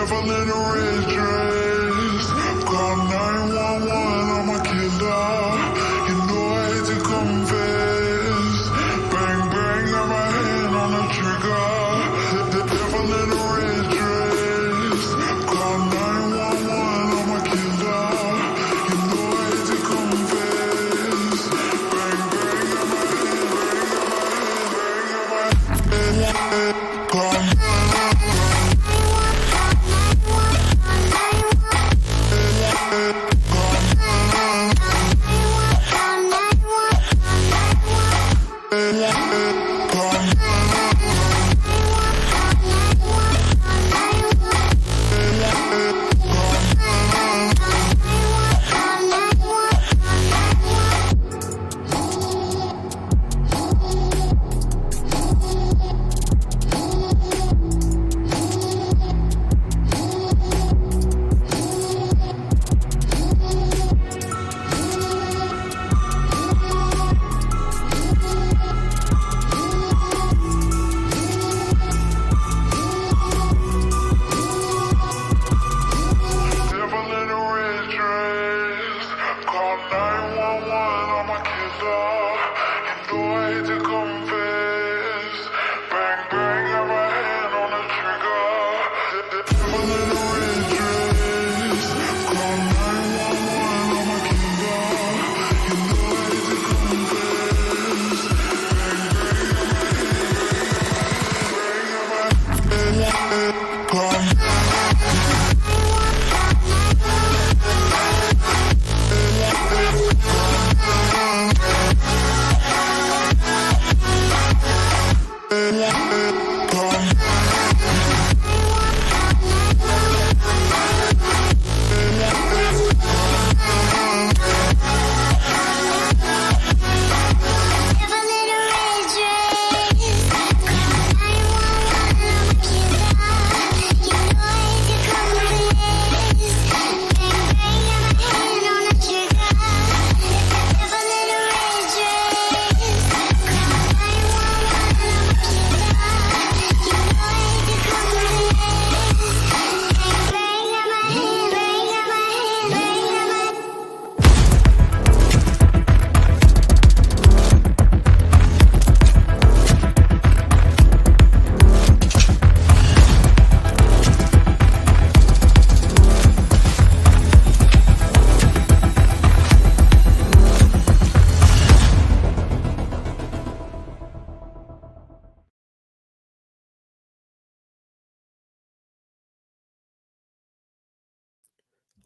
devil in a red dress. Call 911, I'm a killer. You know I hate to confess. Bang, bang, got my hand on the trigger. The devil in a red dress. Call 911, I'm a killer. You know I hate to confess. Bang, bang, got my hand, bang, got my hand. Call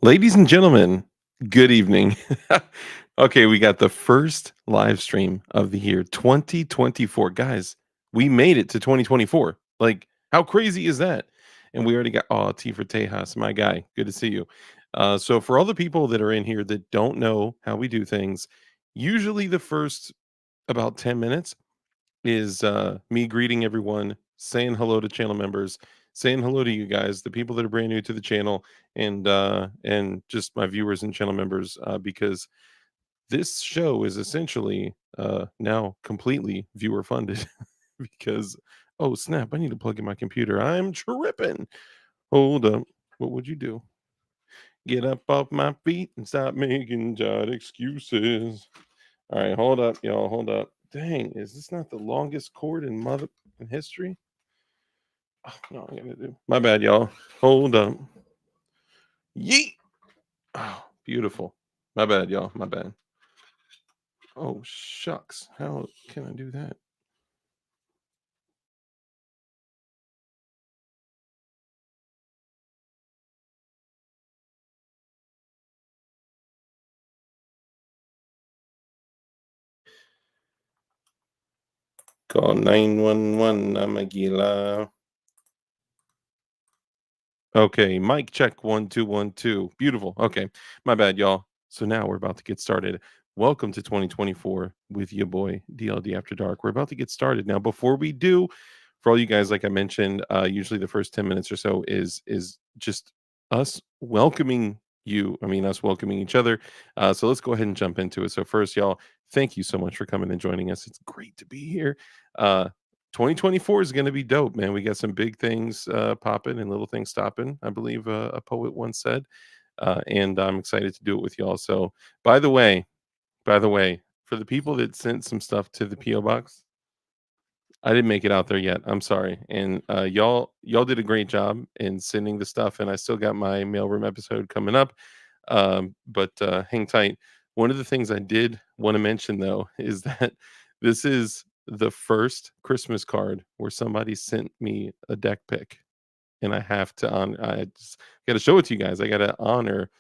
Ladies and gentlemen, good evening. Okay, we got the first live stream of the year 2024. Guys, we made it to 2024. Like, how crazy is that? And we already got, oh, T for Tejas, my guy. Good to see you. So, for all the people that are in here that don't know how we do things, usually the first about 10 minutes is me greeting everyone, saying hello to channel members, saying hello to you guys, the people that are brand new to the channel, and just my viewers and channel members, because this show is essentially now completely viewer funded because oh snap, I need to plug in my computer. I'm tripping. Hold up. What would you do? Get up off my feet and stop making jive excuses. All right, hold up, y'all. Hold up. Dang, is this not the longest cord in history? Oh, no, I'm gonna do. My bad, y'all. Hold up. Yeet. Oh, beautiful. My bad, y'all. My bad. Oh shucks. How can I do that? Call 911. I'm Aguila. Okay, mic check 1 2 1 2. Beautiful. Okay, my bad, y'all. So now we're about to get started. Welcome to 2024 with your boy DLD After Dark. We're about to get started now. Before we do, for all you guys, like I mentioned, usually the first 10 minutes or so is just us welcoming you. I mean, us welcoming each other. So let's go ahead and jump into it. So first, y'all, thank you so much for coming and joining us. It's great to be here. Uh, 2024 is gonna be dope, man. We got some big things, popping and little things stopping, I believe, a poet once said, and I'm excited to do it with y'all. So, by the way by the way, for the people that sent some stuff to the PO box, I didn't make it out there yet. I'm sorry, and, y'all did a great job in sending the stuff, and I still got my mailroom episode coming up, but, hang tight. One of the things I did wanna mention, though, is that this is the first Christmas card where somebody sent me a deck pick, and I just gotta show it to you guys. I gotta honor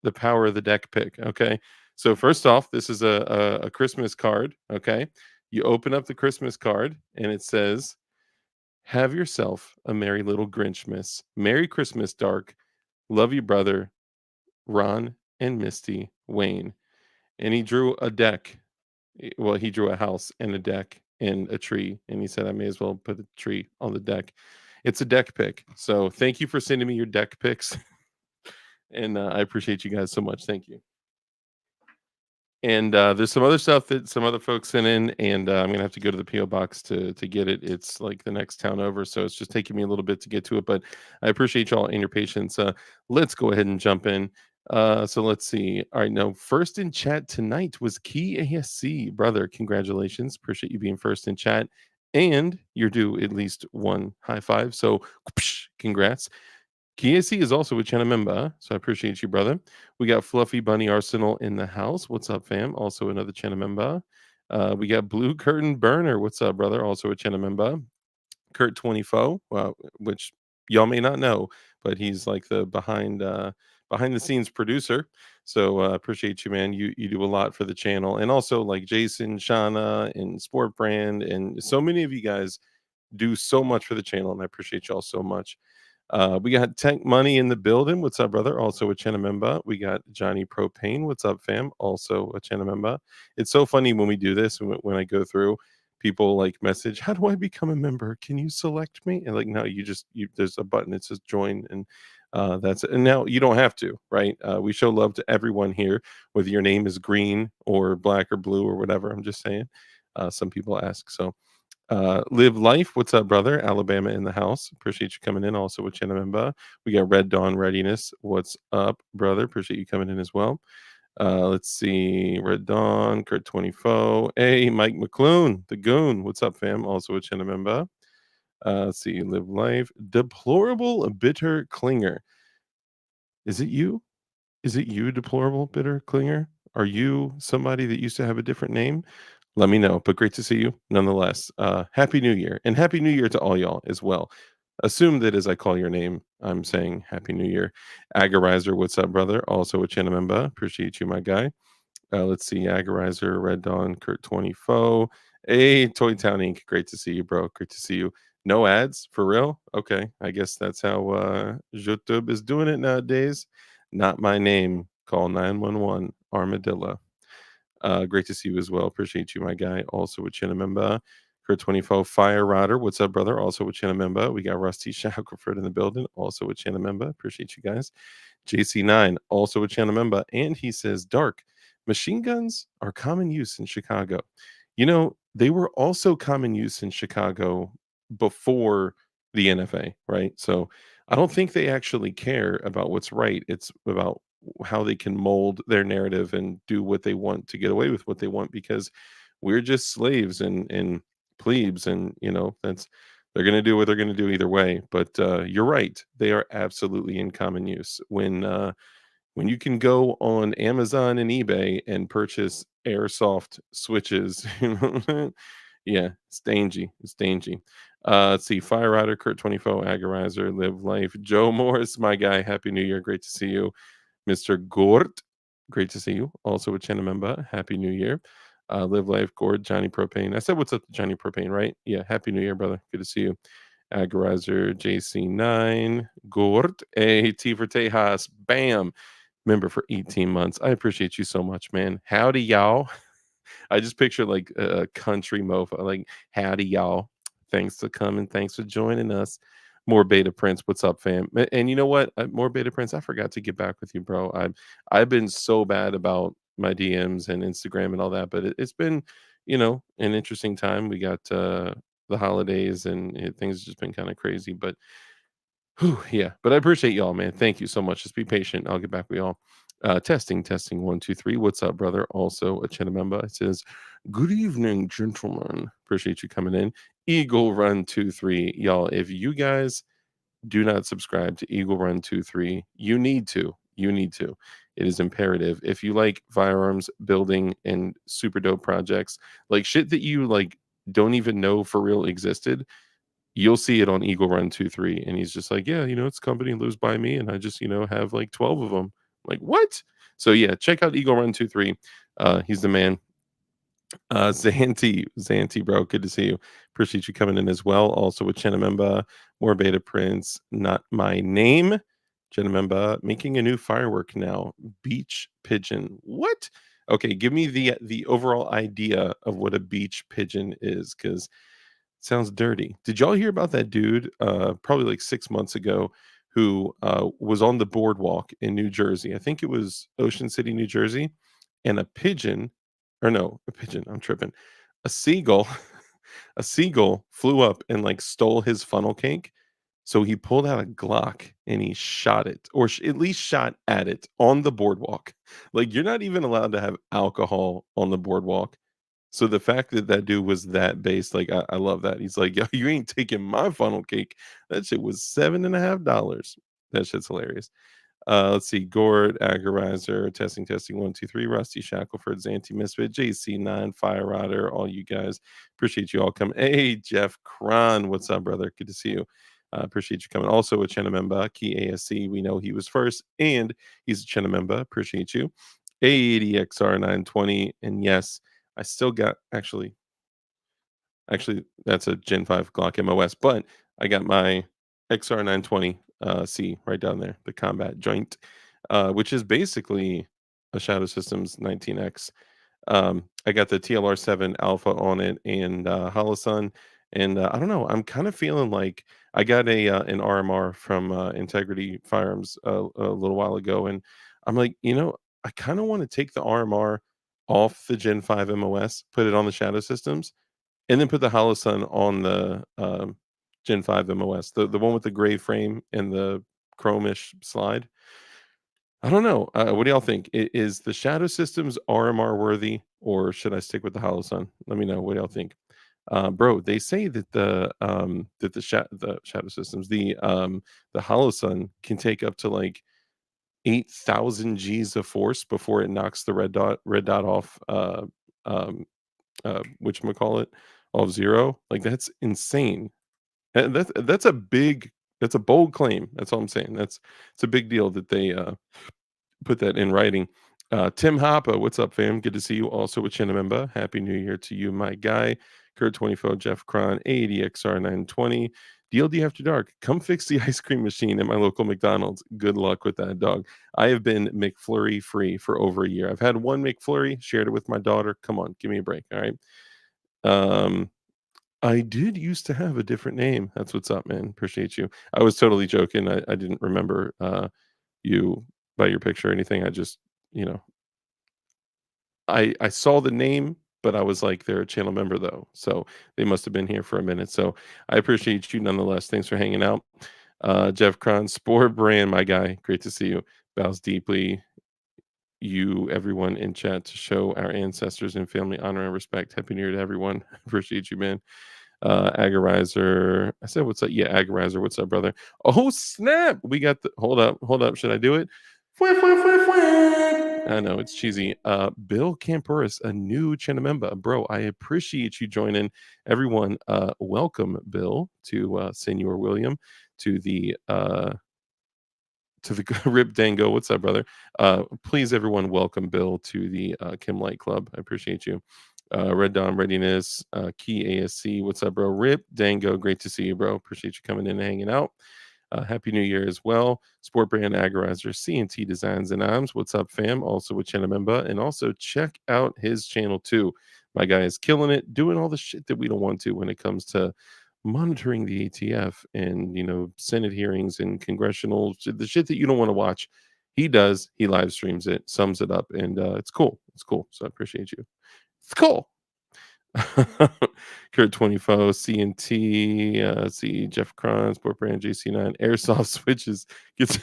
the power of the deck pick. Okay. So first off, this is a Christmas card. Okay. You open up the Christmas card and it says, "Have yourself a merry little Grinchmas. Merry Christmas, Dark. Love you, brother, Ron and Misty Wayne." And he drew a deck. Well, he drew a house and a deck and a tree. And he said, I may as well put a tree on the deck. It's a deck pick. So thank you for sending me your deck picks. And I appreciate you guys so much. Thank you. And, there's some other stuff that some other folks sent in, and, I'm gonna have to go to the PO box to get it. It's, like, the next town over, so it's just taking me a little bit to get to it, but I appreciate y'all and your patience. Let's go ahead and jump in. So let's see. Alright, now, first in chat tonight was Key ASC. Brother, congratulations. Appreciate you being first in chat, and you're due at least 1 high five, so congrats. Kiesi is also a channel member, so I appreciate you, brother. We got Fluffy Bunny Arsenal in the house. What's up, fam? Also another channel member. We got Blue Curtain Burner. What's up, brother? Also a channel member. Kurt 24, which y'all may not know, but he's like the behind the scenes producer. So appreciate you, man. You do a lot for the channel, and also like Jason, Shauna, and Sport Brand, and so many of you guys do so much for the channel, and I appreciate y'all so much. We got Tank Money in the building. What's up, brother? Also a channel member. We got Johnny Propane. What's up, fam? Also a channel member. It's so funny when we do this, when I go through, people like message, "How do I become a member? Can you select me?" And like, no, there's a button that says join, and that's it. And now you don't have to, right? We show love to everyone here, whether your name is green or black or blue or whatever. I'm just saying. Some people ask. So Live Life, what's up, brother? Alabama in the house. Appreciate you coming in. Also with Chinamemba. We got Red Dawn Readiness. What's up, brother? Appreciate you coming in as well. Let's see. Red Dawn, Kurt 24. Hey, Mike McClune, the goon. What's up, fam? Also with Chinamemba. Let's see. Live Life. Deplorable Bitter Clinger. Is it you? Is it you, Deplorable Bitter Clinger? Are you somebody that used to have a different name? Let me know, but great to see you nonetheless. Happy New Year, and Happy New Year to all y'all as well. Assume that as I call your name, I'm saying Happy New Year. Agarizer, what's up, brother? Also a Chanamemba. Appreciate you, my guy. Let's see. Agarizer, Red Dawn, Kurt 24. Hey, Toy Town Inc. Great to see you, bro. Great to see you. No ads for real? Okay. I guess that's how YouTube is doing it nowadays. Not my name. Call 911 Armadillo. Great to see you as well. Appreciate you, my guy. Also with Chinamemba. Kurt 24 Fire Rider. What's up, brother? Also with Chinamemba. We got Rusty Shackelford in the building. Also with Chinamemba. Appreciate you guys. JC9. Also with Chinamemba. And he says, Dark, machine guns are common use in Chicago. You know, they were also common use in Chicago before the NFA, right? So I don't think they actually care about what's right. It's about how they can mold their narrative and do what they want to get away with what they want, because we're just slaves and plebes, and that's they're going to do what they're going to do either way. But you're right, they are absolutely in common use. When you can go on Amazon and eBay and purchase airsoft switches, yeah, it's dangy. It's dangy. Let's see. Fire Rider, Kurt 24, Agarizer, Live Life, Joe Morris, my guy. Happy New Year. Great to see you. Mr. Gort, great to see you. Also with Chinamemba, Happy New Year. Live Life, Gord, Johnny Propane. I said what's up to Johnny Propane, right? Yeah, Happy New Year, brother. Good to see you. Agarizer, JC9, Gort, A, T for Tejas, bam. Member for 18 months. I appreciate you so much, man. Howdy, y'all. I just picture like a country mofo, like, howdy, y'all. Thanks for coming. Thanks for joining us. More Beta Prince. What's up, fam? And you know what? More Beta Prince. I forgot to get back with you, bro. I've been so bad about my DMs and Instagram and all that, but it's been, an interesting time. We got the holidays, and things have just been kind of crazy. But whew, yeah, but I appreciate y'all, man. Thank you so much. Just be patient. I'll get back with y'all. Testing, 1, 2, 3. What's up, brother? Also, a channel member. It says, "Good evening, gentlemen. Appreciate you coming in." Eagle Run 2, 3, y'all. If you guys do not subscribe to Eagle Run 2, 3, you need to. You need to. It is imperative. If you like firearms building and super dope projects, like shit that you like don't even know for real existed, you'll see it on Eagle Run 2, 3. And he's just like, yeah, it's a company lives by me, and I just, have like 12 of them. Like, what? So yeah, check out Eagle Run 2, 3. He's the man. Zanti, bro, good to see you. Appreciate you coming in as well. Also with Chenamemba, more beta prints, not my name. Chenamemba making a new firework now. Beach pigeon. What? Okay, give me the overall idea of what a beach pigeon is, because sounds dirty. Did y'all hear about that dude, probably like 6 months ago, who, was on the boardwalk in New Jersey? I think it was Ocean City, New Jersey, and a pigeon, or no, a pigeon, I'm tripping. A seagull, a seagull flew up and like stole his funnel cake. So he pulled out a Glock and he shot it, or at least shot at it on the boardwalk. Like, you're not even allowed to have alcohol on the boardwalk. So the fact that that dude was that based, like, I love that. He's like, "Yo, you ain't taking my funnel cake. That shit was $7.50." That shit's hilarious. Let's see. Gord, Agorizer, testing, 1, 2, 3. Rusty Shackelford, Zanti Misfit, JC9, Fire Rider, all you guys. Appreciate you all coming. Hey, Jeff Cron, what's up, brother? Good to see you. Appreciate you coming. Also, a Chena member, Key ASC. We know he was first, and he's a Chena member. Appreciate you. A80XR 920, and yes, I still got actually that's a Gen 5 Glock MOS, but I got my XR 920 C right down there, the combat joint, which is basically a Shadow Systems 19X. I got the TLR7 Alpha on it, and Holosun, and I don't know. I'm kind of feeling like I got a an RMR from Integrity Firearms a little while ago, and I'm like, I kind of want to take the RMR off the Gen 5 MOS, put it on the Shadow Systems, and then put the Holosun on the Gen 5 MOS, the one with the gray frame and the chromish slide. I don't know. What do y'all think? Is the Shadow Systems RMR worthy, or should I stick with the Holosun? Let me know. What do y'all think? Bro, they say that the Shadow Systems, the Holosun can take up to like 8,000 G's of force before it knocks the red dot off. Um, Whatchamacallit, off zero. Like, that's insane. And that's a bold claim. That's all I'm saying. It's a big deal that they put that in writing. Tim Hoppa, what's up, fam? Good to see you. Also with Chinamemba. Happy New Year to you, my guy. Kurt 24, Jeff Cron, ADXR 920. DLD After Dark. Come fix the ice cream machine at my local McDonald's. Good luck with that, dog. I have been McFlurry free for over a year. I've had one McFlurry, shared it with my daughter. Come on, give me a break. All right. Um, I did used to have a different name. That's what's up, man. Appreciate you. I was totally joking. I didn't remember you by your picture or anything. I just, you know, I saw the name, but I was like, they're a channel member though. So they must have been here for a minute. So I appreciate you nonetheless. Thanks for hanging out. Jeff Cron, Sport Brand, my guy. Great to see you. Bows deeply. You, everyone in chat, to show our ancestors and family honor and respect. Happy New Year to everyone. Appreciate you, man. Agorizer. I said, what's up? Yeah, Agorizer. What's up, brother? Oh, snap. We got the hold up. Should I do it? I know it's cheesy. Bill Campuris, a new Chanamemba. Bro, I appreciate you joining. Everyone, welcome, Bill, to Senor William, to the Rip Dango. What's up, brother? Please, everyone, welcome Bill to the Kim Light Club. I appreciate you. Red Dawn Readiness, Key ASC. What's up, bro? Rip Dango, great to see you, bro. Appreciate you coming in and hanging out. Happy New Year as well. Sport Brand Agorizer, CNT Designs and Arms. What's up, fam? Also with Chenamemba. And also check out his channel too. My guy is killing it, doing all the shit that we don't want to when it comes to monitoring the ATF and, Senate hearings and congressional, the shit that you don't want to watch. He does. He live streams it, sums it up, and it's cool. It's cool. So I appreciate you. It's cool. Kurt 24, CNT, see Jeff Kron, Sport Brand, JC9, Airsoft switches. Gets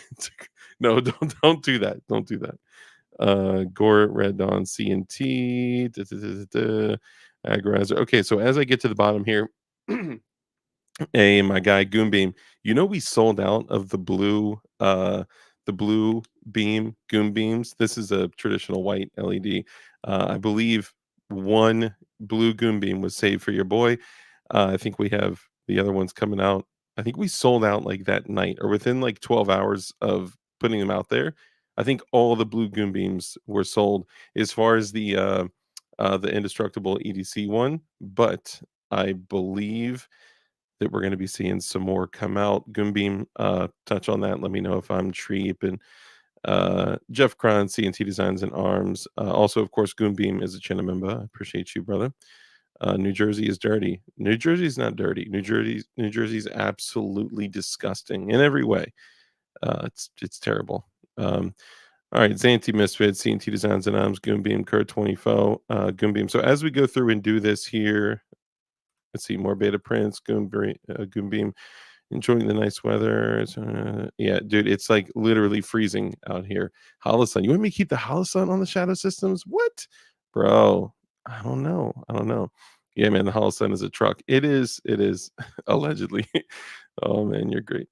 no, don't do that. Don't do that. Gore Red Dawn CNT. Agorizer. Okay, so as I get to the bottom here, hey, my guy Goonbeam. You know we sold out of the blue beam Goon beams. This is a traditional white LED. I believe one blue Goon beam was saved for your boy. I think we have the other ones coming out. I think we sold out like that night or within like 12 hours of putting them out there. I think all the blue Goon beams were sold as far as the indestructible EDC one, but I believe that we're going to be seeing some more come out. Goonbeam, touch on that. Let me know if I'm cheap. And Jeff Kron, CNT Designs and Arms. Also, of course, Goonbeam is a channel member. I appreciate you, brother. New Jersey is dirty. New Jersey's not dirty. New Jersey's absolutely disgusting in every way. It's terrible. All right, Zanti Misfit, CNT Designs and Arms, Goonbeam, Kurt 24, Goonbeam. So as we go through and do this here, let's see, more beta prints, Goonbeam, enjoying the nice weather. Yeah, dude, it's like literally freezing out here. Holosun, you want me to keep the Holosun on the Shadow Systems? What, bro? I don't know. I don't know. Yeah, man, the Holosun is a truck. It is. It is allegedly. Oh man, you're great.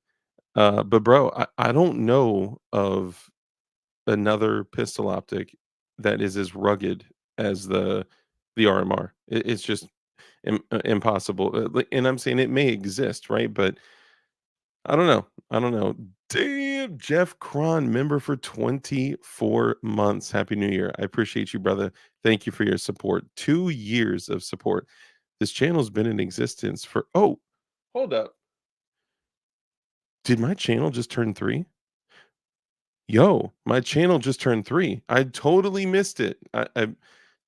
But bro, I don't know of another pistol optic that is as rugged as the RMR. It's just impossible. And I'm saying it may exist, right? But I don't know. I don't know. Damn, Jeff Cron, member for 24 months. Happy New Year. I appreciate you, brother. Thank you for your support. 2 years of support. This channel's been in existence for, oh, hold up. Did my channel just turn 3? Yo, my channel just turned 3. I totally missed it. I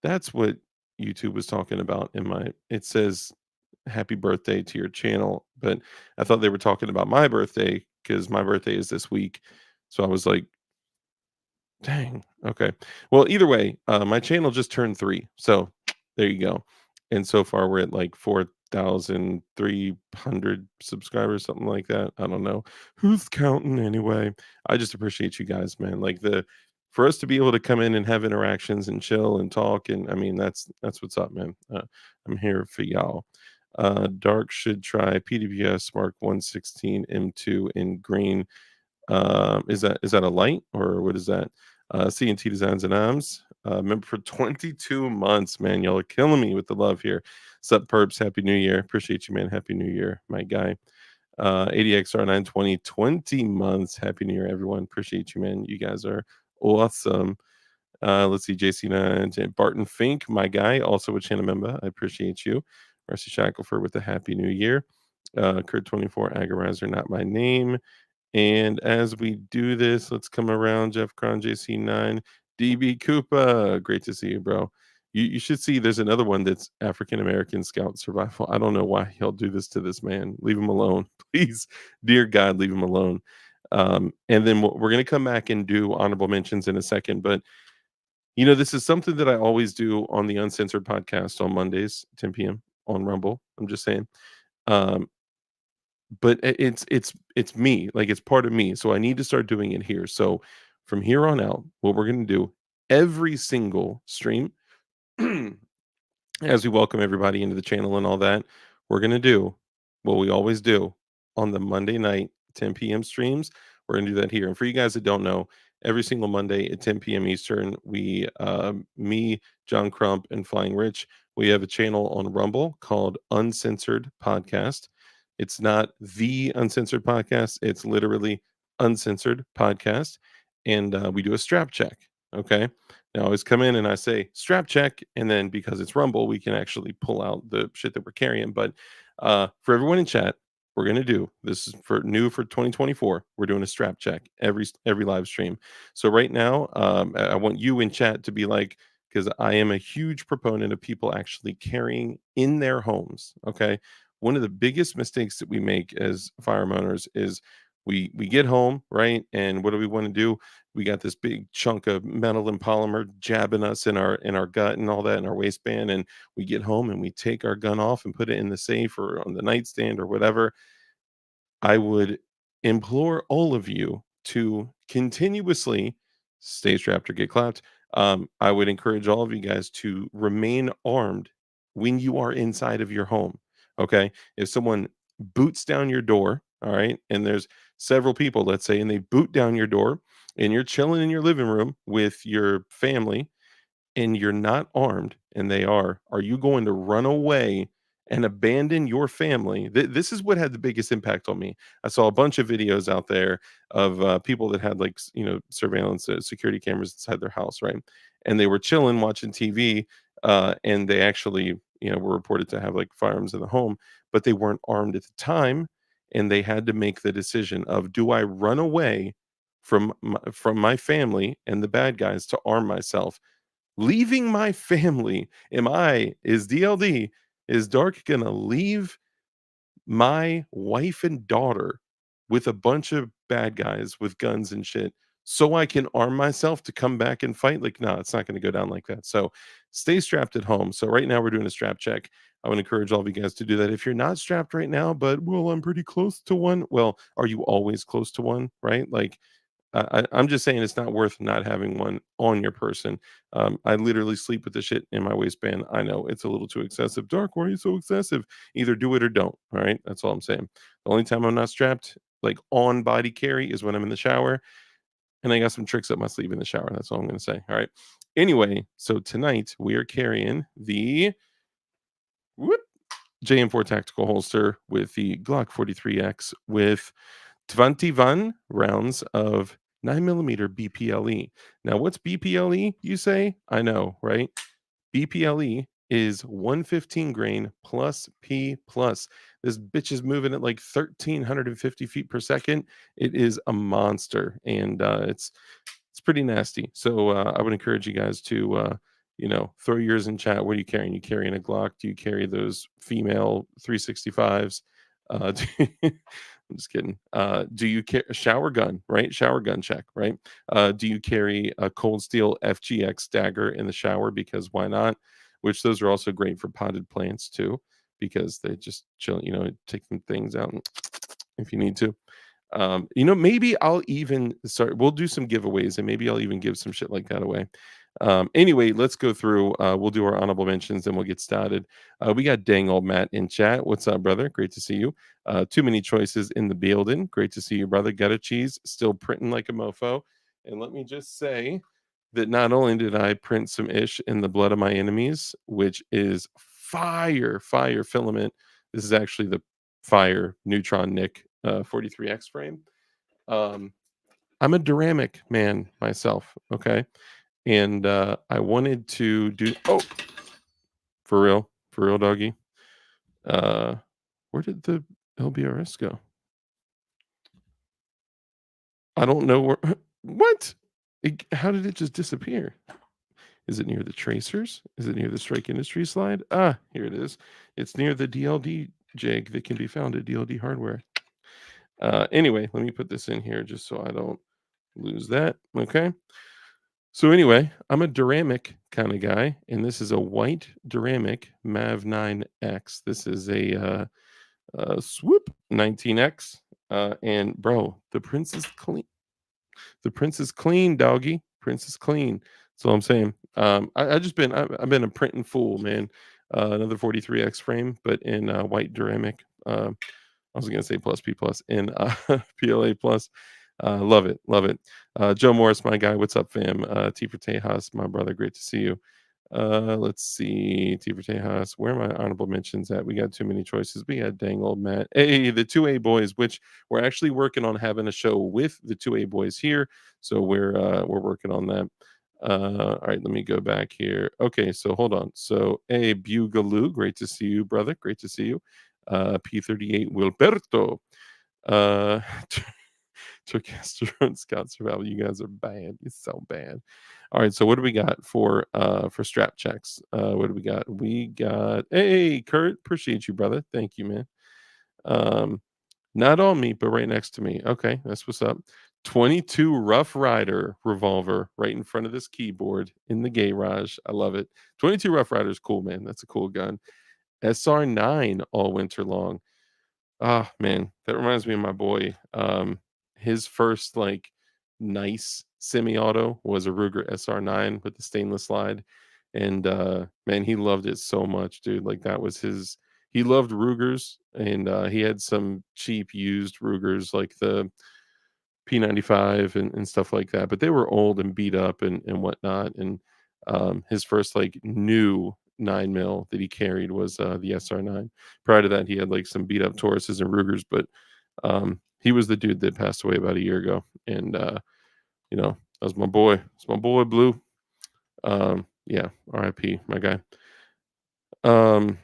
that's what YouTube was talking about in my it says happy birthday to your channel, but I thought they were talking about my birthday because my birthday is this week. So I was like, dang. Okay. Well, either way, my channel just turned 3. So there you go. And so far we're at like 4,300 subscribers, something like that. I don't know. Who's counting anyway? I just appreciate you guys, man. Like the for us to be able to come in and have interactions and chill and talk and I mean that's what's up, man. I'm here for y'all. Dark should try PWS Mark 116 M2 in green. Is that a light or what is that? CNT Designs and Arms. Member for 22 months, man. Y'all are killing me with the love here. Sup, perps? Happy New Year. Appreciate you, man. Happy New Year, my guy. ADXR920, 20 months. Happy New Year, everyone. Appreciate you, man. You guys are awesome. Let's see, JC9, Barton Fink, my guy, also a channel member. I appreciate you. Mercy Shackelford with the Happy New Year. Kurt24, Agorizer, not my name. And as we do this, let's come around. Jeff Cron, JC9, DB Koopa. Great to see you, bro. You should see there's another one that's African American Scout Survival. I don't know why he'll do this to this man. Leave him alone. Please, dear God, leave him alone. And then we're going to come back and do honorable mentions in a second. But, you know, this is something that I always do on the Uncensored podcast on Mondays, 10 p.m. on Rumble. I'm just saying. Um, but it's me, like it's part of me. So I need to start doing it here. So from here on out, what we're going to do every single stream as we welcome everybody into the channel and all that, we're going to do what we always do on the Monday night 10 p.m. streams. We're going to do that here. And for you guys that don't know, every single Monday at 10 p.m. Eastern, we, me, John Crump, and Flying Rich, we have a channel on Rumble called Uncensored Podcast. It's not the Uncensored Podcast. It's literally Uncensored Podcast. And we do a strap check. Okay. Now I always come in and I say strap check. And then because it's Rumble, we can actually pull out the shit that we're carrying. But for everyone in chat, we're going to do this is for 2024. We're doing a strap check every live stream. So right now, I want you in chat to be like, because I am a huge proponent of people actually carrying in their homes. Okay. One of the biggest mistakes that we make as firearm owners is We get home, right? And what do we want to do? We got this big chunk of metal and polymer jabbing us in our gut and all that in our waistband. And we get home and we take our gun off and put it in the safe or on the nightstand or whatever. I would implore all of you to continuously stay strapped or get clapped. I would encourage all of you guys to remain armed when you are inside of your home. Okay. If someone boots down your door, all right, and there's several people, let's say, and they boot down your door and you're chilling in your living room with your family and you're not armed and they are you going to run away and abandon your family? This is what had the biggest impact on me. I saw a bunch of videos out there of people that had like surveillance security cameras inside their house, right? And they were chilling watching TV, and they actually were reported to have like firearms in the home, but they weren't armed at the time, and they had to make the decision of, do I run away from my family and the bad guys to arm myself, leaving my family? Is DLD, is Dark gonna leave my wife and daughter with a bunch of bad guys with guns and shit so I can arm myself to come back and fight? Like, no, it's not gonna go down like that. So stay strapped at home. So right now we're doing a strap check. I would encourage all of you guys to do that. If you're not strapped right now, but well, I'm pretty close to one. Well, are you always close to one? Right? Like, I'm just saying it's not worth not having one on your person. I literally sleep with the shit in my waistband. I know it's a little too excessive. Dark, why are you so excessive? Either do it or don't. All right. That's all I'm saying. The only time I'm not strapped, like on body carry, is when I'm in the shower. And I got some tricks up my sleeve in the shower. That's all I'm going to say. All right. Anyway, so tonight we are carrying the whoop, JM4 tactical holster with the Glock 43X with 21 rounds of 9mm BPLE. Now, what's BPLE, you say? I know, right? BPLE is 115 grain plus P plus. This bitch is moving at like 1,350 feet per second. It is a monster, and it's pretty nasty. So I would encourage you guys to throw yours in chat. What are you carrying? You carrying a Glock? Do you carry those female 365s? I'm just kidding. Do you carry a shower gun? Right, shower gun check. Right. Do you carry a Cold Steel FGX dagger in the shower? Because why not? Which those are also great for potted plants too, because they just chill. Take some things out if you need to. Maybe I'll even start. We'll do some giveaways, and maybe I'll even give some shit like that away. Anyway, let's go through. We'll do our honorable mentions, and we'll get started. We got dang old Matt in chat. What's up, brother? Great to see you. Too many choices in the building. Great to see you, brother. Got a cheese, still printing like a mofo. And let me just say that not only did I print some ish in the blood of my enemies, which is fire filament. This is actually the fire neutron Nick 43X frame. I'm a ceramic man myself, okay? And I wanted to do for real, doggy. Where did the LBRS go? I don't know where. What? How did it just disappear? Is it near the tracers? Is it near the Strike Industries slide? Ah, here it is. It's near the DLD jig that can be found at DLD Hardware. Anyway, let me put this in here just so I don't lose that. Okay. So anyway, I'm a ceramic kind of guy, and this is a white ceramic Mav 9X. This is a swoop 19X. And bro, the Prince is clean. The Prince is clean, doggy. Prince is clean. That's all I'm saying. I've been a printing fool, man. Another 43X frame, but in white ceramic. I was gonna say plus P plus in PLA plus. Love it, love it. Joe Morris, my guy. What's up, fam? T for Tejas, my brother. Great to see you. Let's see. T for Tejas. Where are my honorable mentions at? We got too many choices. We got dang old Matt. Hey, the 2A boys, which we're actually working on having a show with the 2A boys here. So we're working on that. All right, let me go back here. Okay, so hold on. So, hey, Bugaloo, great to see you, brother. Great to see you. P38 Wilberto. Uh, Turcaster Scott Survival. You guys are bad. It's so bad. All right, so what do we got for strap checks? What do we got? We got, hey Kurt, appreciate you, brother. Thank you, man. Not on me, but right next to me. Okay, that's what's up. 22 Rough Rider revolver right in front of this keyboard in the garage. I love it. 22 Rough Rider is cool, man. That's a cool gun. SR9 all winter long. Ah, man, that reminds me of my boy. His first like nice semi-auto was a Ruger SR9 with the stainless slide, and man, he loved it so much, dude. Like that was his. He loved Rugers, and he had some cheap used Rugers like the P95 and stuff like that, but they were old and beat up and whatnot. And his first like new 9 mil that he carried was the SR9. Prior to that, he had like some beat up Tauruses and Rugers, but he was the dude that passed away about a year ago. And that was my boy. It's my boy Blue. Yeah, RIP, my guy. Um,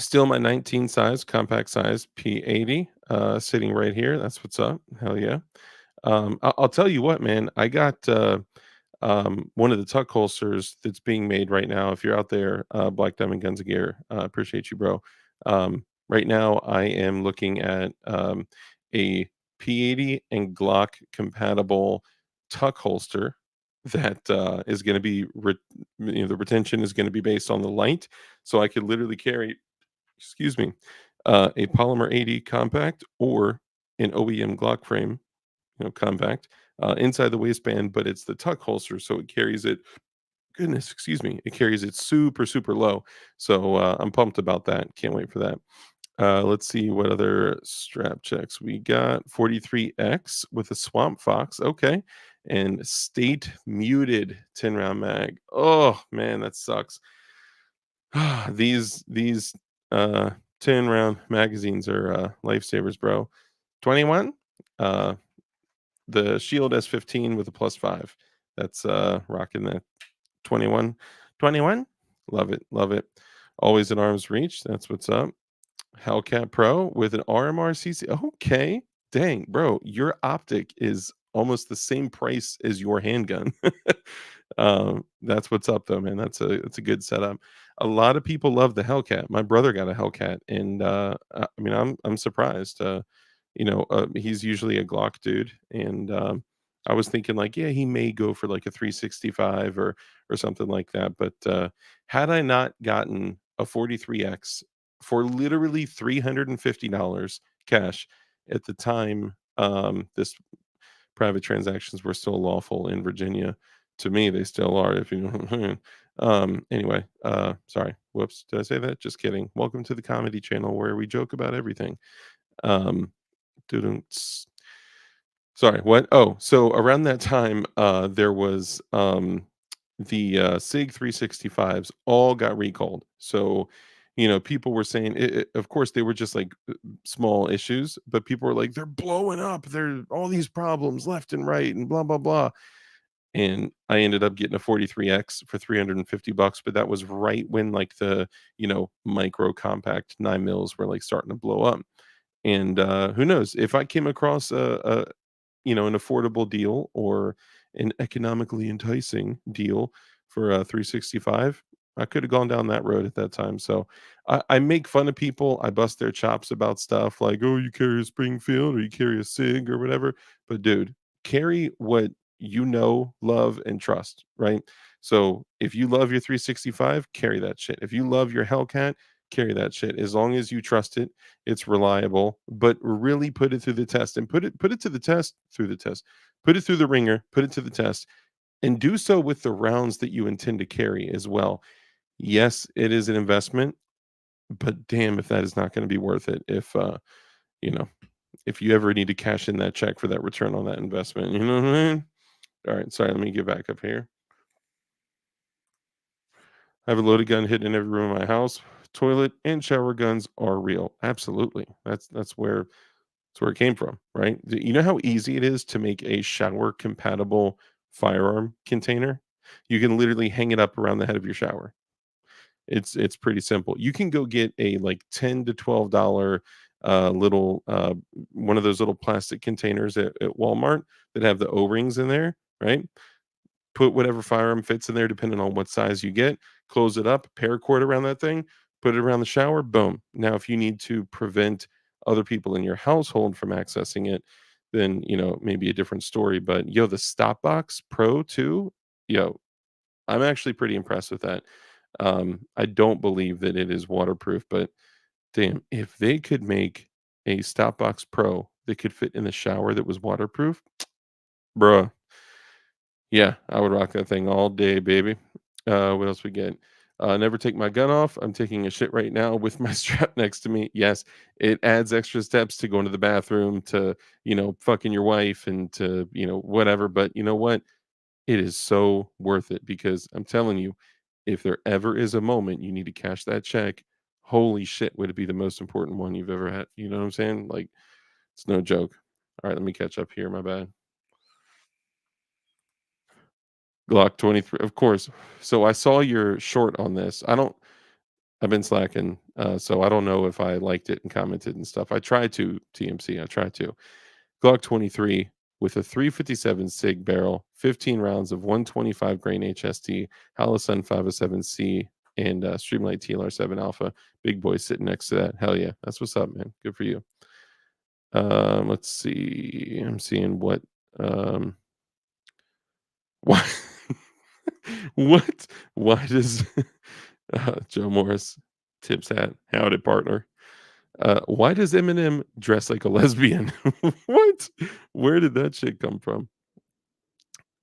Still my 19 size, compact size P80, sitting right here. That's what's up. Hell yeah. I'll tell you what, man. I got one of the tuck holsters that's being made right now. If you're out there, Black Diamond Guns and Gear, appreciate you, bro. Right now, I am looking at a P80 and Glock compatible tuck holster that is going to be, the retention is going to be based on the light, so I could literally carry, excuse me, a polymer 80 compact or an OEM Glock frame, compact, inside the waistband, but it's the tuck holster, so it carries it. Goodness, excuse me, it carries it super, super low. So I'm pumped about that. Can't wait for that. Let's see what other strap checks we got. 43X with a Swamp Fox. Okay. And state muted 10 round mag. Oh man, that sucks. These uh 10 round magazines are lifesavers, bro. 21. Uh the Shield S15 with a +5. That's rocking that 21. 21. Love it, love it. Always at arm's reach. That's what's up. Hellcat Pro with an RMRCC. Okay. Dang, bro, your optic is almost the same price as your handgun. That's what's up though, man. That's a good setup. A lot of people love the Hellcat. My brother got a Hellcat, and I mean, I'm surprised. He's usually a Glock dude, and I was thinking like, yeah, he may go for like a 365 or something like that. But had I not gotten a 43X for literally $350 cash at the time, this private transactions were still lawful in Virginia. To me, they still are, if you know what I mean. Anyway, sorry. Whoops. Did I say that? Just kidding. Welcome to the comedy channel where we joke about everything. Um, didn't Sorry, what? Oh, so around that time, there was the SIG 365s all got recalled. So, people were saying, of course, they were just like small issues, but people were like, they're blowing up. There are all these problems left and right, and blah blah blah. And I ended up getting a 43X for $350, but that was right when like the micro compact 9 mils were like starting to blow up. And who knows if I came across an affordable deal or an economically enticing deal for a 365, I could have gone down that road at that time. So I make fun of people. I bust their chops about stuff like, oh, you carry a Springfield or you carry a SIG or whatever. But dude, carry what love, and trust, right? So if you love your 365, carry that shit. If you love your Hellcat, carry that shit. As long as you trust it, it's reliable, but really put it through the test and put it to the test through the test. Put it through the ringer, put it to the test, and do so with the rounds that you intend to carry as well. Yes, it is an investment, but damn if that is not going to be worth it you know, if you ever need to cash in that check for that return on that investment, you know what I mean? All right, sorry, let me get back up here. I have a loaded gun hidden in every room of my house. Toilet and shower guns are real. Absolutely. That's where it came from, right? You know how easy it is to make a shower compatible firearm container? You can literally hang it up around the head of your shower. It's pretty simple. You can go get a like 10 to $12 little one of those little plastic containers at Walmart that have the O-rings in there, right? Put whatever firearm fits in there depending on what size you get, close it up, paracord around that thing, put it around the shower, boom. Now if you need to prevent other people in your household from accessing it, then, maybe a different story. But yo, the Stopbox Pro 2, yo, I'm actually pretty impressed with that. I don't believe that it is waterproof, but damn, if they could make a Stopbox Pro that could fit in the shower that was waterproof, bruh, yeah, I would rock that thing all day, baby. What else we get? Never take my gun off. I'm taking a shit right now with my strap next to me. Yes, it adds extra steps to going to the bathroom, to, fucking your wife, and to, whatever. But you know what? It is so worth it, because I'm telling you, if there ever is a moment you need to cash that check, holy shit, would it be the most important one you've ever had? You know what I'm saying? Like, it's no joke. All right, let me catch up here. My bad. Glock 23, of course. So I saw your short on this. I've been slacking, so I don't know if I liked it and commented and stuff. I tried to, TMC, I tried to. Glock 23 with a 357 SIG barrel, 15 rounds of 125 grain HST, Holosun 507C, and Streamlight TLR7 Alpha. Big boy sitting next to that. Hell yeah. That's what's up, man. Good for you. Let's see. I'm seeing what. Um, why? What? Why does Joe Morris tips hat? Howdy, partner. Why does Eminem dress like a lesbian? What? Where did that shit come from?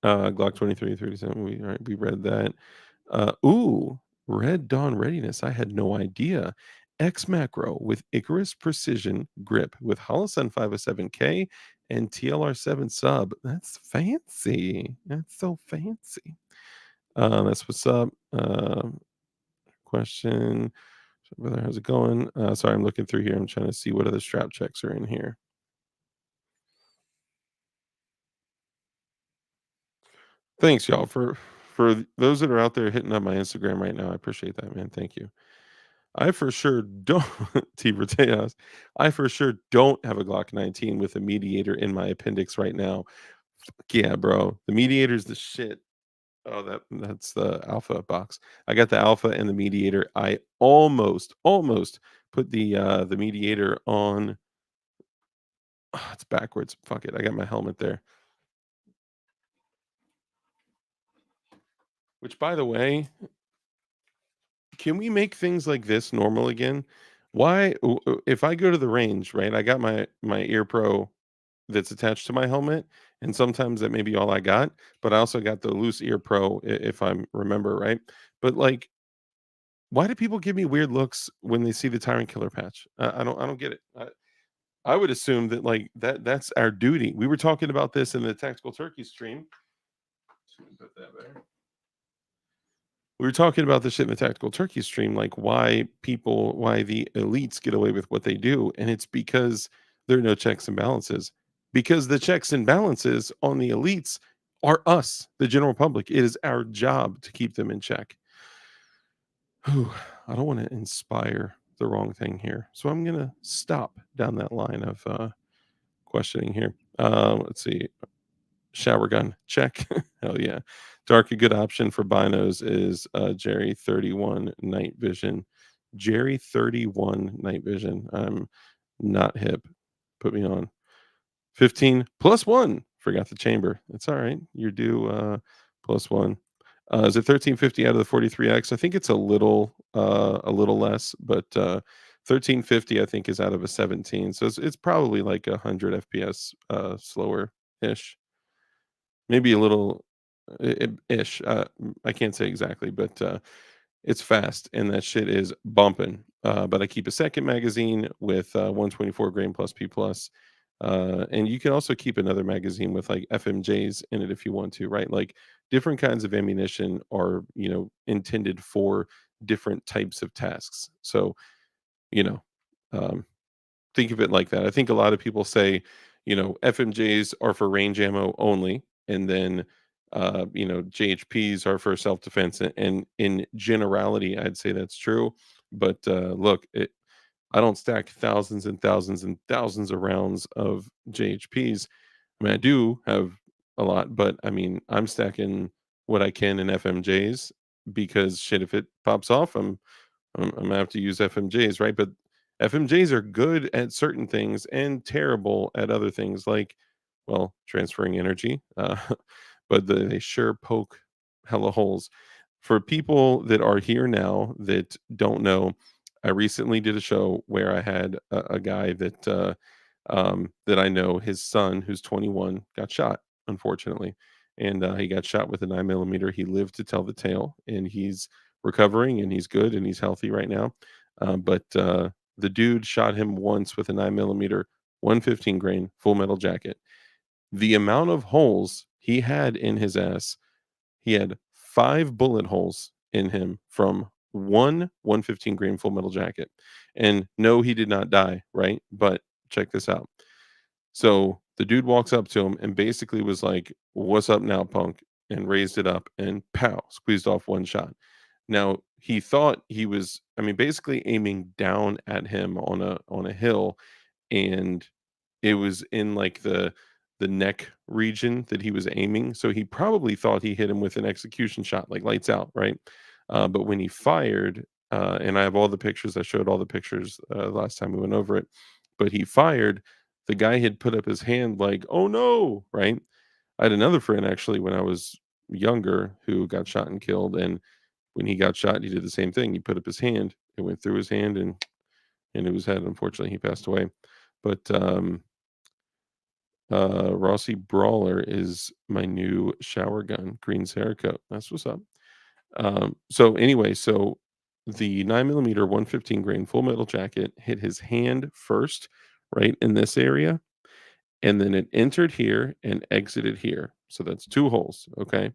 Glock 23, 37. We, all right, we read that. Ooh, Red Dawn Readiness. I had no idea. X Macro with Icarus Precision Grip with Holosun 507K and TLR7 sub. That's fancy. That's so fancy. That's what's up. Question. Brother, how's it going? Sorry, I'm looking through here. I'm trying to see what other strap checks are in here. Thanks, y'all, for those that are out there hitting up my Instagram right now. I appreciate that, man. Thank you. I for sure don't T Tejas. I for sure don't have a Glock 19 with a mediator in my appendix right now. Yeah, bro. The mediator's the shit. Oh, that's the alpha box. I got the alpha and the mediator. I almost put the mediator on. It's backwards. Fuck it. I got my helmet there. Which, by the way, can we make things like this normal again? Why, if I go to the range, right? I got my ear pro that's attached to my helmet, and sometimes that may be all I got, but I also got the loose ear pro, if I remember right. But like, why do people give me weird looks when they see the Tyrant Killer patch? I don't get it. I would assume that like that's our duty. We were talking about this in the Tactical Turkey stream. Put that there. We were talking about this shit in the Tactical Turkey stream, like why the elites get away with what they do, and it's because there are no checks and balances. Because the checks and balances on the elites are us, the general public. It is our job to keep them in check. Whew, I don't want to inspire the wrong thing here, so I'm gonna stop down that line of questioning here. Let's see. Shower gun, check. Hell yeah. Dark, a good option for binos is Jerry 31 night vision. Jerry 31 night vision. I'm not hip. Put me on. 15 plus one. Forgot the chamber. It's all right. You're due plus one. Is it 1350 out of the 43X? I think it's a little less, but 1350 I think is out of a 17. So it's probably like 100 FPS slower ish. Maybe a little ish. I can't say exactly, but it's fast and that shit is bumping. But I keep a second magazine with 124 grain plus P plus. And you can also keep another magazine with like FMJs in it if you want to, right? Like different kinds of ammunition are, intended for different types of tasks. So, you know, um, think of it like that. I think a lot of people say, FMJs are for range ammo only, and then JHPs are for self defense. And in generality, I'd say that's true. But look, I don't stack thousands and thousands and thousands of rounds of JHPs. I mean, I do have a lot, but I mean, I'm stacking what I can in FMJs because shit, if it pops off, I'm gonna have to use FMJs, right? But FMJs are good at certain things and terrible at other things, like, well, transferring energy, but they sure poke hella holes. For people that are here now that don't know, I recently did a show where I had a guy that I know, his son, who's 21, got shot, unfortunately. And he got shot with a 9 millimeter. He lived to tell the tale, and he's recovering and he's good and he's healthy right now. But the dude shot him once with a 9 millimeter, 115 grain full metal jacket. The amount of holes he had in his ass, he had 5 bullet holes in him from one 115 grain full metal jacket. And no, he did not die, right? But check this out. So the dude walks up to him and basically was like, "What's up now, punk?" And raised it up and pow, squeezed off one shot. Now he thought he was, I mean, basically aiming down at him on a hill, and it was in like the neck region that he was aiming. So he probably thought he hit him with an execution shot, like lights out, right? But when he fired, and I have all the pictures, I showed all the pictures last time we went over it. But he fired, the guy had put up his hand like, "Oh no!" Right? I had another friend actually when I was younger who got shot and killed, and when he got shot, he did the same thing. He put up his hand, it went through his hand and it was head. Unfortunately, he passed away. But Rossi Brawler is my new shower gun, green Cerakote. That's what's up. So anyway, so the 9 millimeter 115 grain full metal jacket hit his hand first, right in this area, and then it entered here and exited here. So that's 2 holes, okay?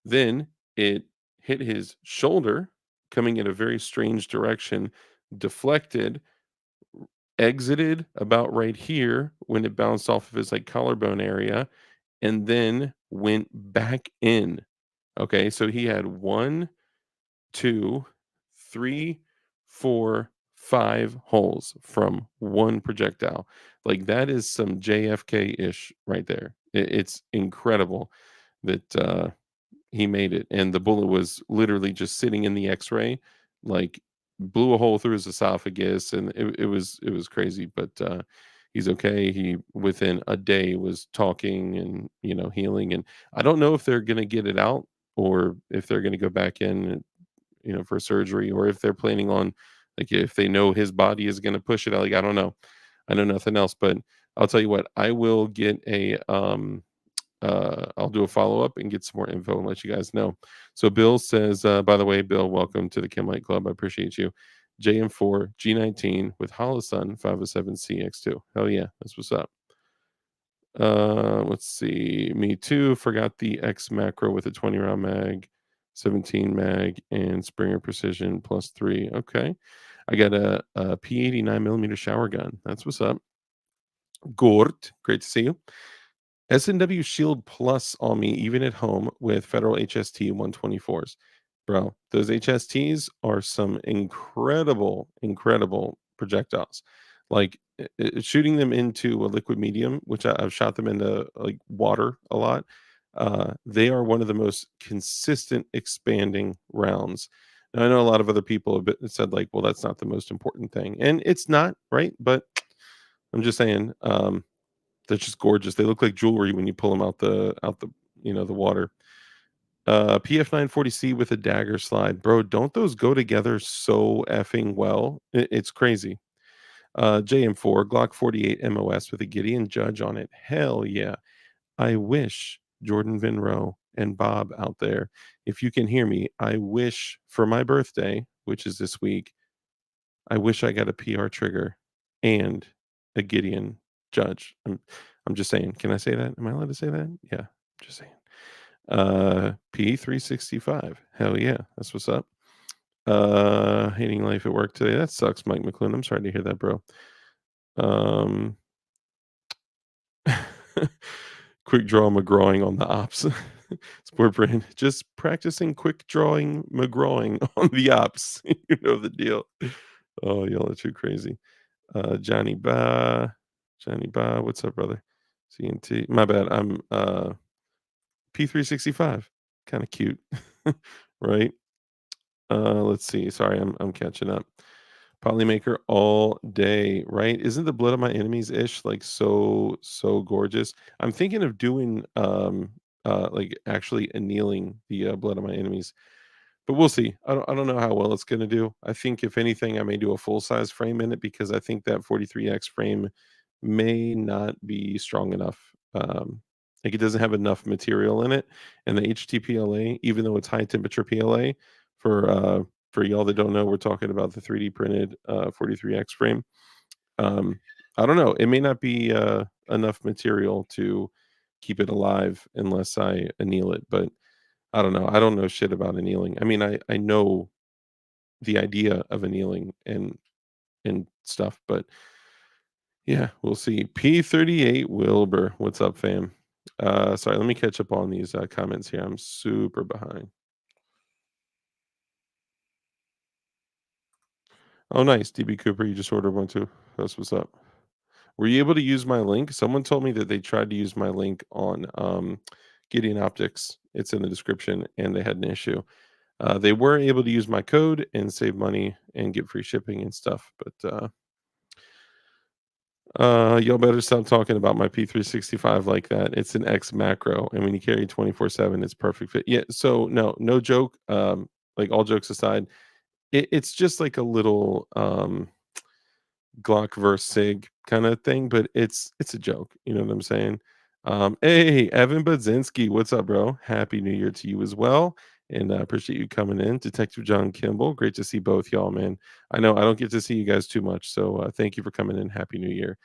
Then it hit his shoulder, coming in a very strange direction, deflected, exited about right here when it bounced off of his, like, collarbone area, and then went back in. Okay, so he had 1, 2, 3, 4, 5 holes from 1 projectile. Like, that is some JFK-ish right there. It's incredible that, he made it, and the bullet was literally just sitting in the X-ray, like, blew a hole through his esophagus, and it was crazy, but he's okay. He, within a day, was talking and, healing, and I don't know if they're gonna get it out or if they're gonna go back in, for surgery, or if they're planning on, like, if they know his body is gonna push it out, like, I don't know. I know nothing else, but I'll tell you what, I will get I'll do a follow-up and get some more info and let you guys know. So Bill says, by the way, Bill, welcome to the Kimlight Club. I appreciate you. JM4 G19 with Holosun 507CX2. Hell yeah, that's what's up. Let's see. Me too. Forgot the X macro with a 20 round mag, 17 mag, and Springer Precision +3. Okay. I got a P80 9 millimeter shower gun. That's what's up. Gort, great to see you. S&W Shield Plus on me, even at home with Federal HST 124s. Bro, those HSTs are some incredible, incredible projectiles. Like, shooting them into a liquid medium, which I've shot them into, like, water a lot. They are one of the most consistent expanding rounds. Now, I know a lot of other people have said, like, well, that's not the most important thing. And it's not, right? But I'm just saying, they're just gorgeous. They look like jewelry when you pull them out the the water. PF940C with a dagger slide. Bro, don't those go together so effing well? It's crazy. JM4 Glock 48 MOS with a Gideon Judge on it. Hell yeah. I wish Jordan Vinro and Bob out there, if you can hear me, I wish for my birthday, which is this week, I wish I got a PR trigger and a Gideon Judge. I'm just saying. Can I say that? Am I allowed to say that? Yeah, just saying. P365. Hell yeah, that's what's up. Hating life at work today. That sucks, Mike McClune. I'm sorry to hear that, bro. Um, quick draw McGrawing on the ops. Sport brain. Just practicing quick drawing McGrawing on the ops. You know the deal. Oh, y'all are too crazy. Johnny Ba. Johnny Ba, what's up, brother? CNT. My bad. I'm P365. Kind of cute. Right? Let's see. Sorry, I'm catching up. Polymaker all day, right? Isn't the blood of my enemies ish like so gorgeous? I'm thinking of doing like actually annealing the blood of my enemies, but we'll see. I don't know how well it's gonna do. I think if anything, I may do a full size frame in it because I think that 43x frame may not be strong enough. Like it doesn't have enough material in it, and the HTPLA, even though it's high temperature PLA, for y'all that don't know, we're talking about the 3D printed 43x frame. Um, I don't know. It may not be enough material to keep it alive unless I anneal it, but I don't know. I don't know shit about annealing. I mean, I know the idea of annealing and stuff, but yeah, we'll see. P38 Wilbur, what's up, fam? Sorry, let me catch up on these comments here. I'm super behind. Oh, nice, DB Cooper. You just ordered one too. That's what's up. Were you able to use my link? Someone told me that they tried to use my link on Gideon Optics. It's in the description, and they had an issue. They were able to use my code and save money and get free shipping and stuff, but y'all better stop talking about my P365 like that. It's an X macro, and when you carry 24/7, it's perfect fit. Yeah, so no joke. Like all jokes aside, it's just like a little Glock versus Sig kind of thing, but it's a joke. You know what I'm saying? Hey, Evan Budzinski, what's up, bro? Happy New Year to you as well, and I appreciate you coming in. Detective John Kimball, great to see both y'all, man. I know I don't get to see you guys too much, so thank you for coming in. Happy New Year.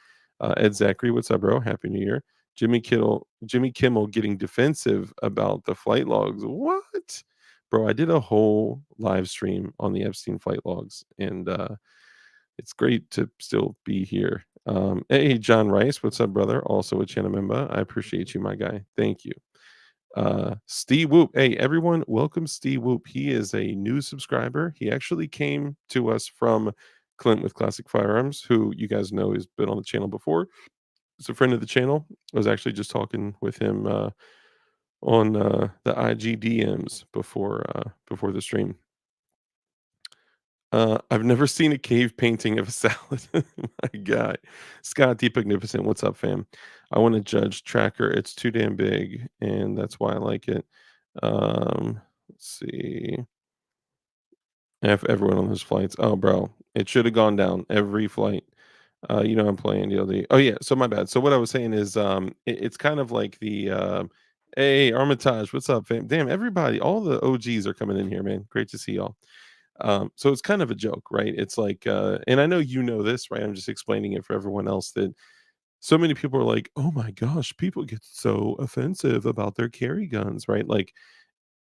Ed Zachary, what's up, bro? Happy New Year. Jimmy Kimmel getting defensive about the flight logs. What? Bro, I did a whole live stream on the Epstein flight logs, and it's great to still be here. Hey, John Rice, what's up, brother? Also a channel member. I appreciate you, my guy. Thank you. Steve Whoop. Hey, everyone, welcome Steve Whoop. He is a new subscriber. He actually came to us from Clint with Classic Firearms, who you guys know has been on the channel before. He's a friend of the channel. I was actually just talking with him on the IG DMs before the stream. I've never seen a cave painting of a salad. My guy. Scott D. Magnificent, what's up, fam? I want to judge Tracker. It's too damn big, and that's why I like it. Let's see. F everyone on those flights. Oh, bro, it should have gone down every flight. I'm playing DLD. Oh yeah, so my bad. So what I was saying is, it's kind of like the hey Armitage, what's up, fam? Damn, everybody, all the OGs are coming in here, man. Great to see y'all. So it's kind of a joke, right? It's like, and I know you know this, right? I'm just explaining it for everyone else that so many people are like, oh my gosh, people get so offensive about their carry guns, right? Like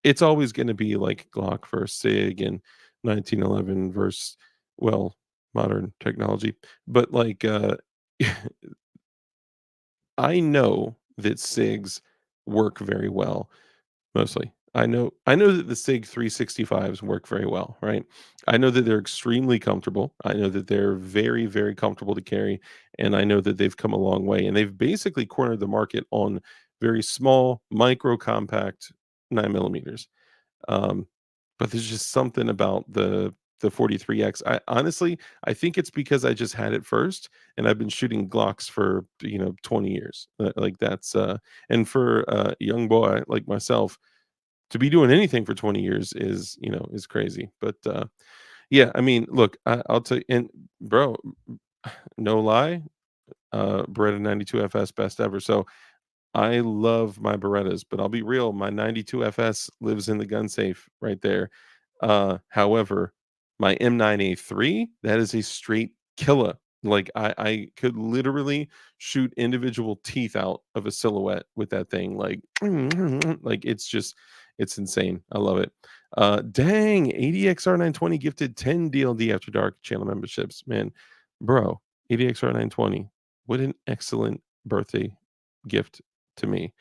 it's always going to be like Glock versus SIG and 1911 versus, well, modern technology. But like, I know that SIGs work very well. Mostly. I know that the SIG 365s work very well, right? I know that they're extremely comfortable. I know that they're very, very comfortable to carry, and I know that they've come a long way, and they've basically cornered the market on very small, micro compact 9 millimeters. Um, but there's just something about the 43X. I honestly, I think it's because I just had it first, and I've been shooting Glocks for 20 years. Like that's and for a young boy like myself to be doing anything for 20 years is crazy. But yeah, I mean, look, I'll tell you, and bro, no lie, Beretta 92 FS best ever. So I love my Berettas, but I'll be real, my 92 FS lives in the gun safe right there. However, my M9A3, that is a straight killer. Like I could literally shoot individual teeth out of a silhouette with that thing. Like it's insane. I love it. Dang, ADXR920 gifted 10 DLD After Dark channel memberships. Man, bro, ADXR920. What an excellent birthday gift to me.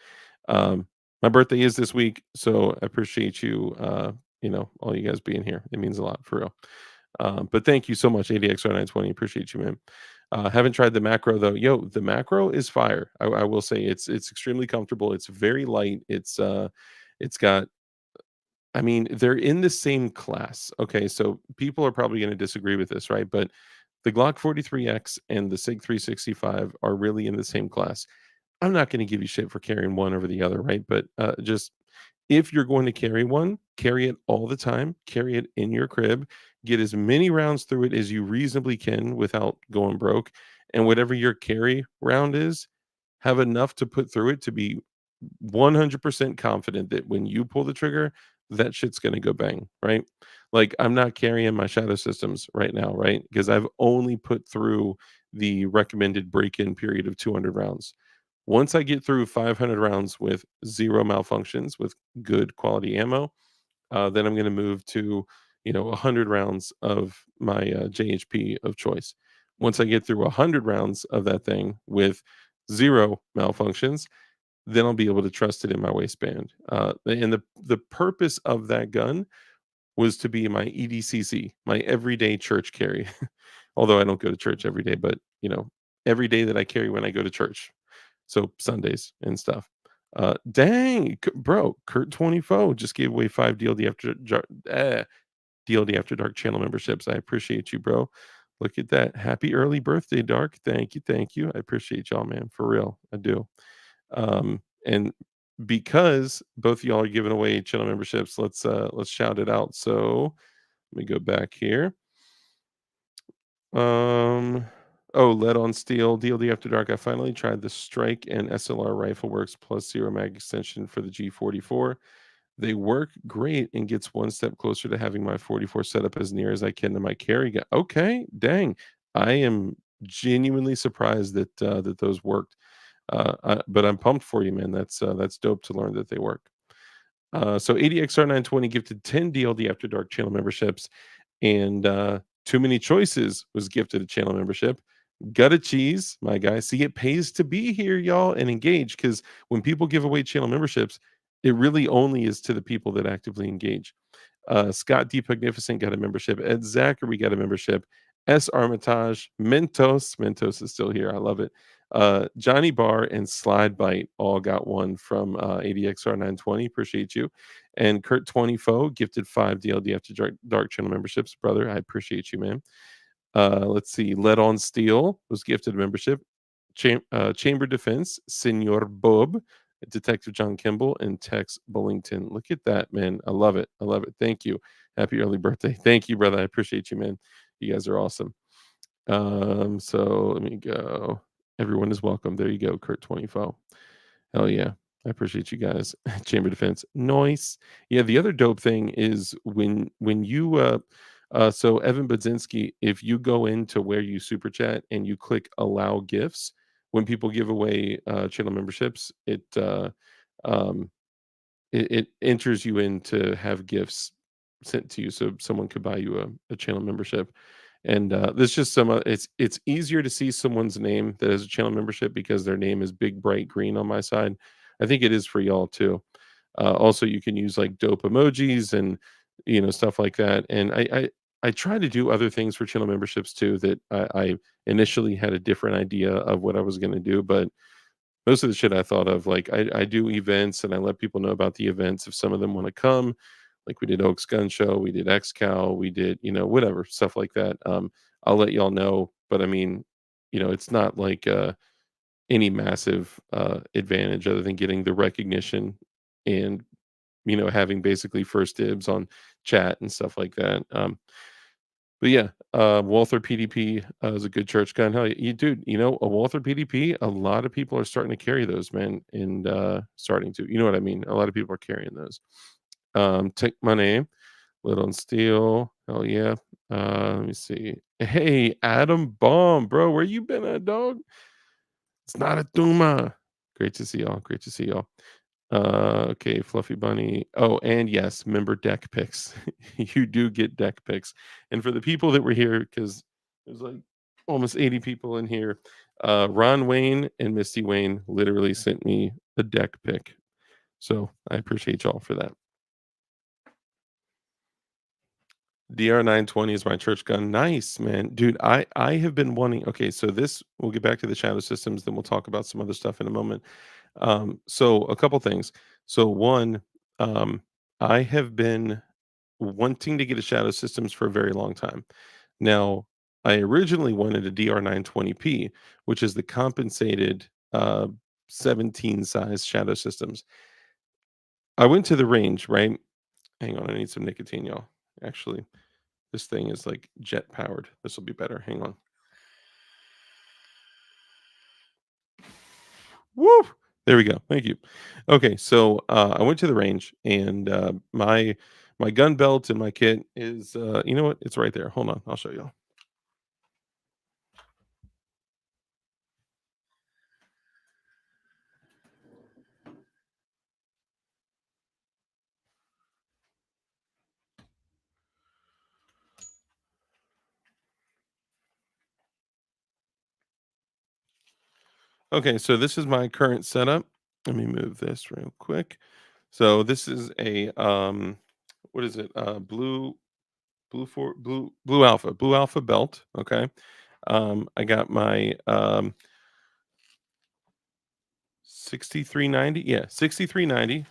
Um, my birthday is this week, so I appreciate you, all you guys being here. It means a lot for real. But thank you so much, ADXR920. Appreciate you, man. Haven't tried the macro though. Yo, the macro is fire. I will say it's extremely comfortable. It's very light. It's got I mean, they're in the same class. Okay, so people are probably going to disagree with this, right? But the Glock 43X and the SIG 365 are really in the same class. I'm not going to give you shit for carrying one over the other, right? But just if you're going to carry one, carry it all the time, carry it in your crib, get as many rounds through it as you reasonably can without going broke. And whatever your carry round is, have enough to put through it to be 100% confident that when you pull the trigger, that shit's gonna go bang, right? Like, I'm not carrying my shadow systems right now, right? Because I've only put through the recommended break-in period of 200 rounds. Once I get through 500 rounds with 0 malfunctions, with good quality ammo, then I'm gonna move to, 100 rounds of my, JHP of choice. Once I get through 100 rounds of that thing with 0 malfunctions, then I'll be able to trust it in my waistband. And the purpose of that gun was to be my EDCC, my everyday church carry. Although I don't go to church every day, but every day that I carry when I go to church. So Sundays and stuff. Dang, bro, Kurt 24 just gave away 5 DLD After Dark channel memberships. I appreciate you, bro. Look at that. Happy early birthday, Dark. Thank you. Thank you. I appreciate y'all, man. For real. I do. And because both of y'all are giving away channel memberships, let's shout it out. So let me go back here. Oh, Lead on Steel, DLD After Dark. I finally tried the Strike and SLR Rifle Works plus zero mag extension for the G44. They work great and gets one step closer to having my 44 set up as near as I can to my carry gun. Okay, dang. I am genuinely surprised that those worked. But I'm pumped for you, man. That's dope to learn that they work. So ADXR920 gifted 10 DLD After Dark channel memberships, and Too Many Choices was gifted a channel membership. Gutta Cheese, my guy. See, it pays to be here, y'all, and engage, because when people give away channel memberships, it really only is to the people that actively engage. Scott D. Pugnificent got a membership. Ed Zachary got a membership. S. Armitage, Mentos is still here. I love it. Johnny Barr and Slide Bite all got one from ADXR 920. Appreciate you. And Kurt 20 gifted 5 DLD After Dark channel memberships. Brother, I appreciate you, man. Let's see. Lead on Steel was gifted a membership. Chamber Defense, Senor Bob, Detective John Kimball, and Tex Bullington. Look at that, man. I love it. I love it. Thank you. Happy early birthday. Thank you, brother. I appreciate you, man. You guys are awesome. So let me go. Everyone is welcome. There you go, Kurt 24. Hell yeah. I appreciate you guys. Chamber Defense. Nice. Yeah, the other dope thing is when you so Evan Budzinski, if you go into where you super chat and you click allow gifts, when people give away channel memberships, um it enters you in to have gifts sent to you, so someone could buy you a channel membership. And there's just some it's easier to see someone's name that has a channel membership because their name is big bright green on my side. I think it is for y'all too. Also, you can use like dope emojis and stuff like that. And I try to do other things for channel memberships too that I initially had a different idea of what I was going to do, but most of the shit I thought of, like I do events and I let people know about the events if some of them want to come. Like we did Oaks Gun Show, we did XCal, we did, whatever, stuff like that. I'll let y'all know. But I mean, it's not like any massive advantage other than getting the recognition and having basically first dibs on chat and stuff like that. But yeah, Walther PDP is a good church gun. Hell, you dude, a Walther PDP. A lot of people are starting to carry those, man, and starting to. You know what I mean? A lot of people are carrying those. Take my name, Lit on Steel. Hell yeah. Let me see. Hey, Adam Bomb, bro, where you been at, dog? It's not a Duma. Great to see y'all. Great to see y'all. Okay, Fluffy Bunny. Oh, and yes, member deck picks. You do get deck picks. And for the people that were here, because there's like almost 80 people in here, Ron Wayne and Misty Wayne literally sent me a deck pick. So I appreciate y'all for that. DR920 is my church gun. Nice, man. Dude, I have been wanting. Okay, so this we'll get back to the shadow systems, then we'll talk about some other stuff in a moment. So a couple things. So one, um, I have been wanting to get a Shadow Systems for a very long time. Now, I originally wanted a DR920p, which is the compensated 17 size Shadow Systems. I went to the range, right? Hang on, I need some nicotine, y'all. Actually, this thing is like jet powered. This will be better. Hang on. Woo! There we go. Thank you. Okay, so I went to the range, and my gun belt and my kit is you know what? It's right there. Hold on, I'll show you. Okay, so this is my current setup. Let me move this real quick. So this is a what is it? Blue alpha belt. Okay. I got my 6390. Yeah, 6390.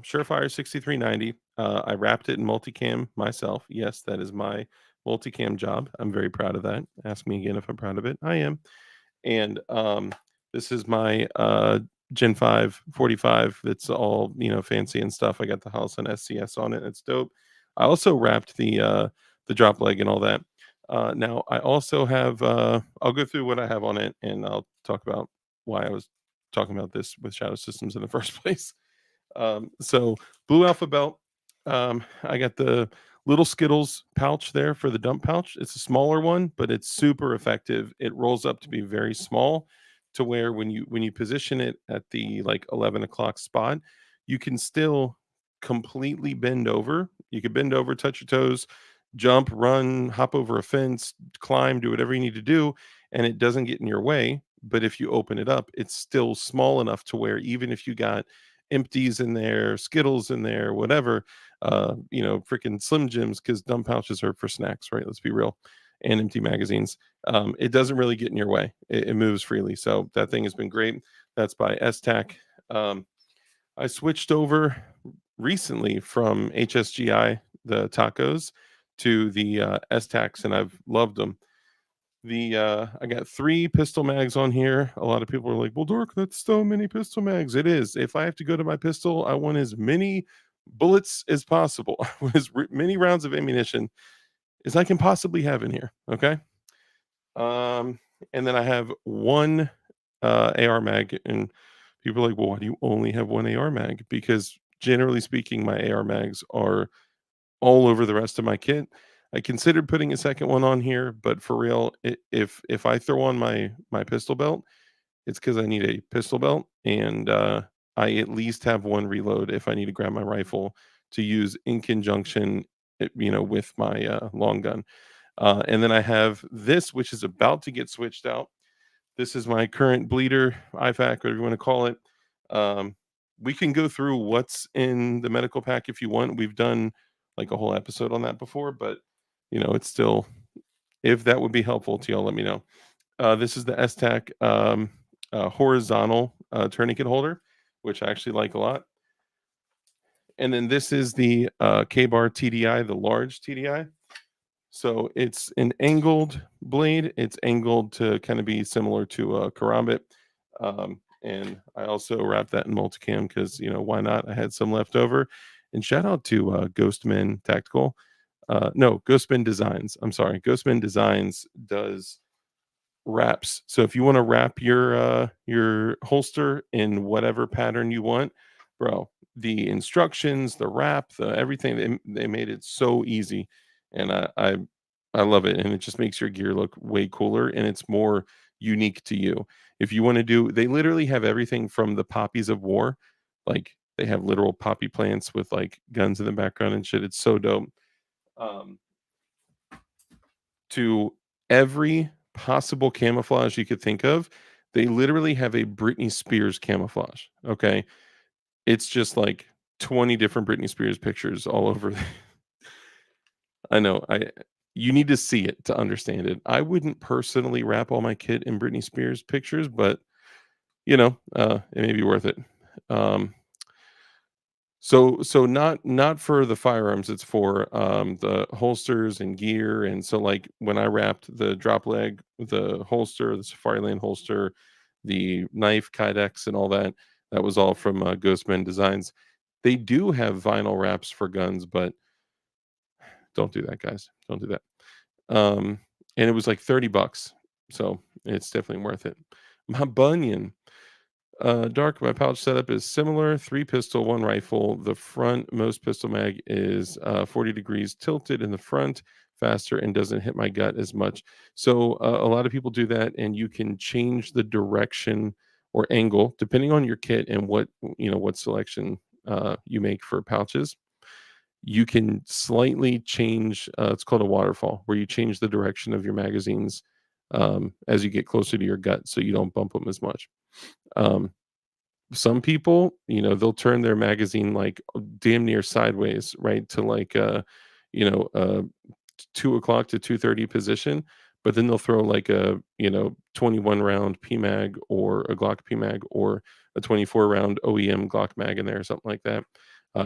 Surefire 6390. I wrapped it in multicam myself. Yes, that is my multicam job. I'm very proud of that. Ask me again if I'm proud of it. I am. And this is my Gen 5 45 that's all, fancy and stuff. I got the house and SCS on it. It's dope. I also wrapped the drop leg and all that. Now I also have I'll go through what I have on it, and I'll talk about why I was talking about this with Shadow Systems in the first place. So Blue Alpha Belt. I got the little Skittles pouch there for the dump pouch. It's a smaller one, but it's super effective. It rolls up to be very small, to where when you position it at the like 11 o'clock spot, you can still completely bend over. You could bend over, touch your toes, jump, run, hop over a fence, climb, do whatever you need to do, and it doesn't get in your way. But if you open it up, it's still small enough to where even if you got empties in there, Skittles in there, whatever, freaking Slim Jims, because dumb pouches are for snacks, right? Let's be real. And empty magazines. It doesn't really get in your way. It moves freely. So that thing has been great. That's by STAC. Um, I switched over recently from HSGI, the tacos, to the STACs, and I've loved them. I got 3 pistol mags on here. A lot of people are like, "Well, Dork, that's so many pistol mags." It is. If I have to go to my pistol, I want as many bullets as possible. I want many rounds of ammunition as I can possibly have in here, okay? Um, and then I have 1, AR mag, and people are like, "Well, why do you only have 1 AR mag?" Because generally speaking, my AR mags are all over the rest of my kit. I considered putting a second one on here, but for real, if I throw on my pistol belt, it's because I need a pistol belt, and I at least have 1 reload if I need to grab my rifle to use in conjunction, with my long gun. And then I have this, which is about to get switched out. This is my current bleeder, IFAK, whatever you want to call it. Um, we can go through what's in the medical pack if you want. We've done like a whole episode on that before, but it's still, if that would be helpful to y'all, let me know. This is the STAC horizontal tourniquet holder, which I actually like a lot. And then this is the K-Bar TDI, the large TDI. So it's an angled blade. It's angled to kind of be similar to a karambit. And I also wrapped that in multicam because, why not? I had some left over. And shout out to Ghostman Tactical. No, Ghostman Designs. I'm sorry. Ghostman Designs does wraps. So if you want to wrap your holster in whatever pattern you want, bro, the instructions, the wrap, the everything, they made it so easy, and I love it, and it just makes your gear look way cooler, and it's more unique to you. If you want to do, they literally have everything from the poppies of war, like they have literal poppy plants with like guns in the background and shit. It's so dope. Um, to every possible camouflage you could think of. They literally have a Britney Spears camouflage. Okay. It's just like 20 different Britney Spears pictures all over. I know. You need to see it to understand it. I wouldn't personally wrap all my kit in Britney Spears pictures, but it may be worth it. Um, So not for the firearms, it's for, the holsters and gear, and so, like, when I wrapped the drop leg, the holster, the Safariland holster, the knife, kydex, and all that, that was all from, Ghostman Designs. They do have vinyl wraps for guns, but don't do that, guys. Don't do that. Um, and it was like 30 bucks, so it's definitely worth it. My bunion. Dark, my pouch setup is similar, 3 pistol, 1 rifle. The front most pistol mag is, 40 degrees tilted in the front, faster, and doesn't hit my gut as much. So, a lot of people do that, and you can change the direction or angle depending on your kit and what selection, you make for pouches. You can slightly change, it's called a waterfall, where you change the direction of your magazines, as you get closer to your gut so you don't bump them as much. Um, some people, they'll turn their magazine like damn near sideways, right? To like you know, uh 2 o'clock to 2:30 position, but then they'll throw like a 21 round PMag or a Glock PMag or a 24 round OEM Glock mag in there or something like that.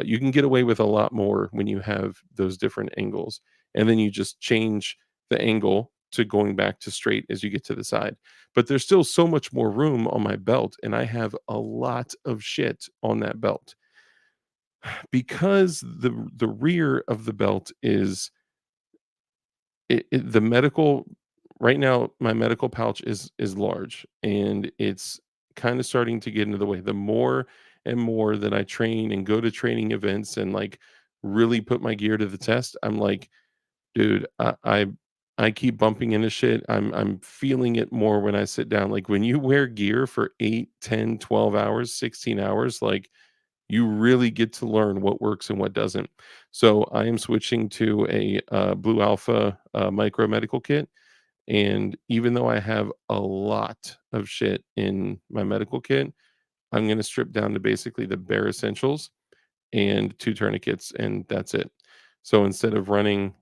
You can get away with a lot more when you have those different angles, and then you just change the angle to going back to straight as you get to the side. But there's still so much more room on my belt, and I have a lot of shit on that belt because the rear of the belt is the medical. Right now my medical pouch is large, and it's kind of starting to get into the way. The more and more that I train and go to training events and like really put my gear to the test, I'm like, dude, I keep bumping into shit. I'm feeling it more when I sit down. Like when you wear gear for 8, 10, 12 hours, 16 hours, like you really get to learn what works and what doesn't. So I am switching to a Blue Alpha micro medical kit. And even though I have a lot of shit in my medical kit, I'm going to strip down to basically the bare essentials and 2 tourniquets, and that's it. So instead of running,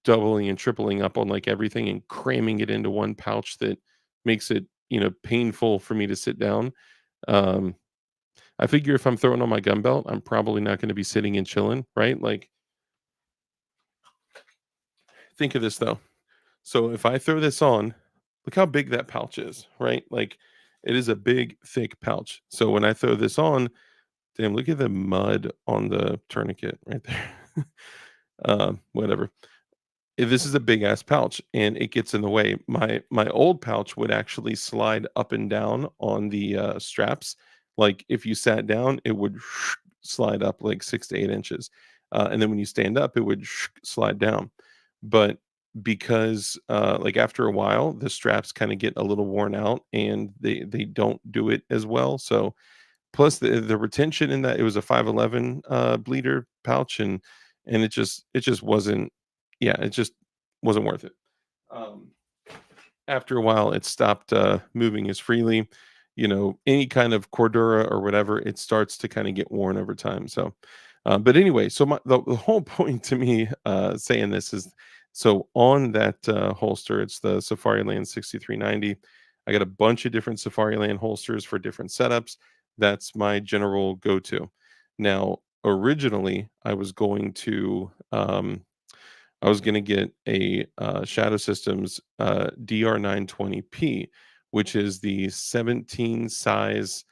doubling and tripling up on like everything and cramming it into one pouch that makes it, painful for me to sit down, um, I figure if I'm throwing on my gun belt, I'm probably not gonna be sitting and chilling, right? Like, think of this though. So if I throw this on, look how big that pouch is, right? Like, it is a big, thick pouch. So when I throw this on, damn, look at the mud on the tourniquet right there. Whatever. This is a big ass pouch and it gets in the way. My old pouch would actually slide up and down on the straps. Like if you sat down, it would slide up like 6 to 8 inches, and then when you stand up, it would slide down. But because like after a while, the straps kind of get a little worn out and they don't do it as well. So plus the retention in that, it was a 511 bleeder pouch, and it just wasn't, yeah, it just wasn't worth it. Um, After a while, it stopped moving as freely. Any kind of Cordura or whatever, it starts to kind of get worn over time. So, but anyway, so the whole point to me saying this is, so on that holster, it's the Safariland 6390. I got a bunch of different Safariland holsters for different setups. That's my general go-to. Now, originally, I was gonna get a, Shadow Systems, DR920P, which is the 17 size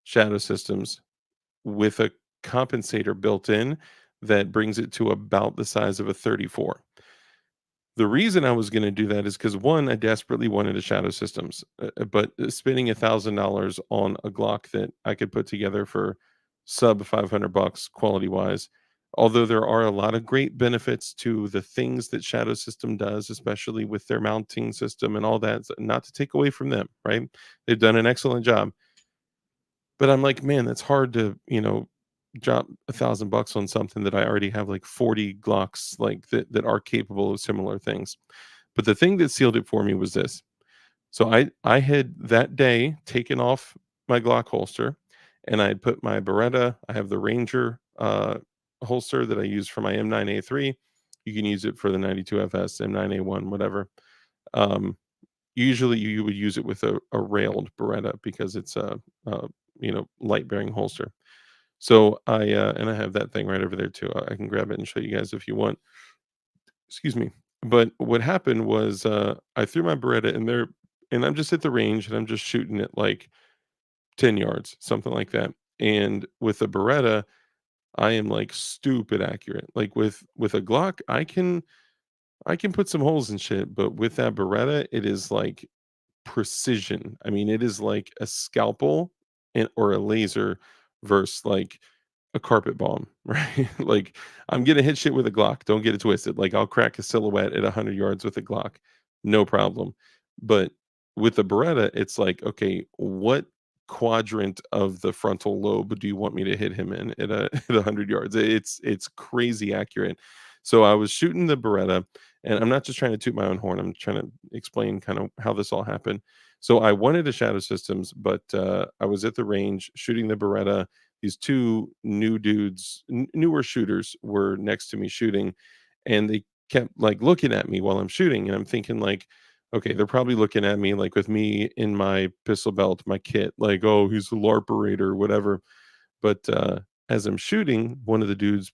Shadow Systems with a compensator built in that brings it to about the size of a 34. The reason I was gonna do that is because 1, I desperately wanted a Shadow Systems, but spending $1,000 on a Glock that I could put together for sub 500 bucks quality-wise, although there are a lot of great benefits to the things that Shadow System does, especially with their mounting system and all that, not to take away from them, right? They've done an excellent job. But I'm like, man, that's hard to, drop $1,000 on something that I already have like 40 Glocks like that are capable of similar things. But the thing that sealed it for me was this. So I had that day taken off my Glock holster and I had put my Beretta. I have the Ranger holster that I use for my M9A3. You can use it for the 92FS, M9A1, whatever. Um, Usually you would use it with a railed Beretta because it's a light bearing holster. So I have that thing right over there too. I can grab it and show you guys if you want. Excuse me. But what happened was I threw my Beretta in there, and I'm just at the range and I'm just shooting it like 10 yards, something like that. And with a Beretta, I am like stupid accurate. Like with a Glock, I can put some holes in shit, but with that Beretta, it is like precision. I mean, it is like a scalpel and or a laser versus like a carpet bomb, right? Like I'm gonna hit shit with a Glock. Don't get it twisted. Like I'll crack a silhouette at 100 yards with a Glock, no problem. But with the Beretta, it's like, okay, what quadrant of the frontal lobe do you want me to hit him in at at 100 yards? It's crazy accurate. So I was shooting the Beretta, and I'm not just trying to toot my own horn. I'm trying to explain kind of how this all happened. So I wanted a Shadow Systems, but I was at the range shooting the Beretta. These two new dudes, newer shooters, were next to me shooting, and they kept like looking at me while I'm shooting, and I'm thinking like, okay, they're probably looking at me like with me in my pistol belt, my kit, like, oh, he's a LARPerator or whatever. But as I'm shooting, one of the dudes,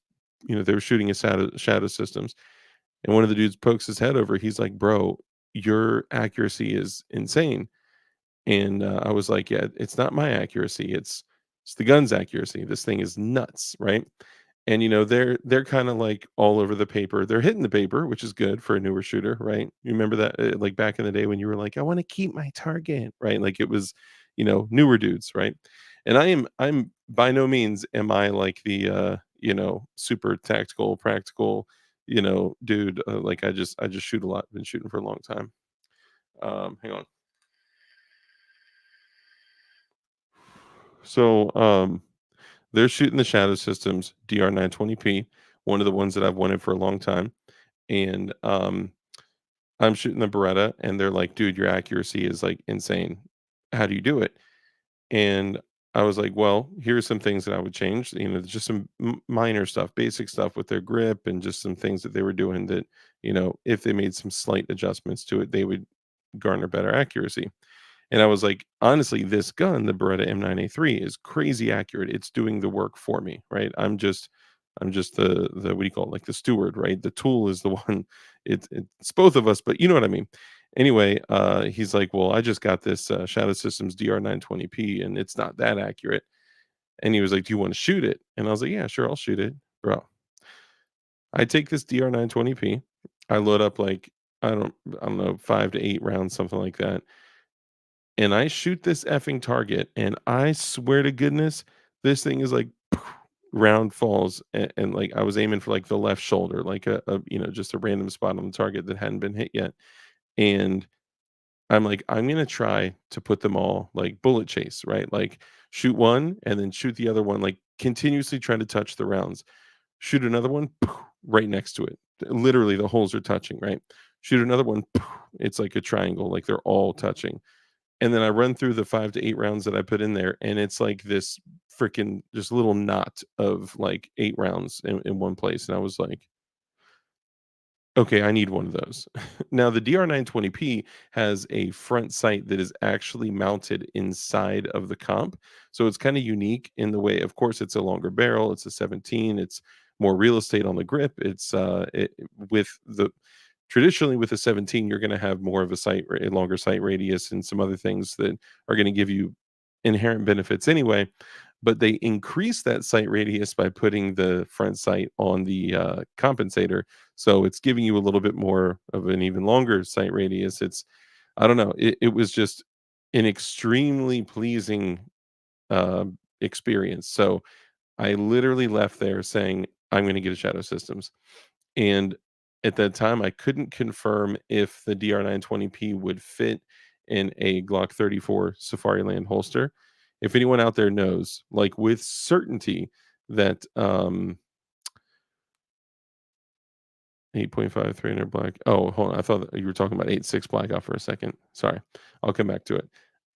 they were shooting a shadow systems, and one of the dudes pokes his head over. He's like, "Bro, your accuracy is insane." And I was like, "Yeah, it's not my accuracy. It's the gun's accuracy. This thing is nuts, right?" And they're kind of like all over the paper. They're hitting the paper, which is good for a newer shooter, right? You remember that, like back in the day when you were like, "I want to keep my target," right? Like it was, newer dudes, right? And I'm by no means am I like the super tactical, practical, dude. Like I just shoot a lot. Been shooting for a long time. Hang on. So they're shooting the Shadow Systems DR920p, one of the ones that I've wanted for a long time. And I'm shooting the Beretta, and they're like, "Dude, your accuracy is like insane. How do you do it?" And I was like, "Well, here's some things that I would change. Just some minor stuff, basic stuff with their grip, and just some things that they were doing that, if they made some slight adjustments to it, they would garner better accuracy." And I was like, honestly, this gun, the Beretta M9A3, is crazy accurate. It's doing the work for me, right? I'm just the what do you call it? Like the steward, right? The tool is the one. It's both of us, but you know what I mean. Anyway, he's like, well, I just got this Shadow Systems DR920p, and it's not that accurate. And he was like, do you want to shoot it? And I was like, yeah, sure, I'll shoot it, bro. I take this DR920p. I load up like I don't know 5 to 8 rounds, something like that, and I shoot this effing target, and I swear to goodness, this thing is like round falls, and like I was aiming for like the left shoulder, like just a random spot on the target that hadn't been hit yet. And I'm like, I'm gonna try to put them all like bullet chase, right? Like shoot one and then shoot the other one, like continuously trying to touch the rounds. Shoot another one right next to it. Literally, the holes are touching, right? Shoot another one. It's like a triangle, like they're all touching, and then I run through the 5 to 8 rounds that I put in there, and it's like this freaking just little knot of like 8 rounds in one place, and I was like, "Okay, I need one of those." Now the DR920p has a front sight that is actually mounted inside of the comp, so it's kinda unique in the way, of course, it's a longer barrel, it's a 17, it's more real estate on the grip, with the traditionally with a 17 you're going to have more of a longer sight radius and some other things that are going to give you inherent benefits anyway, but they increase that sight radius by putting the front sight on the compensator, so it's giving you a little bit more of an even longer sight radius. I don't know, it was just an extremely pleasing uh, experience. So I literally left there saying I'm going to get a Shadow Systems. And at that time, I couldn't confirm if the DR920p would fit in a Glock 34 Safariland holster. If anyone out there knows, like with certainty, that 8.5 300 black. Oh, hold on. I thought that you were talking about 8.6 blackout for a second. Sorry. I'll come back to it.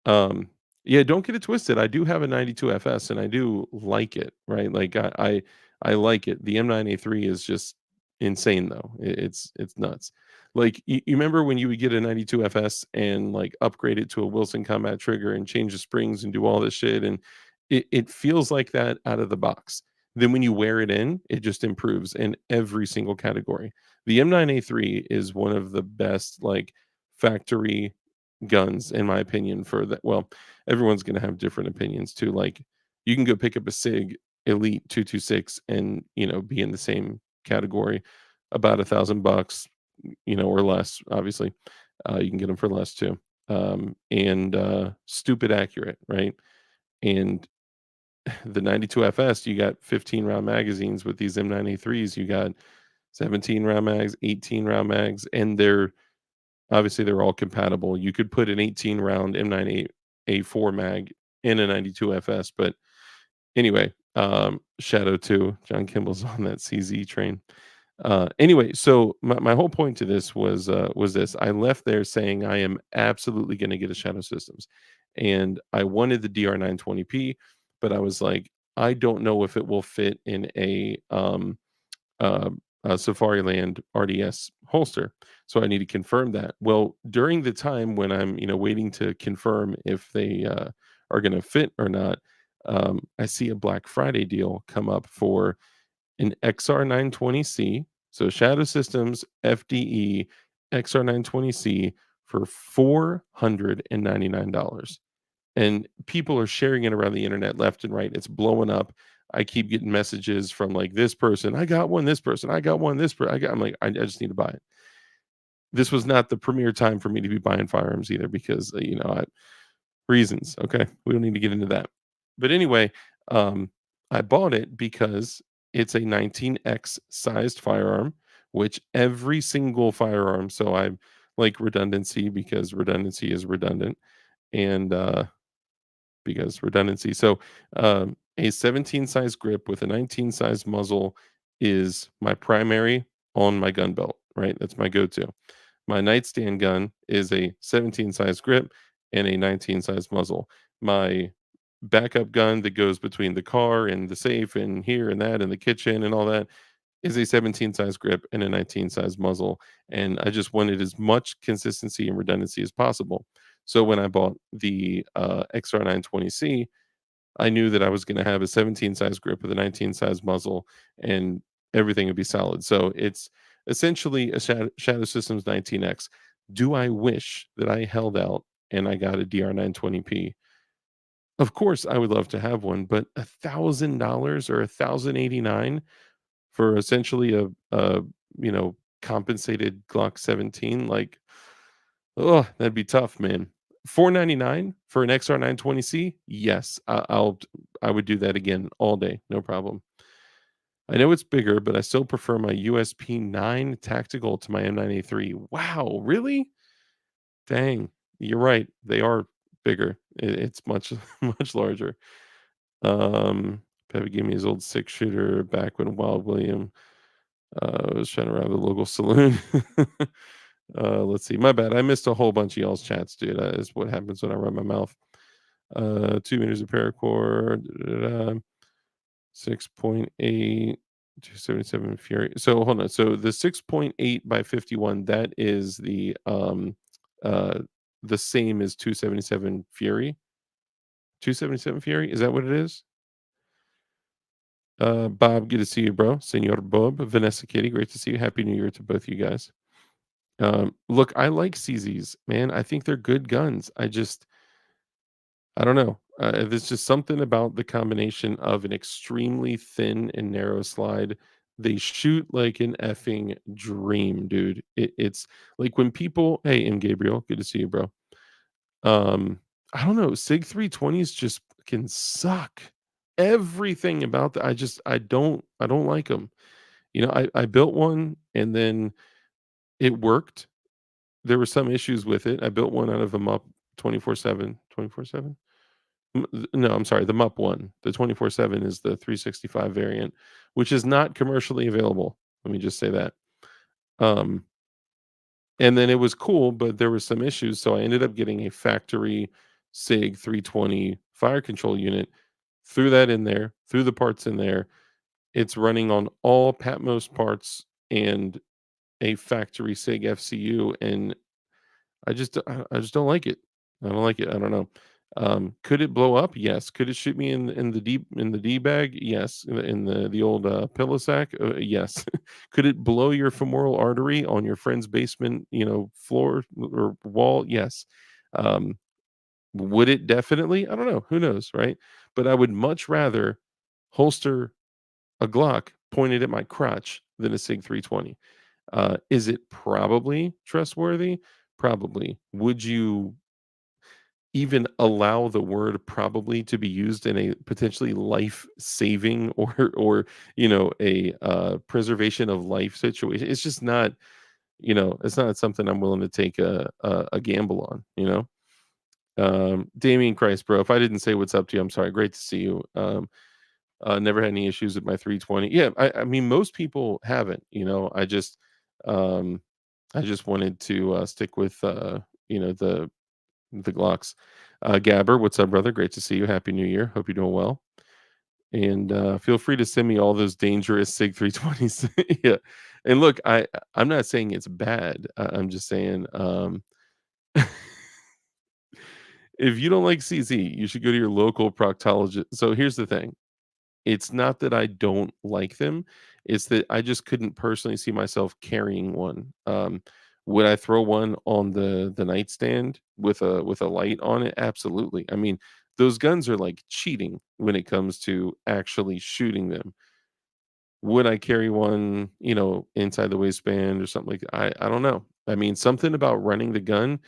Um, yeah, don't get it twisted. I do have a 92 FS and I do like it, right? Like I like it. The M9A3 is just insane though. It's nuts. Like you remember when you would get a 92 FS and like upgrade it to a Wilson combat trigger and change the springs and do all this shit, It feels like that out of the box. Then when you wear it in, it just improves in every single category. The M9A3 is one of the best, like, factory guns, in my opinion, for that. Well, everyone's gonna have different opinions too. Like, you can go pick up a SIG Elite 226 and, be in the same category, about $1,000, or less, obviously. You can get them for less too. And stupid accurate, right? And the 92 FS, you got 15 round magazines. With these M9A3s, you got 17 round mags, 18 round mags, and they're all compatible. You could put an 18 round M9A4 mag in a 92 FS, but anyway, Shadow 2, John Kimball's on that CZ train. Anyway, so my whole point to this was this. I left there saying I am absolutely going to get a Shadow Systems, and I wanted the DR920p, but I was like, I don't know if it will fit in uh, a Safariland RDS holster, so I need to confirm that. Well, during the time when I'm waiting to confirm if they are going to fit or not, I see a Black Friday deal come up for an XR920C, so Shadow Systems FDE XR920C for $499. And people are sharing it around the internet left and right. It's blowing up. I keep getting messages from like this person, I got one, this person, I got one, this person, I'm like, I just need to buy it. This was not the premier time for me to be buying firearms either because, reasons. Okay. We don't need to get into that. But anyway, um, I bought it because it's a 19X sized firearm, which every single firearm, so I like redundancy because redundancy is redundant. And because redundancy. So a 17 size grip with a 19 size muzzle is my primary on my gun belt, right? That's my go to. My nightstand gun is a 17 size grip and a 19 size muzzle. My backup gun that goes between the car and the safe and here and that and the kitchen and all that is a 17 size grip and a 19 size muzzle. And I just wanted as much consistency and redundancy as possible. So when I bought the XR920C, I knew that I was going to have a 17 size grip with a 19 size muzzle and everything would be solid. So it's essentially a Shadow Systems 19X. Do I wish that I held out and I got a DR920p? Of course, I would love to have one, but $1,000 or 1,089 for essentially a compensated Glock 17, like, oh, that'd be tough, man. 499 for an XR920C? Yes, I would do that again all day, no problem. I know it's bigger, but I still prefer my USP9 tactical to my M9A3. Wow, really? Dang, you're right. They are bigger. It's much much larger. Pepe gave me his old six shooter back when Wild William was trying to rob the local saloon. Let's see. My bad. I missed a whole bunch of y'all's chats, dude. That is what happens when I run my mouth. 2 meters of paracord. 6.8. 277 Fury. So hold on. So the 6.8 by 51, that is uh the same as 277 Fury. 277 Fury? Is that what it is? Bob, good to see you, bro. Senor Bob, Vanessa Kitty, great to see you. Happy New Year to both you guys. Look, I like CZs, man. I think they're good guns. I don't know. There's just something about the combination of an extremely thin and narrow slide. They shoot like an effing dream, dude. It's like when people, hey, M. Gabriel, good to see you, bro. I don't know. Sig 320s just can suck. Everything about that. I don't like them. I built one and then it worked. There were some issues with it. I built one out of a MUP 24/7. 24/7? No, I'm sorry, the MUP one. The 24/7 is the 365 variant, which is not commercially available. Let me just say that. Um, and then it was cool, but there were some issues, so I ended up getting a factory SIG 320 fire control unit, threw that in there, threw the parts in there. It's running on all Patmos parts and a factory SIG FCU, and I just don't like it. I don't like it. I don't know. Could it blow up? Yes. Could it shoot me in the D bag? Yes. In the old pillow sack? Yes. Could it blow your femoral artery on your friend's basement, floor or wall? Yes. Um, would it definitely? I don't know. Who knows, right? But I would much rather holster a Glock pointed at my crotch than a Sig 320. Is it probably trustworthy? Probably. Would you even allow the word probably to be used in a potentially life-saving or, a, preservation of life situation? It's just not, it's not something I'm willing to take a gamble on, you know? Damien Christ, bro, if I didn't say what's up to you, I'm sorry. Great to see you. Never had any issues with my 320. Yeah, I mean, most people haven't, um, I just wanted to, stick with, the Glocks. Gabber, what's up, brother? Great to see you. Happy New Year. Hope you're doing well. And feel free to send me all those dangerous Sig 320s. Yeah. And look, I'm not saying it's bad. I'm just saying if you don't like CZ, you should go to your local proctologist. So here's the thing. It's not that I don't like them, it's that I just couldn't personally see myself carrying one. Would I throw one on the nightstand with a light on it? Absolutely. I mean, those guns are like cheating when it comes to actually shooting them. Would I carry one, inside the waistband or something like that? I don't know. I mean, something about running the gun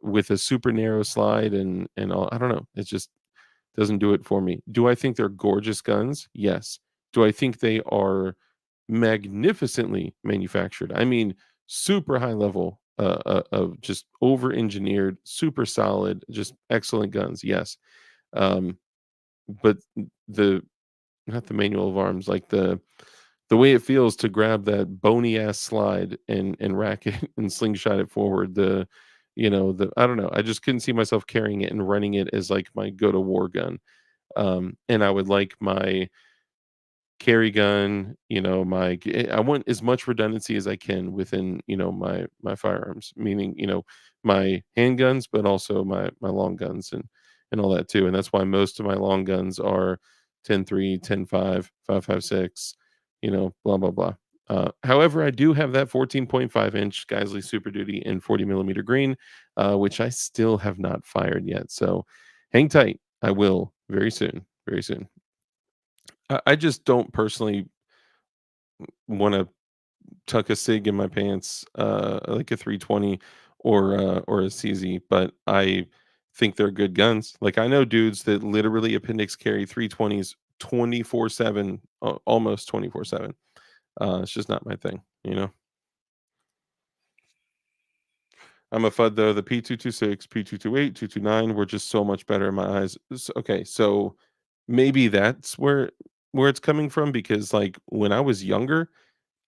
with a super narrow slide and all, I don't know. It just doesn't do it for me. Do I think they're gorgeous guns? Yes. Do I think they are magnificently manufactured? I mean, super high level of just over engineered, super solid, just excellent guns. Yes. Um, but the not the manual of arms, like the way it feels to grab that bony ass slide and rack it and slingshot it forward. The I don't know. I just couldn't see myself carrying it and running it as like my go to war gun. And I would like my carry gun, I want as much redundancy as I can within, my firearms, meaning, my handguns, but also my long guns and all that too. And that's why most of my long guns are 10-3, 10-5, 5.56, blah blah blah. However, I do have that 14.5-inch Geisley Super Duty in 40 millimeter green, which I still have not fired yet. So hang tight. I will very soon. Very soon. I just don't personally want to tuck a cig in my pants, like a 320 or a CZ, but I think they're good guns. Like I know dudes that literally appendix carry 320s 24/7, almost 24/7. It's just not my thing, you know. I'm a FUD though. The P226, P228, 229 were just so much better in my eyes. Okay, so maybe that's where it's coming from because like when I was younger,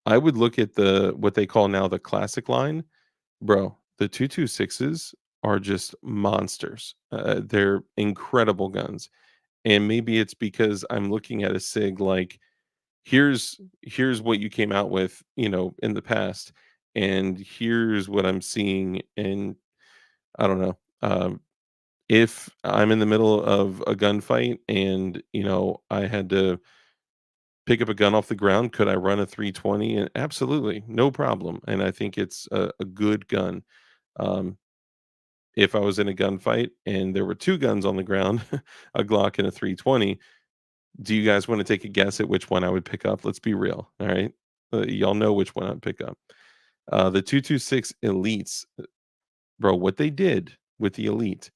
I would look at the what they call now the classic line. Bro, the 226s are just monsters. They're incredible guns. And maybe it's because I'm looking at a SIG like here's what you came out with, in the past, and here's what I'm seeing. And I don't know. If I'm in the middle of a gunfight and I had to pick up a gun off the ground, could I run a 320? And absolutely, no problem. And I think it's a good gun. Um, if I was in a gunfight and there were two guns on the ground, a Glock and a 320, do you guys want to take a guess at which one I would pick up? Let's be real. All right. Y'all know which one I'd pick up. The 226 Elites, bro, what they did with the Elite,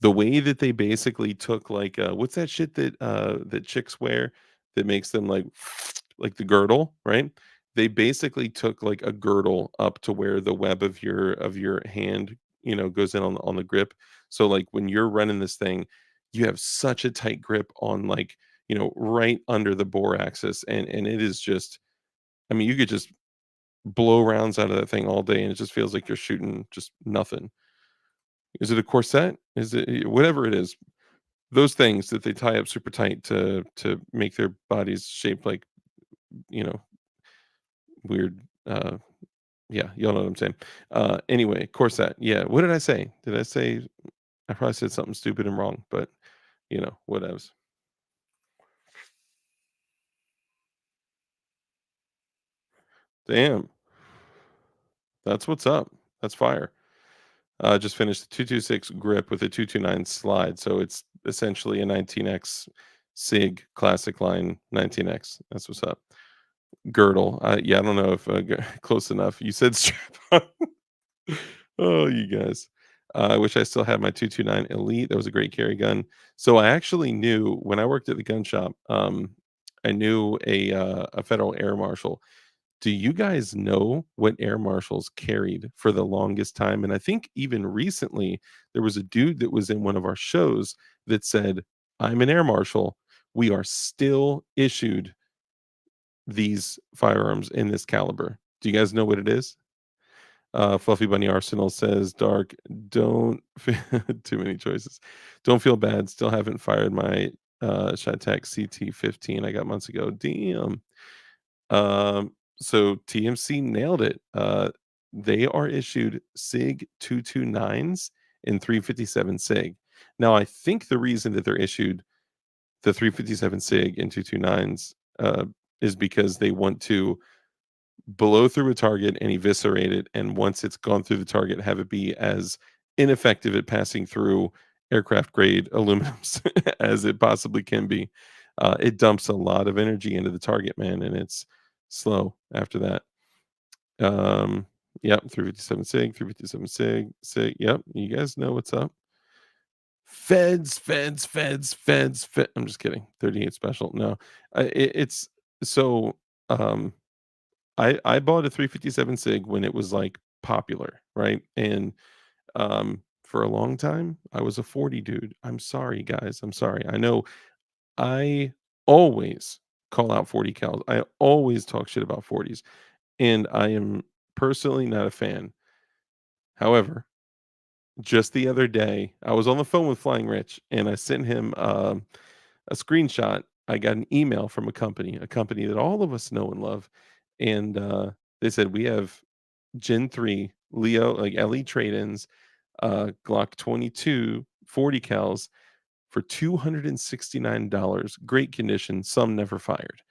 the way that they basically took like what's that shit that chicks wear that makes them like like the girdle, right? They basically took like a girdle up to where the web of your hand, goes in on the grip. So like when you're running this thing, you have such a tight grip on like, right under the bore axis and it is just I mean, you could just blow rounds out of that thing all day and it just feels like you're shooting just nothing. Is it a corset? Is it whatever it is? Those things that they tie up super tight to make their bodies shaped like, you know, weird, yeah, y'all know what I'm saying. Anyway, corset, yeah, what did I say? Did I say I probably said something stupid and wrong, but whatevs. Damn, that's what's up. That's fire. Just finished the 226 grip with a 229 slide, so it's essentially a 19x Sig classic line 19x. That's what's up. Girdle. Yeah, I don't know if close enough. You said strap on. Oh, you guys. I wish I still had my 229 Elite. That was a great carry gun. So I actually knew when I worked at the gun shop. I knew a federal air marshal. Do you guys know what air marshals carried for the longest time? And I think even recently there was a dude that was in one of our shows that said, "I'm an air marshal. We are still issued these firearms in this caliber." Do you guys know what it is? Fluffy Bunny Arsenal says, "Dark, don't too many choices. Don't feel bad. Still haven't fired my Shatec CT-15 I got months ago. Damn." So TMC nailed it. They are issued SIG 229s and 357 SIG. Now, I think the reason that they're issued the 357 SIG and 229s is because they want to blow through a target and eviscerate it, and once it's gone through the target, have it be as ineffective at passing through aircraft grade aluminums as it possibly can be. It dumps a lot of energy into the target, man, and it's slow after that. Yep, 357 SIG, 357 SIG, SIG. Yep, you guys know what's up. Feds, feds, feds, feds, I'm just kidding. 38 special. No, it's so. Um, I bought a 357 SIG when it was like popular, right? And for a long time, I was a 40 dude. I'm sorry, guys. I'm sorry. I know I always call out 40 cals. I always talk shit about 40s, and I am personally not a fan. However, just the other day, I was on the phone with Flying Rich, and I sent him a screenshot. I got an email from a company that all of us know and love, and they said we have Gen 3 Leo like LE trade-ins, Glock 22 40 cals for $269. Great condition, some never fired.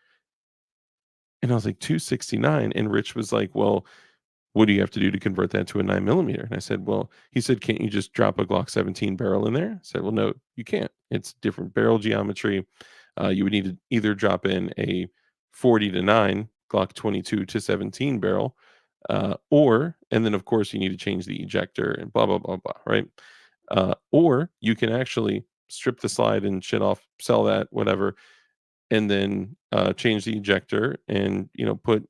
And I was like, 269. And Rich was like, "Well, what do you have to do to convert that to a 9 millimeter?" And I said, "Well," he said, "Can't you just drop a Glock 17 barrel in there?" I said, "Well, no, you can't. It's different barrel geometry. You would need to either drop in a 40 to 9 Glock 22 to 17 barrel, or, and then of course you need to change the ejector and blah, blah, blah, blah, right? Or you can actually strip the slide and shit off, sell that, whatever, and then change the ejector and put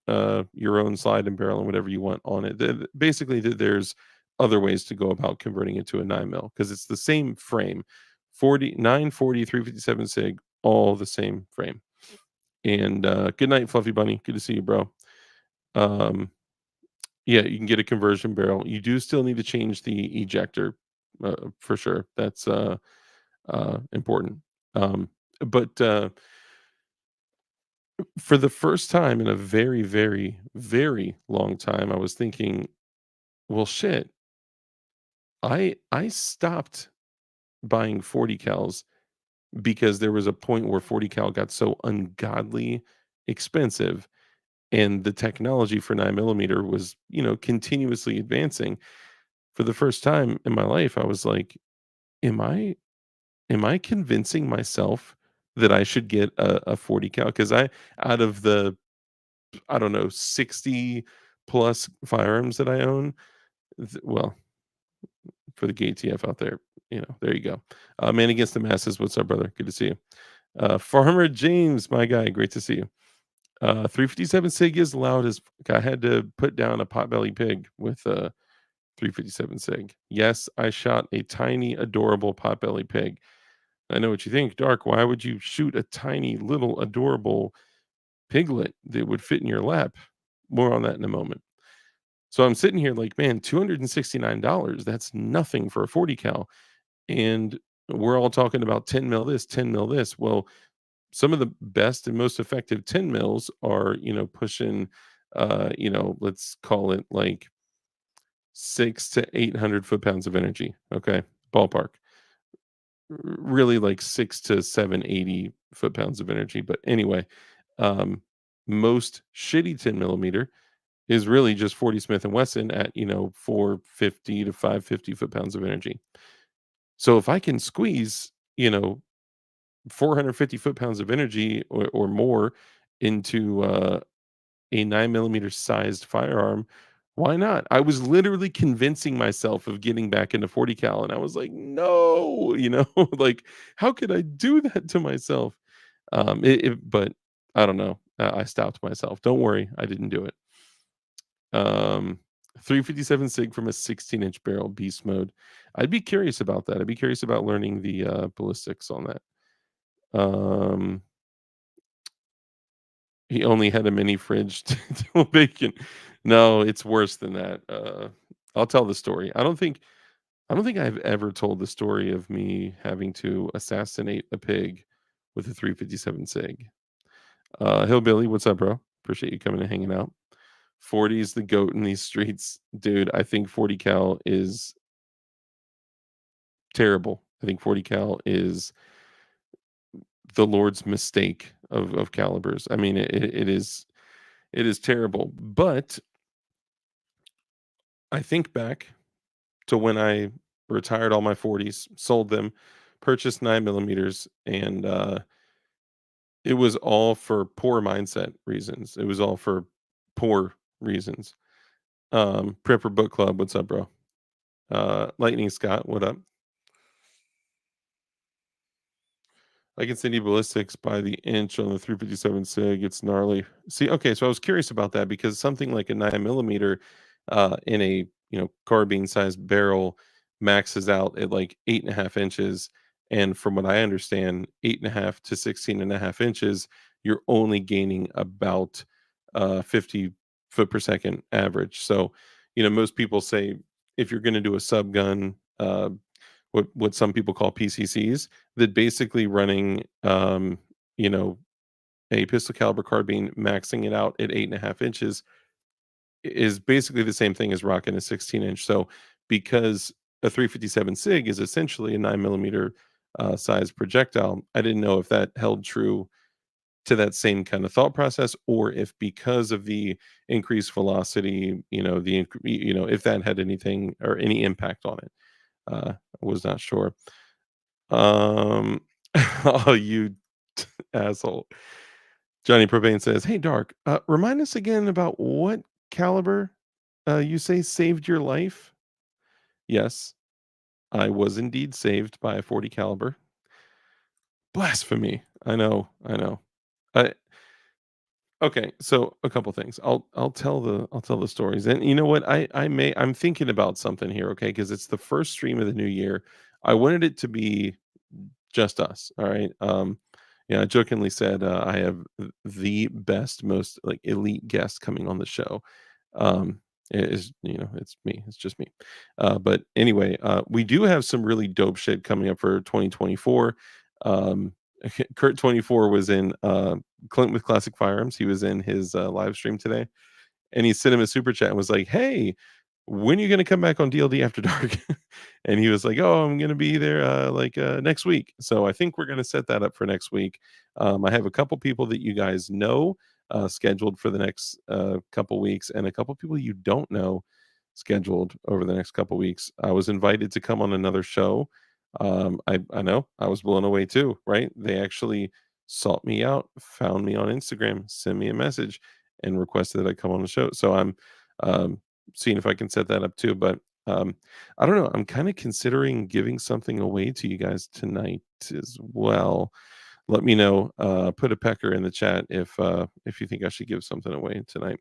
your own slide and barrel and whatever you want on it. Basically, there's other ways to go about converting it to a 9 mil because it's the same frame, 40 940 357 sig, all the same frame. And good night, Fluffy Bunny. Good to see you, bro. Um, yeah, you can get a conversion barrel. You do still need to change the ejector for sure. That's important. Um, but for the first time in a very, very, very long time, I was thinking, well, shit, I stopped buying 40 cals because there was a point where 40 cal got so ungodly expensive and the technology for 9 millimeter was, continuously advancing. For the first time in my life, I was like, am I convincing myself that I should get a 40 cal? Because out of the, I don't know, 60 plus firearms that I own, well, for the gay TF out there, there you go. Man Against the Masses, what's up, brother? Good to see you. Farmer James, my guy, great to see you. 357 Sig is loud as fuck. I had to put down a potbelly pig with 357 Sig. Yes, I shot a tiny, adorable potbelly pig. I know what you think, Dark. Why would you shoot a tiny, little, adorable piglet that would fit in your lap? More on that in a moment. So I'm sitting here like, man, $269. That's nothing for a 40 cal. And we're all talking about 10 mil this, 10 mil this. Well, some of the best and most effective 10 mils are, pushing, let's call it, 6 to 800 foot-pounds of energy. Okay, ballpark. really like 6 to 780 foot-pounds of energy, but anyway, um, most shitty 10 millimeter is really just 40 Smith& and Wesson at, 450 to 550 foot-pounds of energy. So if I can squeeze, 450 foot-pounds of energy or more into, a 9 millimeter sized firearm, why not? I was literally convincing myself of getting back into 40 cal, and I was like, "No," like, "How could I do that to myself?" But I don't know. I stopped myself. Don't worry, I didn't do it. Um, 357 sig from a 16-inch barrel beast mode. I'd be curious about that. I'd be curious about learning the, ballistics on that. Um, he only had a mini fridge to bacon. No, it's worse than that. I'll tell the story. I don't think I've ever told the story of me having to assassinate a pig with a 357 sig. Hillbilly, what's up, bro? Appreciate you coming and hanging out. 40 is the goat in these streets. Dude, I think 40 cal is terrible. I think 40 cal is the Lord's mistake of calibers. I mean, it is terrible. But I think back to when I retired all my 40s, sold them, purchased 9 millimeters, and it was all for poor mindset reasons. It was all for poor reasons. Prepper Book Club, what's up, bro? Lightning Scott, what up? I can send you ballistics by the inch on the 357 SIG. It's gnarly. See, okay, so I was curious about that because something like a 9 millimeter in a carbine sized barrel maxes out at like 8.5 inches. And from what I understand, 8.5 to 16.5 inches, you're only gaining about 50 foot per second average. So, most people say if you're going to do a sub gun, what some people call PCCs, that basically running, you know, a pistol caliber carbine, maxing it out at 8.5 inches is basically the same thing as rocking a 16-inch. So because a 357 SIG is essentially a 9 millimeter size projectile, I didn't know if that held true to that same kind of thought process, or if because of the increased velocity, if that had anything or any impact on it. I was not sure. Um, oh, you asshole. Johnny Propane says, "Hey, Dark, remind us again about what caliber you say saved your life." Yes, I was indeed saved by a 40 caliber. Blasphemy. I know. I know. I Okay, so a couple things. I'll tell the stories. And you know what? I'm thinking about something here, okay? Because it's the first stream of the new year. I wanted it to be just us. All right. Yeah, I jokingly said I have the best, most like elite guest coming on the show. It is, it's me. It's just me. But anyway, we do have some really dope shit coming up for 2024. Um, Kurt 24 was in Clint with Classic Firearms. He was in his live stream today, and he sent him a super chat and was like, "Hey, when are you gonna come back on DLD After Dark?" And he was like, "Oh, I'm gonna be there next week." So I think we're gonna set that up for next week. I have a couple people that you guys know scheduled for the next couple weeks, and a couple people you don't know scheduled over the next couple weeks. I was invited to come on another show. I know I was blown away too. Right? They actually sought me out, found me on Instagram, sent me a message, and requested that I come on the show. So I'm um, seeing if I can set that up too. But I don't know. I'm kind of considering giving something away to you guys tonight as well. Let me know. Put a pecker in the chat if you think I should give something away tonight.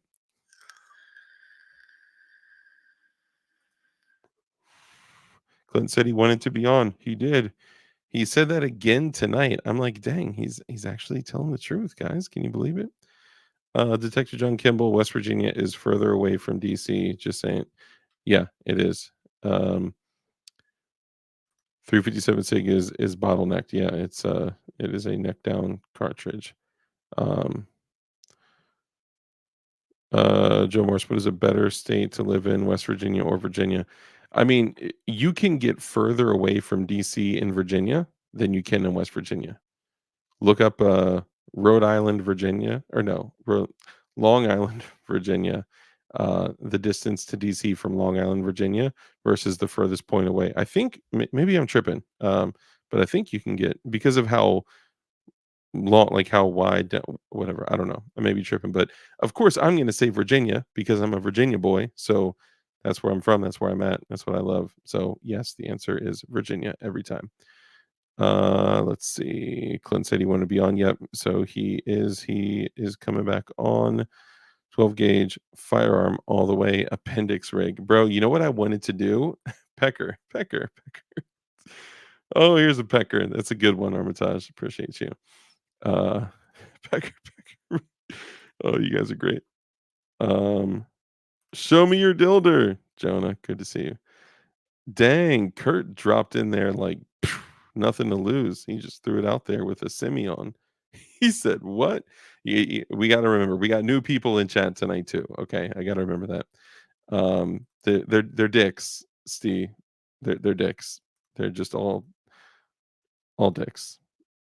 Clint said he wanted to be on. He did. He said that again tonight. I'm like, dang, he's actually telling the truth, guys. Can you believe it? Detective John Kimball, West Virginia is further away from DC. Just saying. Yeah, it is. 357 SIG is bottlenecked. Yeah, it is a neck down cartridge. Um, Joe Morse, what is a better state to live in, West Virginia or Virginia? I mean, you can get further away from DC in Virginia, than you can in West Virginia. Look up Rhode Island, Virginia, or no, Long Island, Virginia. The distance to DC from Long Island, Virginia, versus the furthest point away. I think maybe I'm tripping, but I think you can get because of how long, like how wide, whatever. I don't know. I may be tripping, but of course I'm going to say Virginia because I'm a Virginia boy. So that's where I'm from. That's where I'm at. That's what I love. So yes, the answer is Virginia every time. Let's see. Clint said he wanted to be on. Yep. So he is. He is coming back on. 12 gauge firearm all the way. Appendix rig, bro. You know what I wanted to do? Pecker. Oh, here's a pecker. That's a good one, Armitage. Appreciate you. Uh, pecker. Oh, you guys are great. Show me your dilder, Jonah. Good to see you. Dang, Kurt dropped in there like nothing to lose. He just threw it out there with a Simeon. He said, "What?" We got to remember, we got new people in chat tonight too. Okay, I got to remember that. They're dicks, Steve. They're dicks. They're just all dicks.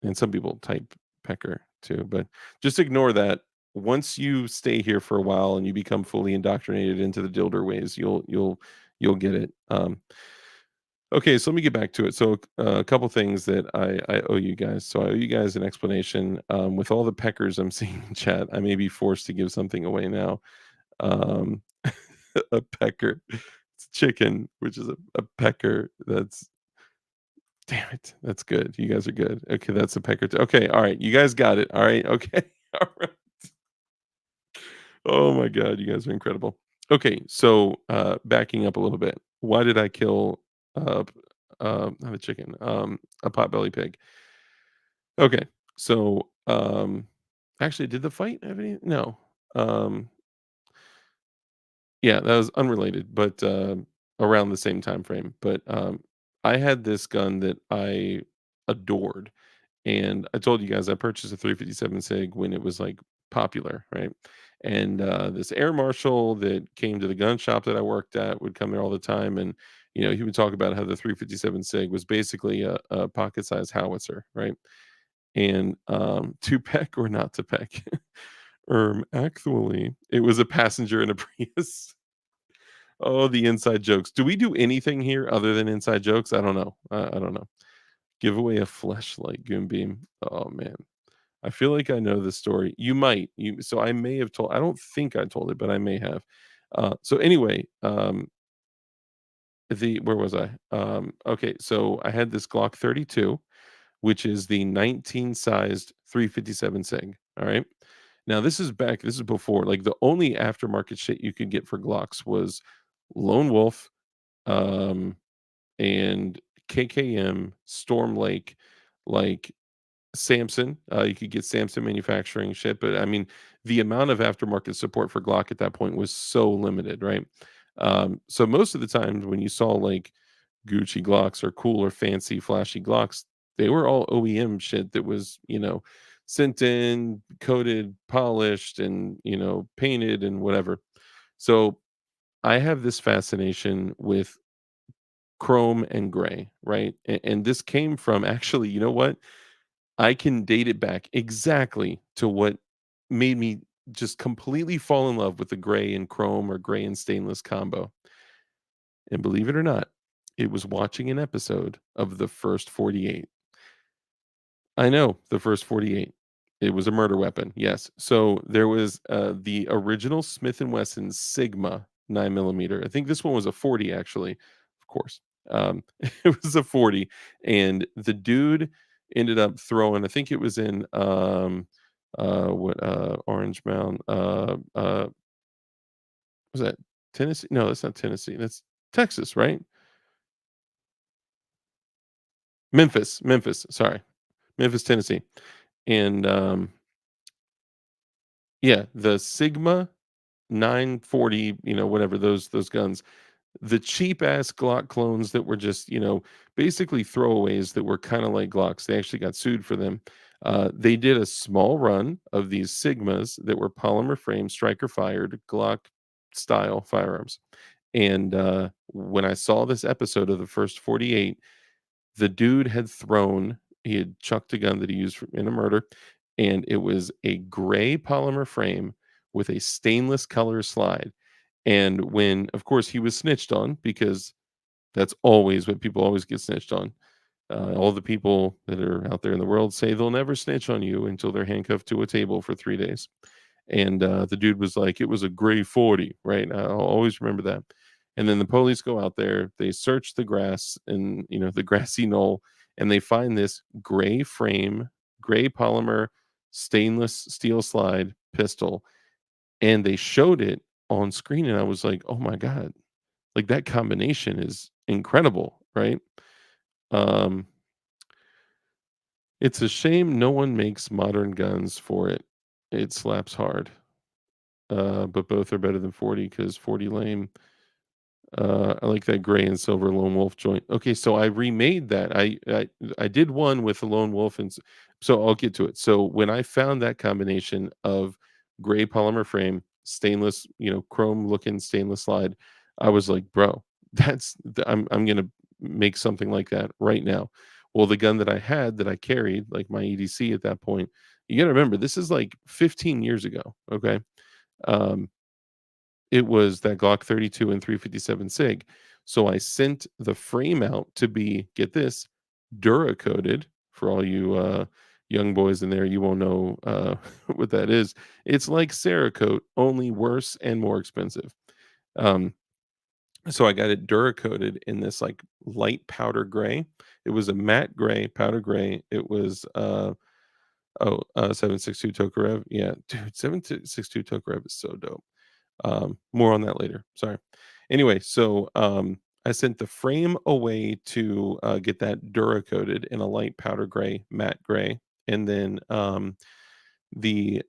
And some people type pecker too, but just ignore that. Once you stay here for a while and you become fully indoctrinated into the dilder ways, you'll get it. Okay, so let me get back to it. So a couple things that I owe you guys. So I owe you guys an explanation. With all the peckers I'm seeing in chat, I may be forced to give something away now. Um, a pecker, it's chicken, which is a pecker. That's damn it. That's good. You guys are good. Okay, that's a pecker. Okay, all right. You guys got it. All right. Okay. All right. Oh my god, you guys are incredible. Okay, so backing up a little bit. Why did I kill uh p- not a chicken, a potbelly pig? Okay. So actually did the fight have any no. Um yeah, that was unrelated, but around the same time frame. But I had this gun that I adored. And I told you guys I purchased a 357 SIG when it was like popular, right? And this air marshal that came to the gun shop that I worked at would come there all the time, and he would talk about how the 357 SIG was basically a pocket-sized howitzer, right? And to peck or not to peck, actually, it was a passenger in a Prius. Oh, the inside jokes. Do we do anything here other than inside jokes? I don't know. I don't know. Give away a fleshlight, Goonbeam. Oh man. I feel like I know this story. You might. So I may have told I don't think I told it, but I may have. So anyway, the where was I? Okay, so I had this Glock 32, which is the 19 sized 357 SIG. All right. Now this is before, like the only aftermarket shit you could get for Glocks was Lone Wolf, um, and KKM, Storm Lake, like Samson. You could get Samson manufacturing shit, but I mean, the amount of aftermarket support for Glock at that point was so limited, right? So most of the times when you saw like Gucci Glocks or cool or fancy flashy Glocks, they were all OEM shit that was, sent in, coated, polished, and painted and whatever. So I have this fascination with chrome and gray, right? And this came from actually, you know what? I can date it back exactly to what made me just completely fall in love with the gray and chrome or gray and stainless combo. And believe it or not, it was watching an episode of The First 48. I know, The First 48. It was a murder weapon. Yes. So there was the original Smith& and Wesson Sigma 9 millimeter. I think this one was a 40 actually. Of course. It was a 40, and the dude ended up throwing, I think it was in what Orange Mound was that Tennessee? No, that's not Tennessee. That's Texas, right? Memphis, sorry. Memphis, Tennessee. And yeah, the Sigma 940, whatever those guns, the cheap ass Glock clones that were just, basically throwaways that were kind of like Glocks. They actually got sued for them. They did a small run of these Sigmas that were polymer frame, striker fired Glock style firearms. And when I saw this episode of The First 48, the dude had thrown He had chucked a gun that he used in a murder, and it was a gray polymer frame with a stainless color slide. And when, of course, he was snitched on because that's always what people always get snitched on. All the people that are out there in the world say they'll never snitch on you until they're handcuffed to a table for 3 days. And the dude was like, it was a gray 40, right? I'll always remember that. And then the police go out there, they search the grass and, the grassy knoll, and they find this gray frame, gray polymer, stainless steel slide pistol. And they showed it on screen. And I was like, oh my God, like that combination is incredible, right? Um, it's a shame no one makes modern guns for it. It slaps hard. But both are better than 40 because 40 lame. I like that gray and silver lone wolf joint. Okay, so I remade that. I did one with the lone wolf, and so I'll get to it. So when I found that combination of gray polymer frame, stainless, chrome looking stainless slide, I was like, bro, I'm gonna make something like that right now. Well, the gun that I had that I carried, like my EDC at that point, you gotta remember this is like 15 years ago. Okay. Um, it was that Glock 32 and 357 SIG. So I sent the frame out to be, get this, Duracoated. For all you young boys in there, you won't know what that is. It's like Cerakote, only worse and more expensive. Um, so I got it Duracoated in this like light powder gray. It was a matte gray, powder gray. It was 762 Tokarev. Yeah, dude, 762 Tokarev is so dope. More on that later. Sorry. Anyway, so I sent the frame away to get that Dura coated in a light powder gray, matte gray, and then the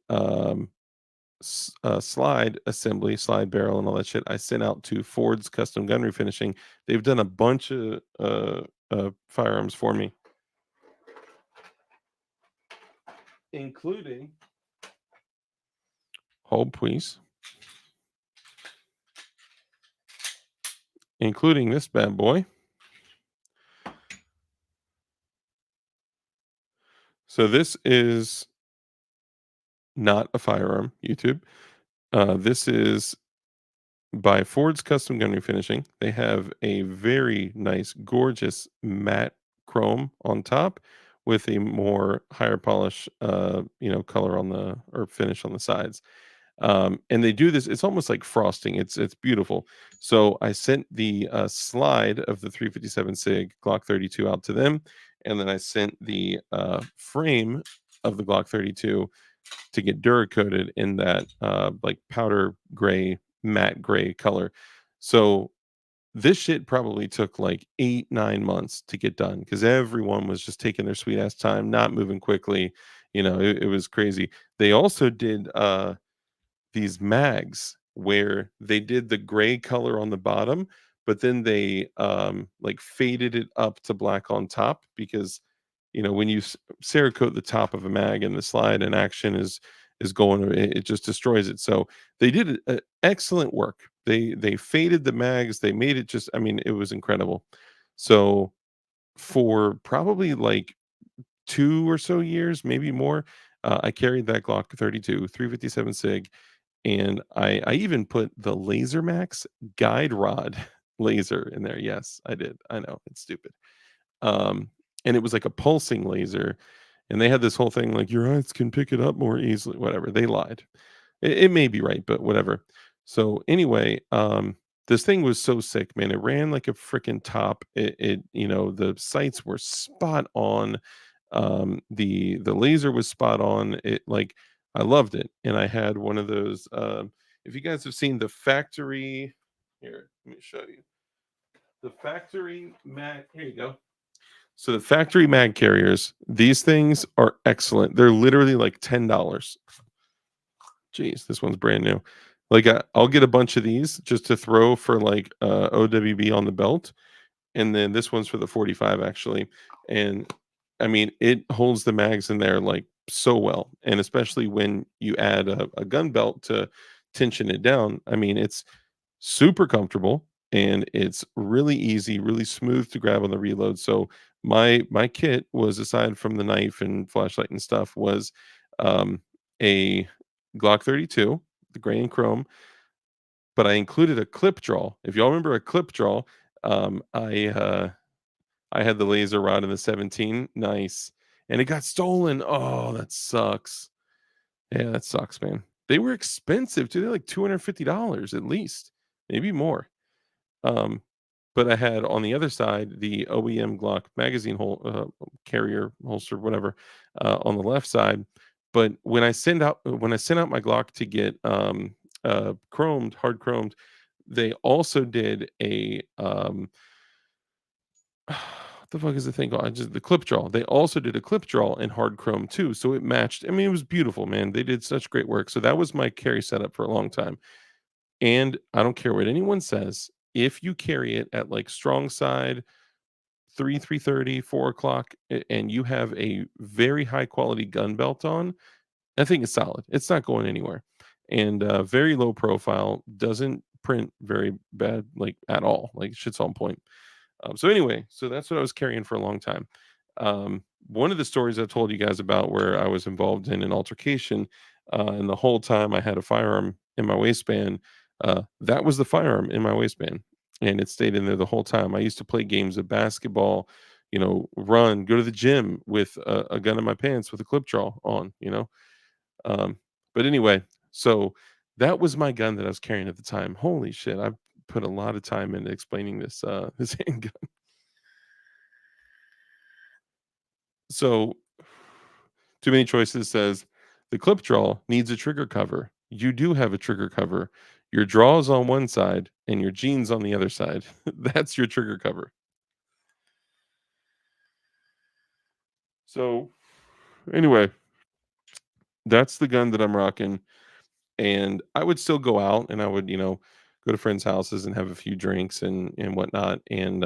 slide assembly, slide barrel, and all that shit. I sent out to Ford's Custom Gun Refinishing. They've done a bunch of firearms for me, including hold please, including this bad boy. So this is not a firearm, YouTube. This is by Ford's Custom Gun Refinishing. They have a very nice, gorgeous matte chrome on top with a more higher polish, color on the or finish on the sides. And they do this. It's almost like frosting. It's beautiful. So I sent the slide of the 357 Sig Glock 32 out to them, and then I sent the frame of the Glock 32 to get Duracoated in that like powder gray, matte gray color. So this shit probably took like 8-9 months to get done because everyone was just taking their sweet ass time, not moving quickly. It was crazy. They also did these mags where they did the gray color on the bottom, but then they like faded it up to black on top because when you Cerakote the top of a mag and the slide and action is going, it just destroys it. So they did excellent work. They faded the mags. They made it just. I mean, it was incredible. So for probably like 2 or so years, maybe more, I carried that Glock 32, 357 Sig, and I even put the Laser Max guide rod laser in there. Yes, I did. I know it's stupid. Um, and it was like a pulsing laser, and they had this whole thing like your eyes can pick it up more easily. Whatever, they lied. It may be right, but whatever. So anyway, this thing was so sick, man. It ran like a freaking top. The sights were spot on. The laser was spot on. It like I loved it, and I had one of those. If you guys have seen the factory, here, let me show you the factory mag. Here you go. So the factory mag carriers, these things are excellent. They're literally like $10. Jeez, this one's brand new. Like I'll get a bunch of these just to throw for like OWB on the belt, and then this one's for the 45 actually. And I mean, it holds the mags in there like so well, and especially when you add a gun belt to tension it down. I mean, it's super comfortable and it's really easy, really smooth to grab on the reload. So My kit was, aside from the knife and flashlight and stuff, was a Glock 32, the gray and chrome, but I included a clip draw. If y'all remember a clip draw, um, I uh, I had the laser rod in the 17, nice, and it got stolen. Oh, that sucks. Yeah, that sucks, man. They were expensive too. They're like $250 at least, maybe more. Um, but I had on the other side the OEM Glock magazine carrier holster, whatever, on the left side. But when I sent out my Glock to get chromed, hard chromed, they also did a what the fuck is the thing called? I just the clip draw. They also did a clip draw in hard chrome too, so it matched. I mean, it was beautiful, man. They did such great work. So that was my carry setup for a long time. And I don't care what anyone says, if you carry it at like strong side, 3:30, 4 o'clock, and you have a very high quality gun belt on, I think it's solid. It's not going anywhere. And very low profile, doesn't print very bad, like at all. Like shit's on point. So anyway, so that's what I was carrying for a long time. One of the stories I told you guys about where I was involved in an altercation, and the whole time I had a firearm in my waistband. That was the firearm in my waistband, and it stayed in there the whole time. I used to play games of basketball, run, go to the gym with a gun in my pants with a clip draw on. Um, but anyway, so that was my gun that I was carrying at the time. Holy shit! I put a lot of time into explaining this this handgun. So, Too Many Choices says the clip draw needs a trigger cover. You do have a trigger cover. Your draw is on one side and your jeans on the other side. That's your trigger cover. So, anyway, that's the gun that I'm rocking. And I would still go out and I would, go to friends' houses and have a few drinks and whatnot. And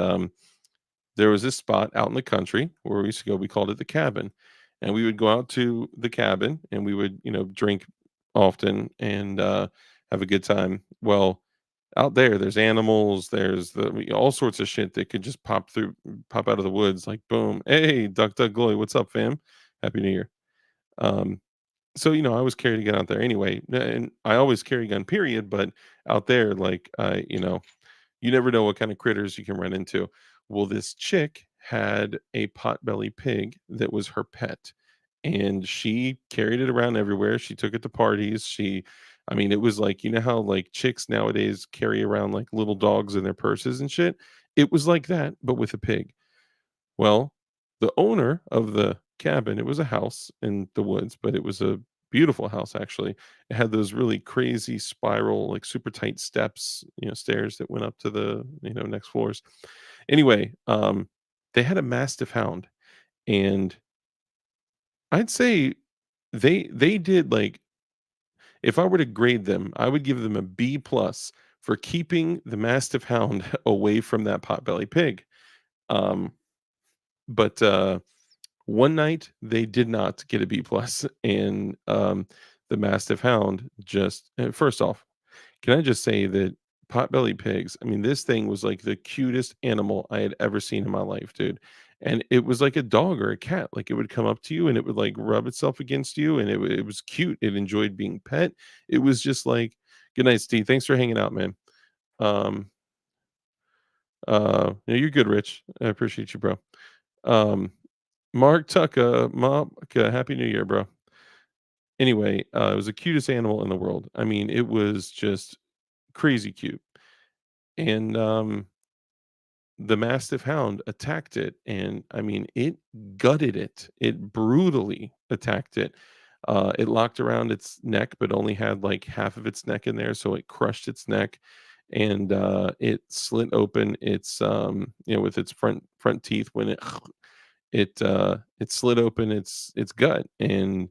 there was this spot out in the country where we used to go. We called it the cabin, and we would go out to the cabin and we would, drink often and have a good time. Well, out there's animals, all sorts of shit that could just pop out of the woods. Like boom, hey, duck, duck, glory, what's up, fam? Happy New Year. Um, so I always carry a gun out there anyway, and I always carry a gun, period. But out there, like you never know what kind of critters you can run into. Well, this chick had a potbelly pig that was her pet, and she carried it around everywhere. She took it to parties. I mean, it was like, how like chicks nowadays carry around like little dogs in their purses and shit. It was like that, but with a pig. Well, the owner of the cabin, it was a house in the woods, but it was a beautiful house actually. It had those really crazy spiral, like super tight steps, stairs that went up to the, next floors. Anyway, they had a mastiff hound, and I'd say they did like, if I were to grade them, I would give them a B plus for keeping the mastiff hound away from that potbelly pig. Um, but one night, they did not get a B plus, and, the Mastiff Hound just first off, can I just say that potbelly pigs, I mean, this thing was like the cutest animal I had ever seen in my life, dude, and it was like a dog or a cat, like, it would come up to you, and it would, like, rub itself against you, and it was cute, it enjoyed being pet. It was just like good night, Steve, thanks for hanging out, man. Um, no, you're good, Rich, I appreciate you, bro. Um Mark Tucker, Mom, happy New Year, bro. Anyway, it was the cutest animal in the world. I mean, it was just crazy cute. And the Mastiff Hound attacked it, and I mean, it gutted it. It brutally attacked it. It locked around its neck, but only had like half of its neck in there, so it crushed its neck, and it slit open its with its front teeth when it slid open its gut, and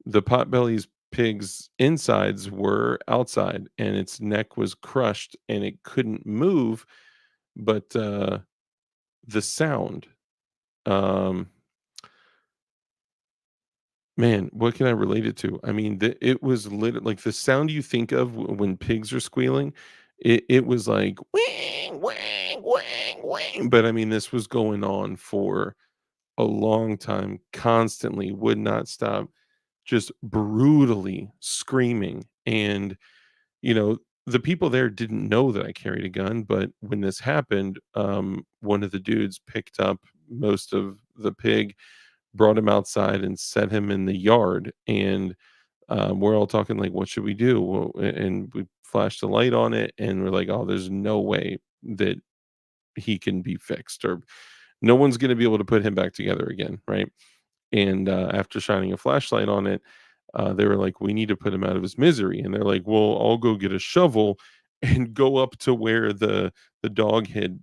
the potbelly's pig's insides were outside, and its neck was crushed, and it couldn't move. But the sound, um, man, what can I relate it to? I mean, it was like the sound you think of when pigs are squealing. it was like wang, wang, wang, wang. But I mean, this was going on for a long time, constantly, would not stop, just brutally screaming. And, you know, the people there didn't know that I carried a gun, but when this happened, one of the dudes picked up most of the pig, brought him outside and set him in the yard. And we're all talking like, "What should we do?" Well, and we flashed the light on it, and we're like, "Oh, there's no way that he can be fixed, or no one's gonna be able to put him back together again," right? And, after shining a flashlight on it, they were like, "We need to put him out of his misery." And they're like, "Well, I'll go get a shovel and go up to where the dog had,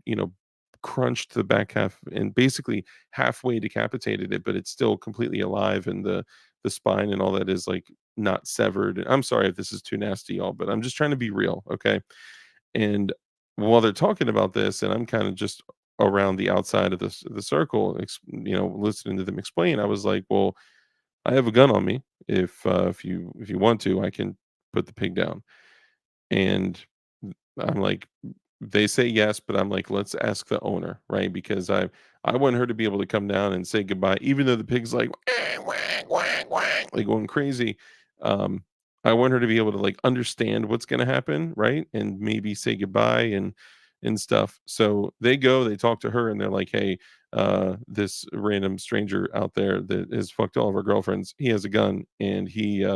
crunched the back half and basically halfway decapitated it, but it's still completely alive, and the spine and all that is, like, not severed." I'm sorry if this is too nasty, y'all, but I'm just trying to be real, okay? And while they're talking about this, and I'm kinda just around the outside of the circle, listening to them explain, I was like, "Well, I have a gun on me. If you want to, I can put the pig down." And I'm like, they say yes, but I'm like, let's ask the owner, right? Because I want her to be able to come down and say goodbye, even though the pig's like "Wah, wah, wah, wah," like going crazy. Um, I want her to be able to like understand what's going to happen, right? And maybe say goodbye and stuff. So they go, they talk to her, and they're like, "Hey, this random stranger out there that has fucked all of our girlfriends, he has a gun, and he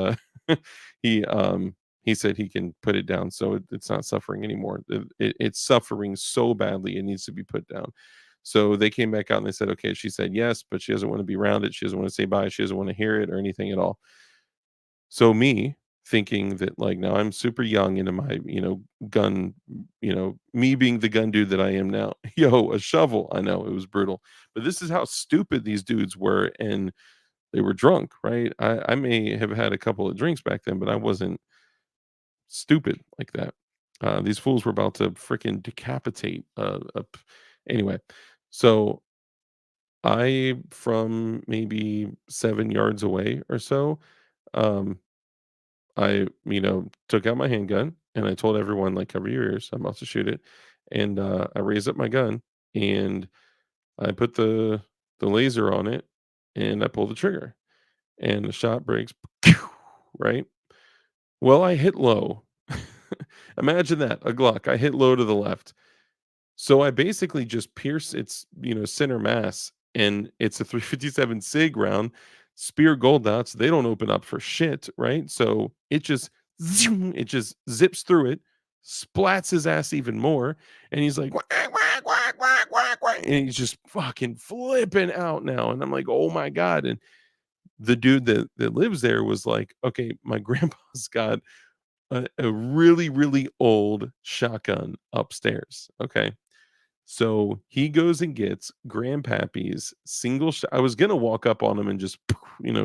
he said he can put it down, so it's not suffering anymore. It's suffering so badly, it needs to be put down." So they came back out and they said, okay, she said yes, but she doesn't want to be around it. She doesn't want to say bye. She doesn't want to hear it or anything at all. So me thinking that like now I'm super young into my, gun, me being the gun dude that I am now. Yo, a shovel. I know it was brutal, but this is how stupid these dudes were. And they were drunk, right? I may have had a couple of drinks back then, but I wasn't stupid like that. These fools were about to freaking decapitate. Anyway, so I, from maybe 7 yards away or so, um, I took out my handgun and I told everyone like, cover your ears. I'm about to shoot it, and I raised up my gun and I put the laser on it and I pulled the trigger and the shot breaks. Right. Well, I hit low. Imagine that, a Glock. I hit low to the left. So I basically just pierce its, center mass, and it's a 357 SIG round. Spear gold dots, they don't open up for shit, right? So it just zoom, it just zips through it, splats his ass even more, and he's like "Whack, whack, whack, whack, whack, whack," and he's just fucking flipping out now. And I'm like, oh my God. And the dude that lives there was like, okay, my grandpa's got a really, really old shotgun upstairs. Okay. So he goes and gets Grandpappy's single shot. I was gonna walk up on him and just,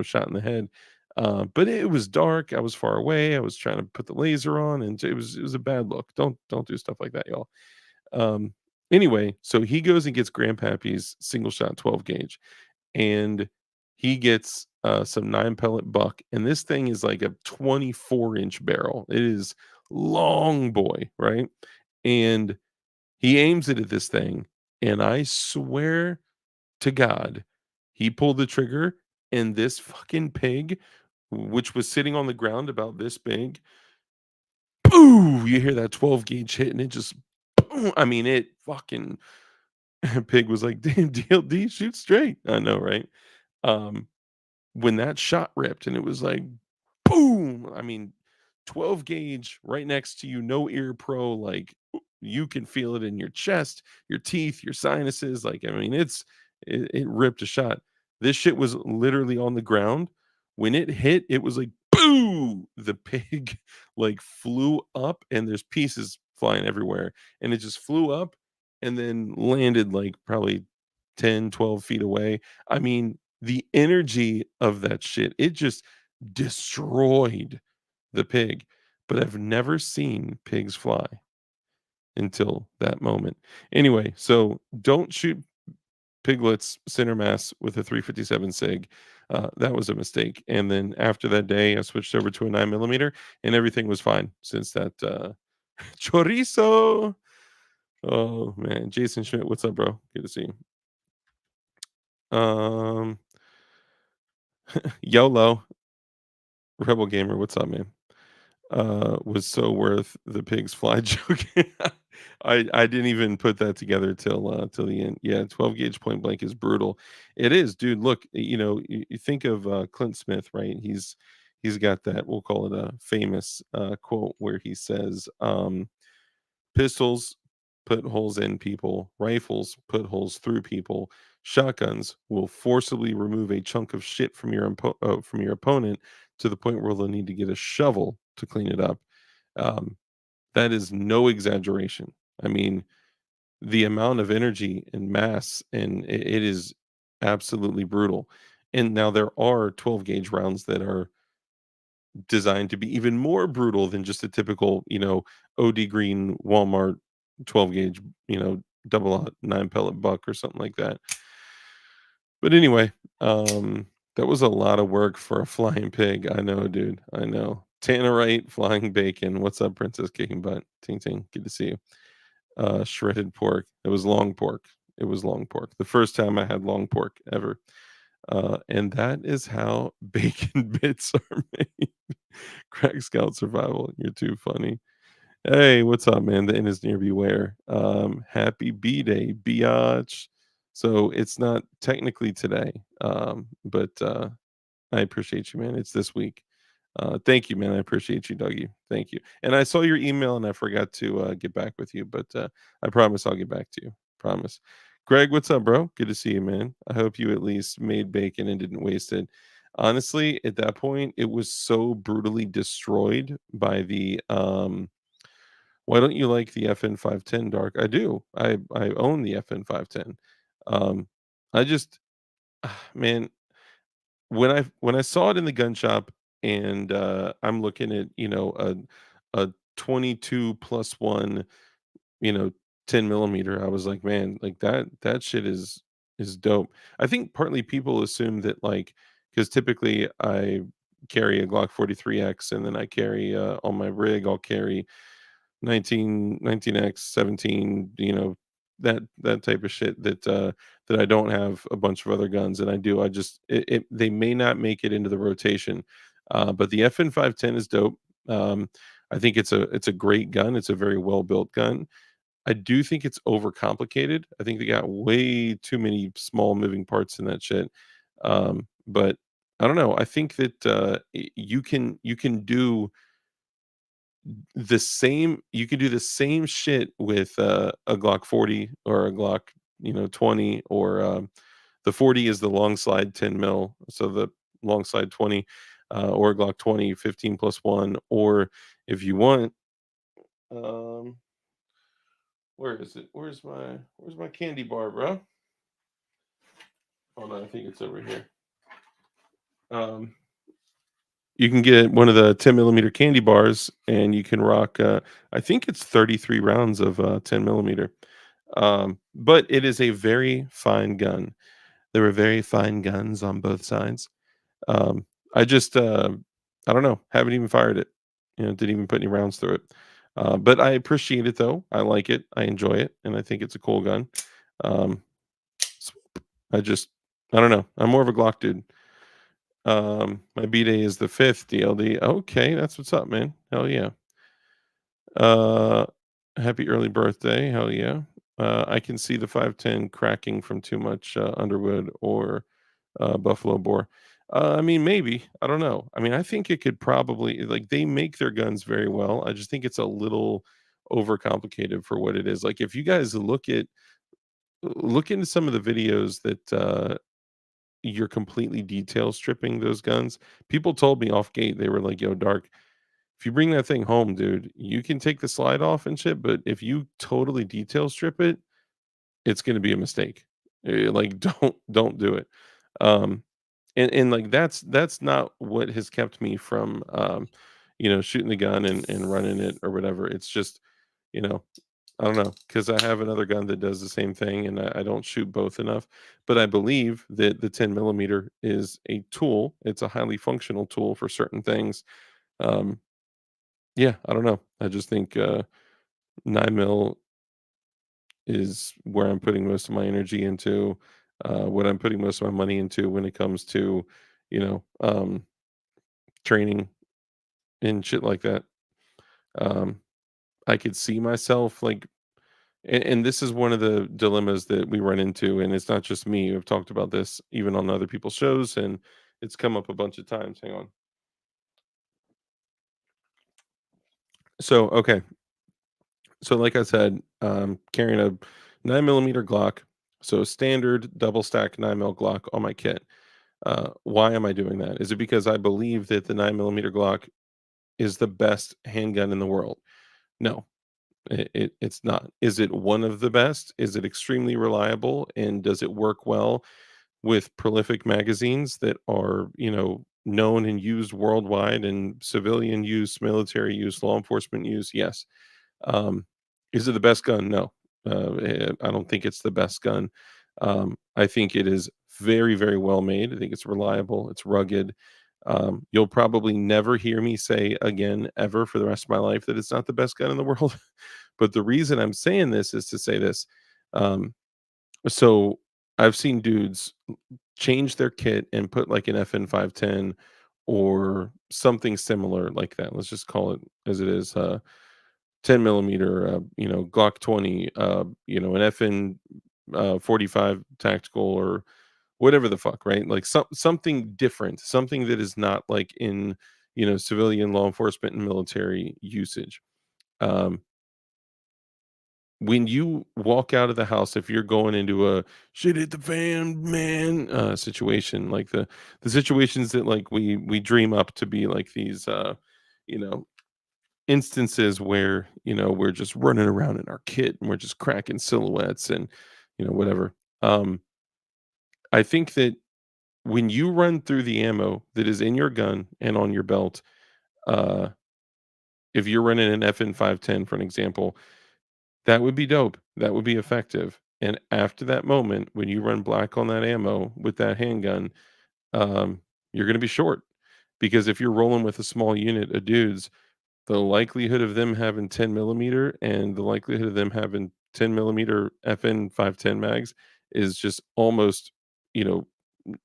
shot in the head. But it was dark. I was far away. I was trying to put the laser on, and it was a bad look. Don't do stuff like that, y'all. Um, anyway, so he goes and gets Grandpappy's single shot 12 gauge, and he gets some 9 pellet buck, and this thing is like a 24-inch barrel. It is long boy, right? And he aims it at this thing, and I swear to God, he pulled the trigger, and this fucking pig, which was sitting on the ground about this big, boo! You hear that 12 gauge hit, and it just, boom, I mean, it fucking pig was like, damn, DLD, shoot straight. I know, right? Um, when that shot ripped, and it was like, boom! I mean, 12 gauge right next to you, no ear pro, like you can feel it in your chest, your teeth, your sinuses. Like, I mean, it ripped a shot. This shit was literally on the ground. When it hit, it was like boo! The pig like flew up, and there's pieces flying everywhere. And it just flew up and then landed like probably 10, 12 feet away. I mean, the energy of that shit, it just destroyed the pig. But I've never seen pigs fly until that moment. Anyway, so don't shoot piglets center mass with a 357 SIG. That was a mistake. And then after that day, I switched over to a 9 millimeter, and everything was fine since that Chorizo. Oh man, Jason Schmidt, what's up, bro? Good to see you. YOLO, Rebel Gamer, what's up, man? Was so worth the pig's fly joke. I didn't even put that together till the end. Yeah, 12 gauge point blank is brutal. It is, dude. Look, you think of Clint Smith, right? He's got that, we'll call it a famous quote where he says, pistols put holes in people, rifles put holes through people, shotguns will forcibly remove a chunk of shit from from your opponent to the point where they'll need to get a shovel to clean it up. Um, that is no exaggeration. I mean, the amount of energy and mass, and it is absolutely brutal. And now there are 12 gauge rounds that are designed to be even more brutal than just a typical, OD Green Walmart 12 gauge, double aught 9 pellet buck or something like that. But anyway, that was a lot of work for a flying pig. I know, dude. I know. Tannerite, flying bacon. What's up, Princess Kicking Butt? Ting ting. Good to see you. Shredded pork. It was long pork. It was long pork. The first time I had long pork ever. And that is how bacon bits are made. Crack Scout Survival. You're too funny. Hey, what's up, man? The end is near beware. Happy B Day, biatch. So it's not technically today, but I appreciate you, man. It's this week. Thank you, man. I appreciate you, Dougie. Thank you. And I saw your email and I forgot to get back with you, but I promise I'll get back to you. Promise. Greg, what's up, bro? Good to see you, man. I hope you at least made bacon and didn't waste it. Honestly, at that point, it was so brutally destroyed by the why don't you like the FN 510 Dark? I do. I own the FN 510. Um I just man, when I saw it in the gun shop and I'm looking at, a 22 plus 1, you know, 10 millimeter, I was like, man, like that shit is dope. I think partly people assume that like because typically I carry a Glock 43X and then I carry on my rig, I'll carry 19x 17, that type of shit that I don't have a bunch of other guns, and I do. I just they may not make it into the rotation, but the FN 510 is dope. um I think it's a great gun. It's a very well built gun. I do think it's overcomplicated. I think they got way too many small moving parts in that shit. But I don't know. I think that you can do you can do the same shit with a Glock 40 or a Glock, 20, or the 40 is the long slide 10 mil, so the long slide 20, or a Glock 20 15 plus 1, or if you want, um where is it? Where's my candy bar, bro? Hold on, I think it's over here. Um you can get one of the 10 millimeter candy bars and you can rock I think it's 33 rounds of 10 millimeter. But it is a very fine gun. There were very fine guns on both sides. Um, I just I don't know, haven't even fired it. Didn't even put any rounds through it. But I appreciate it though. I like it. I enjoy it, and I think it's a cool gun. Um, I just I don't know. I'm more of a Glock dude. My B day is the 5th DLD. Okay, that's what's up, man. Hell yeah. Uh, happy early birthday. Hell yeah. I can see the 510 cracking from too much Underwood or Buffalo Bore. I mean, maybe. I don't know. I mean, I think it could probably, like, they make their guns very well. I just think it's a little overcomplicated for what it is. Like, if you guys look into some of the videos that you're completely detail stripping those guns. People told me off gate, they were like, yo, Dark, if you bring that thing home, dude, you can take the slide off and shit, but if you totally detail strip it, it's gonna be a mistake. Like, don't do it. Um, and like that's not what has kept me from shooting the gun and running it or whatever. It's just, you know, I don't know, because I have another gun that does the same thing, and I don't shoot both enough. But I believe that the 10 millimeter is a tool. It's a highly functional tool for certain things. Um, yeah, I don't know. I just think. 9 mil is where I'm putting most of my energy into, what I'm putting most of my money into when it comes to, you know, training and shit like that. Um, I could see myself like, and this is one of the dilemmas that we run into, and it's not just me. I've talked about this even on other people's shows, and it's come up a bunch of times. Hang on. So, okay. So, like I said, carrying a 9 millimeter Glock, so standard double stack 9 mil Glock on my kit. Why am I doing that? Is it because I believe that the 9 millimeter Glock is the best handgun in the world? No, it's not. Is it one of the best? Is it extremely reliable? And does it work well with prolific magazines that are, known and used worldwide in civilian use, military use, law enforcement use? Yes. Um, is it the best gun? No. I don't think it's the best gun. I think it is very, very well made. I think it's reliable. It's rugged. You'll probably never hear me say again, ever for the rest of my life, that it's not the best gun in the world. But the reason I'm saying this is to say this. Um, so I've seen dudes change their kit and put like an FN 510 or something similar like that. Let's just call it as it is. 10 millimeter, Glock 20, an FN 45 tactical or whatever the fuck, right? Like something different, something that is not like in, civilian law enforcement and military usage. Um, when you walk out of the house, if you're going into a shit hit the fan, man, situation, like the situations that like we dream up to be like these, you know, instances where, we're just running around in our kit and we're just cracking silhouettes and, whatever. Um, I think that when you run through the ammo that is in your gun and on your belt, uh, if you're running an FN 510, for an example, that would be dope. That would be effective. And after that moment, when you run black on that ammo with that handgun, you're going to be short because if you're rolling with a small unit of dudes, the likelihood of them having 10 millimeter and the likelihood of them having 10 millimeter FN 510 mags is just almost, you know,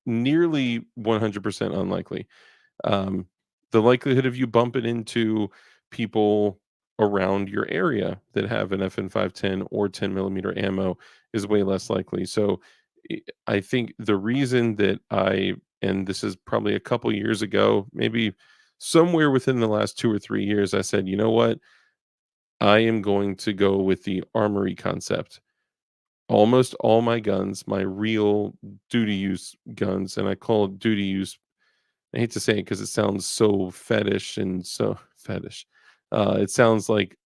nearly 100% unlikely. um, the likelihood of you bumping into people around your area that have an FN 510 or 10 millimeter ammo is way less likely. So I I think the reason that and this is probably a couple years ago, maybe somewhere within the last 2 or 3 years, I said, you know what? I am going to go with the armory concept. Almost all my guns, my real duty use guns, and I call it duty use. I hate to say it because it sounds so fetish and so fetish. It sounds like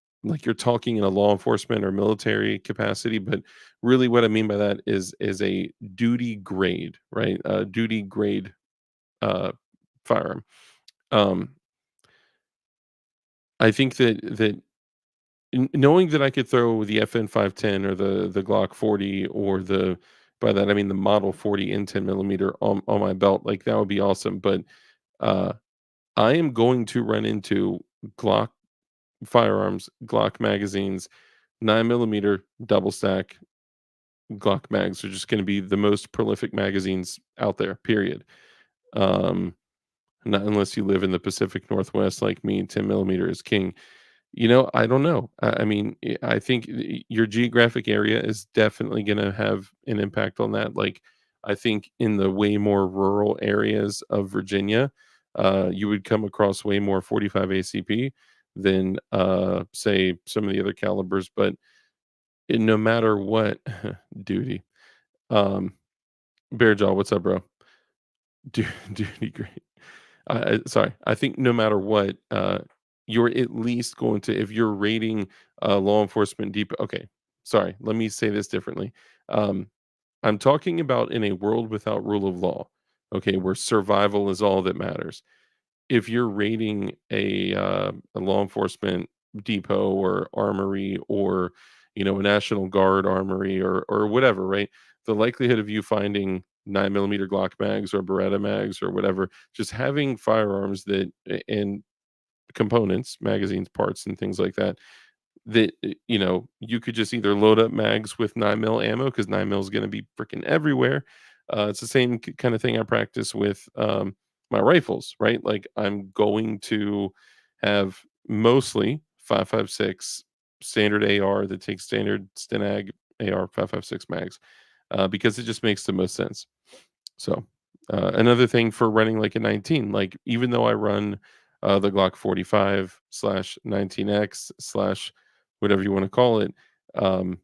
you're talking in a law enforcement or military capacity, but really what I mean by that is a duty grade, right? Duty grade uh, firearm. Um, I think that knowing that I could throw the FN 510 or the Glock 40 or by that I mean the Model 40 in 10 millimeter on my belt, like that would be awesome. But uh, I am going to run into Glock firearms, Glock magazines, 9 millimeter double stack Glock mags are just going to be the most prolific magazines out there. Period. Um, Not unless you live in the Pacific Northwest like me, 10 millimeter is king. I don't know. I mean, I think your geographic area is definitely going to have an impact on that. Like, I think in the way more rural areas of Virginia, you would come across way more 45 ACP than, say, some of the other calibers. But no matter what, duty. Um, Bearjaw, what's up, bro? Duty, great. Sorry. I think no matter what, you're at least going to if you're rating law enforcement deep. Okay, sorry. Let me say this differently. Um, I'm talking about in a world without rule of law. Okay, where survival is all that matters. If you're raiding a law enforcement depot or armory or a National Guard armory or whatever, right? The likelihood of you finding 9 millimeter Glock mags or Beretta mags or whatever, just having firearms and components, magazines, parts, and things like that that you could just either load up mags with 9 mil ammo because 9 mil is going to be freaking everywhere. It's the same kind of thing I practice with my rifles, right? Like I'm going to have mostly 5.56 standard AR that takes standard Stenag AR 5.56 mags because it just makes the most sense. So another thing for running like a 19, like even though I run the Glock 45 slash 19X slash whatever you want to call it, um,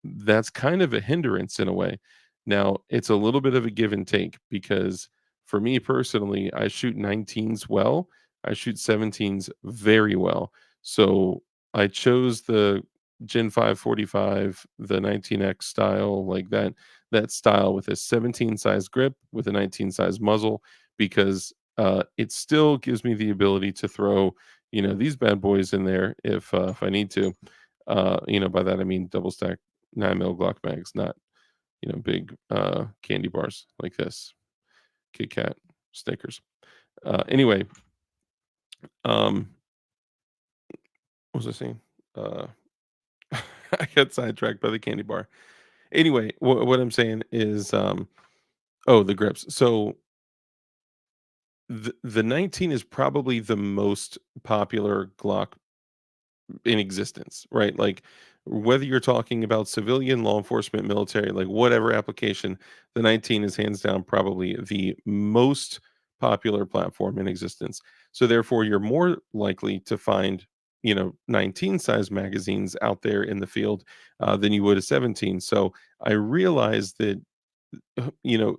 that's kind of a hindrance in a way. Now, it's a little bit of a give and take because for me personally, I shoot 19s well, I shoot 17s very well. So I chose the Gen 5 45, the 19X style, like that style with a 17 size grip with a 19 size muzzle because it still gives me the ability to throw, these bad boys in there if I need to. By that I mean double stack 9 mil Glock mags, not big candy bars like this, Kit Kat, Snickers. Anyway, um, what was I saying? Uh, I got sidetracked by the candy bar. Anyway, what I'm saying is, oh, the grips. So the 19 is probably the most popular Glock in existence, right? Like whether you're talking about civilian, law enforcement, military, like whatever application, the 19 is hands down probably the most popular platform in existence. So therefore, you're more likely to find 19 size magazines out there in the field than you would a 17. So I realized that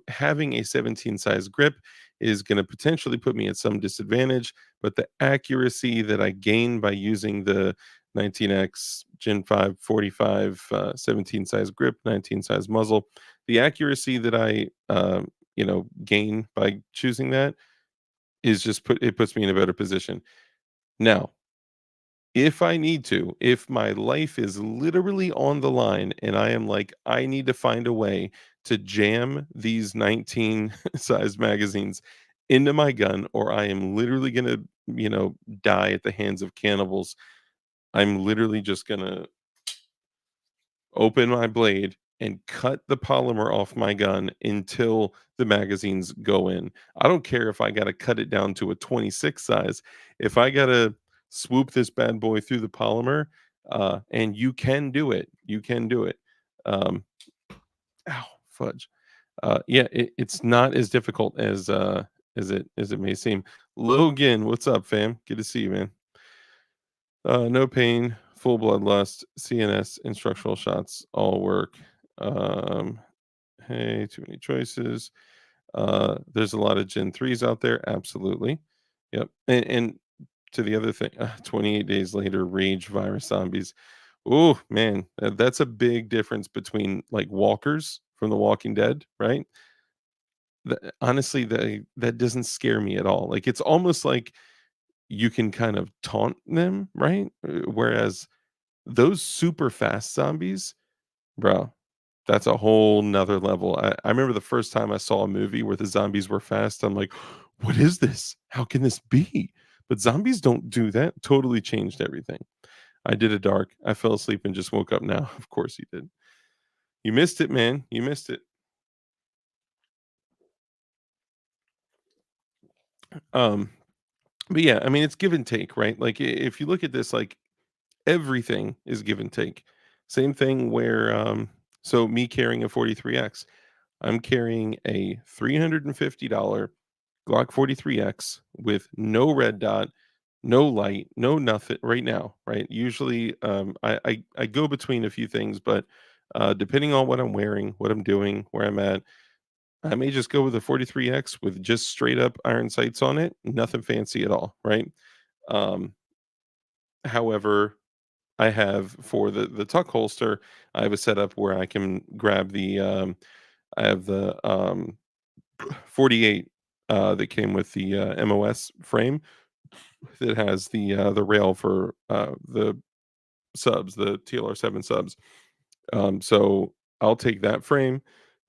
having a 17 size grip is going to potentially put me at some disadvantage, but the accuracy that I gain by using the 19X Gen 5 45 17 size grip, 19 size muzzle, the accuracy that I gain by choosing that is just it puts me in a better position. Now, if I need to, if my life is literally on the line and I am like, I need to find a way to jam these 19 size magazines into my gun, or I am literally going to, die at the hands of cannibals, I'm literally just going to open my blade and cut the polymer off my gun until the magazines go in. I don't care if I got to cut it down to a 26 size. If I got to swoop this bad boy through the polymer, and you can do it, you can do it. Um, ow, fudge. Yeah, it's not as difficult as it may seem. Logan, what's up, fam? Good to see you, man. No pain, full bloodlust, CNS, instructional shots all work. Um, hey, too many choices. There's a lot of Gen 3s out there. Absolutely. Yep. And to the other thing, 28 days later, rage virus zombies. Oh, man. That's a big difference between like walkers from The Walking Dead, right? Honestly, that doesn't scare me at all. Like, it's almost like you can kind of taunt them, right? Whereas those super fast zombies, bro, that's a whole nother level. I remember the first time I saw a movie where the zombies were fast. I'm like, what is this? How can this be? But zombies don't do that. Totally changed everything. I did a dark. I fell asleep and just woke up now. Of course you did. You missed it, man. You missed it. Um, but yeah, I mean, it's give and take, right? Like if you look at this, like everything is give and take. Same thing where so me carrying a 43X, I'm carrying a $350 Glock 43X with no red dot, no light, no nothing right now, right? Usually I go between a few things, but depending on what I'm wearing, what I'm doing, where I'm at, I may just go with a 43X with just straight up iron sights on it, nothing fancy at all, right? Um, however, I have for the tuck holster, I have a setup where I can grab I have the 48 that came with the MOS frame that has the rail for the subs, the TLR7 subs. So I'll take that frame,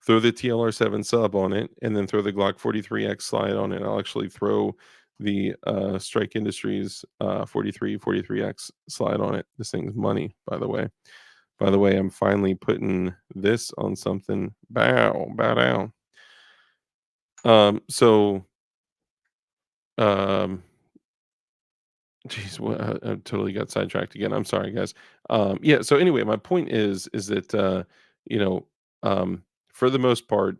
throw the TLR7 sub on it, and then throw the Glock 43X slide on it. I'll actually throw the Strike Industries 43 43X slide on it. This thing's money, by the way. By the way, I'm finally putting this on something. Bow down. So um Jeez, what I totally got sidetracked again. I'm sorry, guys. Yeah, so anyway, my point is that you know, for the most part,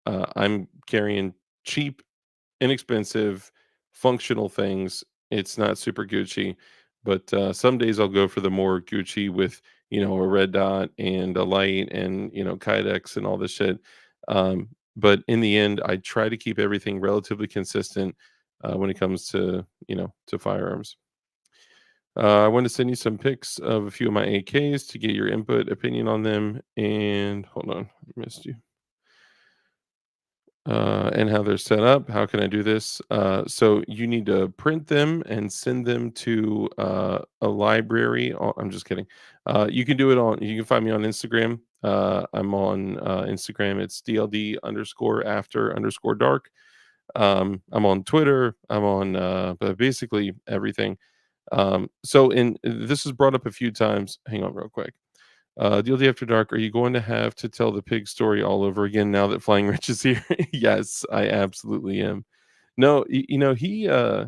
I'm carrying cheap, inexpensive, functional things. It's not super Gucci, but some days I'll go for the more Gucci with, a red dot and a light and, Kydex and all this shit. But in the end, I try to keep everything relatively consistent when it comes to firearms. I want to send you some pics of a few of my AKs to get your input, opinion on them. And hold on, I missed you. And how they're set up. How can I do this? So you need to print them and send them to a library. I'm just kidding. You can do it on. You can find me on Instagram. I'm on Instagram. It's DLD underscore after underscore dark. I'm on Twitter. I'm on but basically everything. So in this is brought up a few times. Hang on real quick. DLD After Dark, are you going to have to tell the pig story all over again now that Flying Rich is here? Yes, I absolutely am. No, he I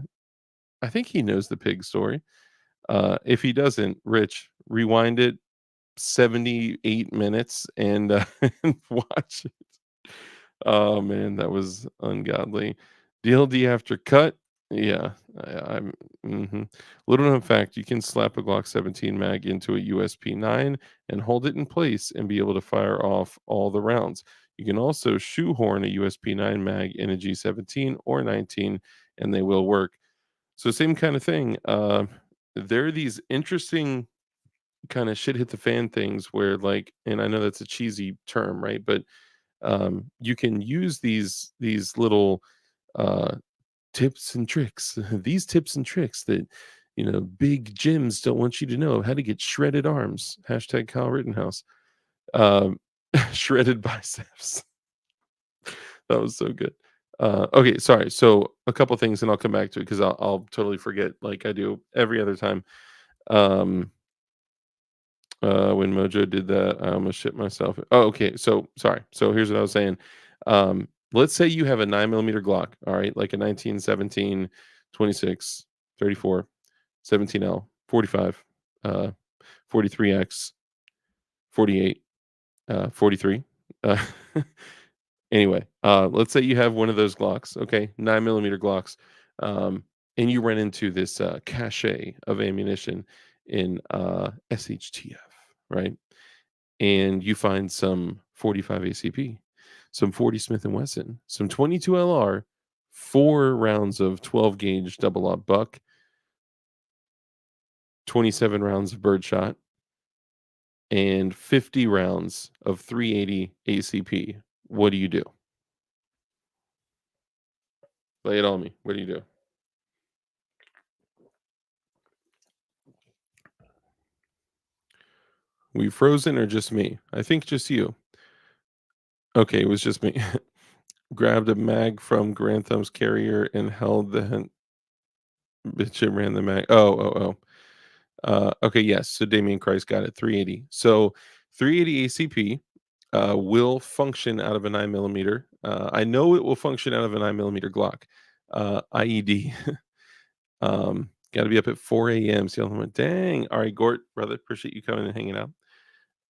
think he knows the pig story. If he doesn't, Rich, rewind it 78 minutes and, and watch it. Oh man, that was ungodly. DLD after cut. Yeah, I'm. Little known fact: you can slap a Glock 17 mag into a USP 9 and hold it in place and be able to fire off all the rounds. You can also shoehorn a USP 9 mag in a G17 or 19, and they will work. So same kind of thing. There are these interesting kind of shit hit the fan things where, like, and I know that's a cheesy term, right? But you can use these little uh, tips and tricks, these tips and tricks that big gyms don't want you to know how to get shredded arms. Hashtag Kyle Rittenhouse. Um, shredded biceps. That was so good. Okay, sorry. So a couple things, and I'll come back to it because I'll totally forget, like I do every other time. Um, when Mojo did that, I almost shit myself. Oh, okay. So sorry. So here's what I was saying. Let's say you have a 9 millimeter Glock, all right, like a 1917, 26, 34, 17L, 45, 43X, 48, 43. Uh, anyway, let's say you have one of those Glocks, okay, 9 millimeter Glocks, and you run into this cache of ammunition in SHTF, right? And you find some 45 ACP, some 40 Smith and Wesson, some 22 LR, 4 rounds of 12 gauge double aught buck, 27 rounds of birdshot, and 50 rounds of 380 ACP. What do you do? Lay it on me. What do you do? We frozen or just me? I think just you. Okay, it was just me. Grabbed a mag from Grantham's carrier and held the bitch and ran the mag. Oh. Okay, yes. So Damian Christ got it. 380. So 380 ACP will function out of a 9 millimeter. I know it will function out of a 9 millimeter Glock. IED. Got to be up at 4 a.m. See, I'm like, dang. All right, Gort, brother, appreciate you coming and hanging out.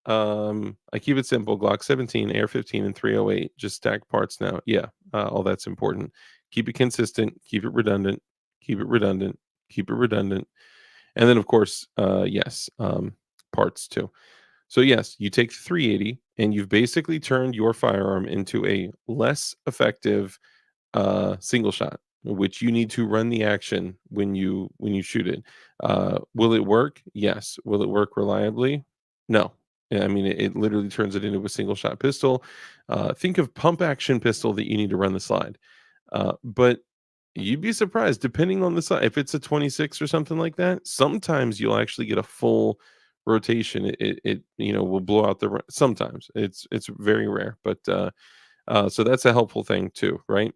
I keep it simple. Glock 17, Air 15, and 308. Just stack parts now. Yeah, all that's important. Keep it consistent. Keep it redundant. Keep it redundant. Keep it redundant. And then, of course, yes, parts too. So, yes, you take the 380 and you've basically turned your firearm into a less effective single shot, which you need to run the action when you shoot it. Will it work? Yes. Will it work reliably? No. Yeah, I mean, it literally turns it into a single shot pistol. Think of pump action pistol that you need to run the slide. But you'd be surprised, depending on the size. If it's a 26 or something like that, sometimes you'll actually get a full rotation. It will blow out the. Sometimes it's very rare, but so that's a helpful thing too, right?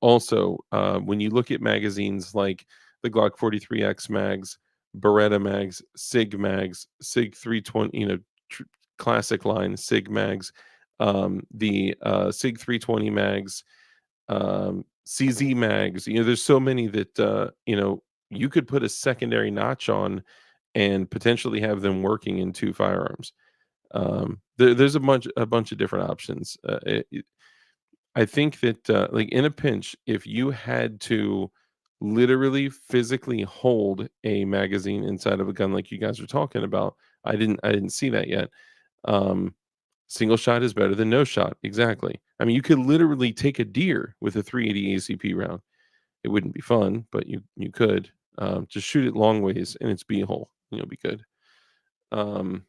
Also, when you look at magazines like the Glock 43X mags, Beretta mags, Sig mags, Sig 320, tr- classic line Sig mags, the Sig 320 mags, CZ mags. There's so many that you could put a secondary notch on and potentially have them working in two firearms. There's a bunch of different options. I think that, like, in a pinch, if you had to literally physically hold a magazine inside of a gun like you guys are talking about, I didn't see that yet. Um, Single shot is better than no shot. Exactly. I mean, you could literally take a deer with a 380 ACP round. It wouldn't be fun, but you could. Just shoot it long ways in its beehole, and you'll be good. Um,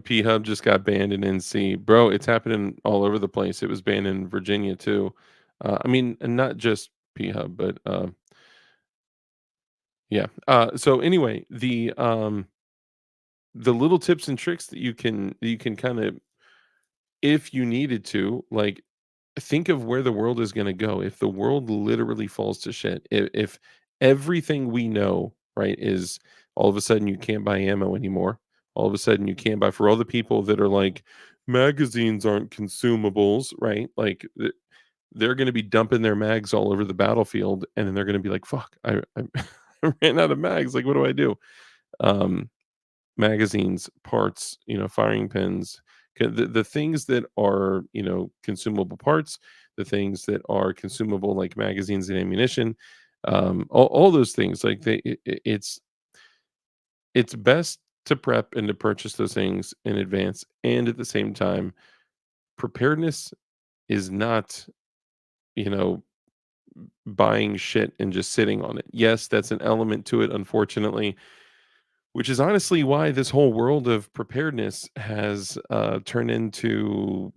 P Hub just got banned in NC. Bro, it's happening all over the place. It was banned in Virginia too. I mean, and not just P Hub, but yeah. So anyway, the little tips and tricks that you can kind of, if you needed to, like, think of where the world is going to go if the world literally falls to shit. If everything we know, right, is all of a sudden you can't buy ammo anymore. All of a sudden you can't buy, for all the people that are like, magazines aren't consumables, right? Like, they're going to be dumping their mags all over the battlefield, and then they're going to be like, fuck, I I ran out of mags. Like, what do I do? Um, Magazines, parts, firing pins, the things that are, consumable parts, the things that are consumable like magazines and ammunition, all those things, like it's best to prep and to purchase those things in advance, and at the same time, preparedness is not, you know, buying shit and just sitting on it. Yes, that's an element to it, unfortunately, which is honestly why this whole world of preparedness has turned into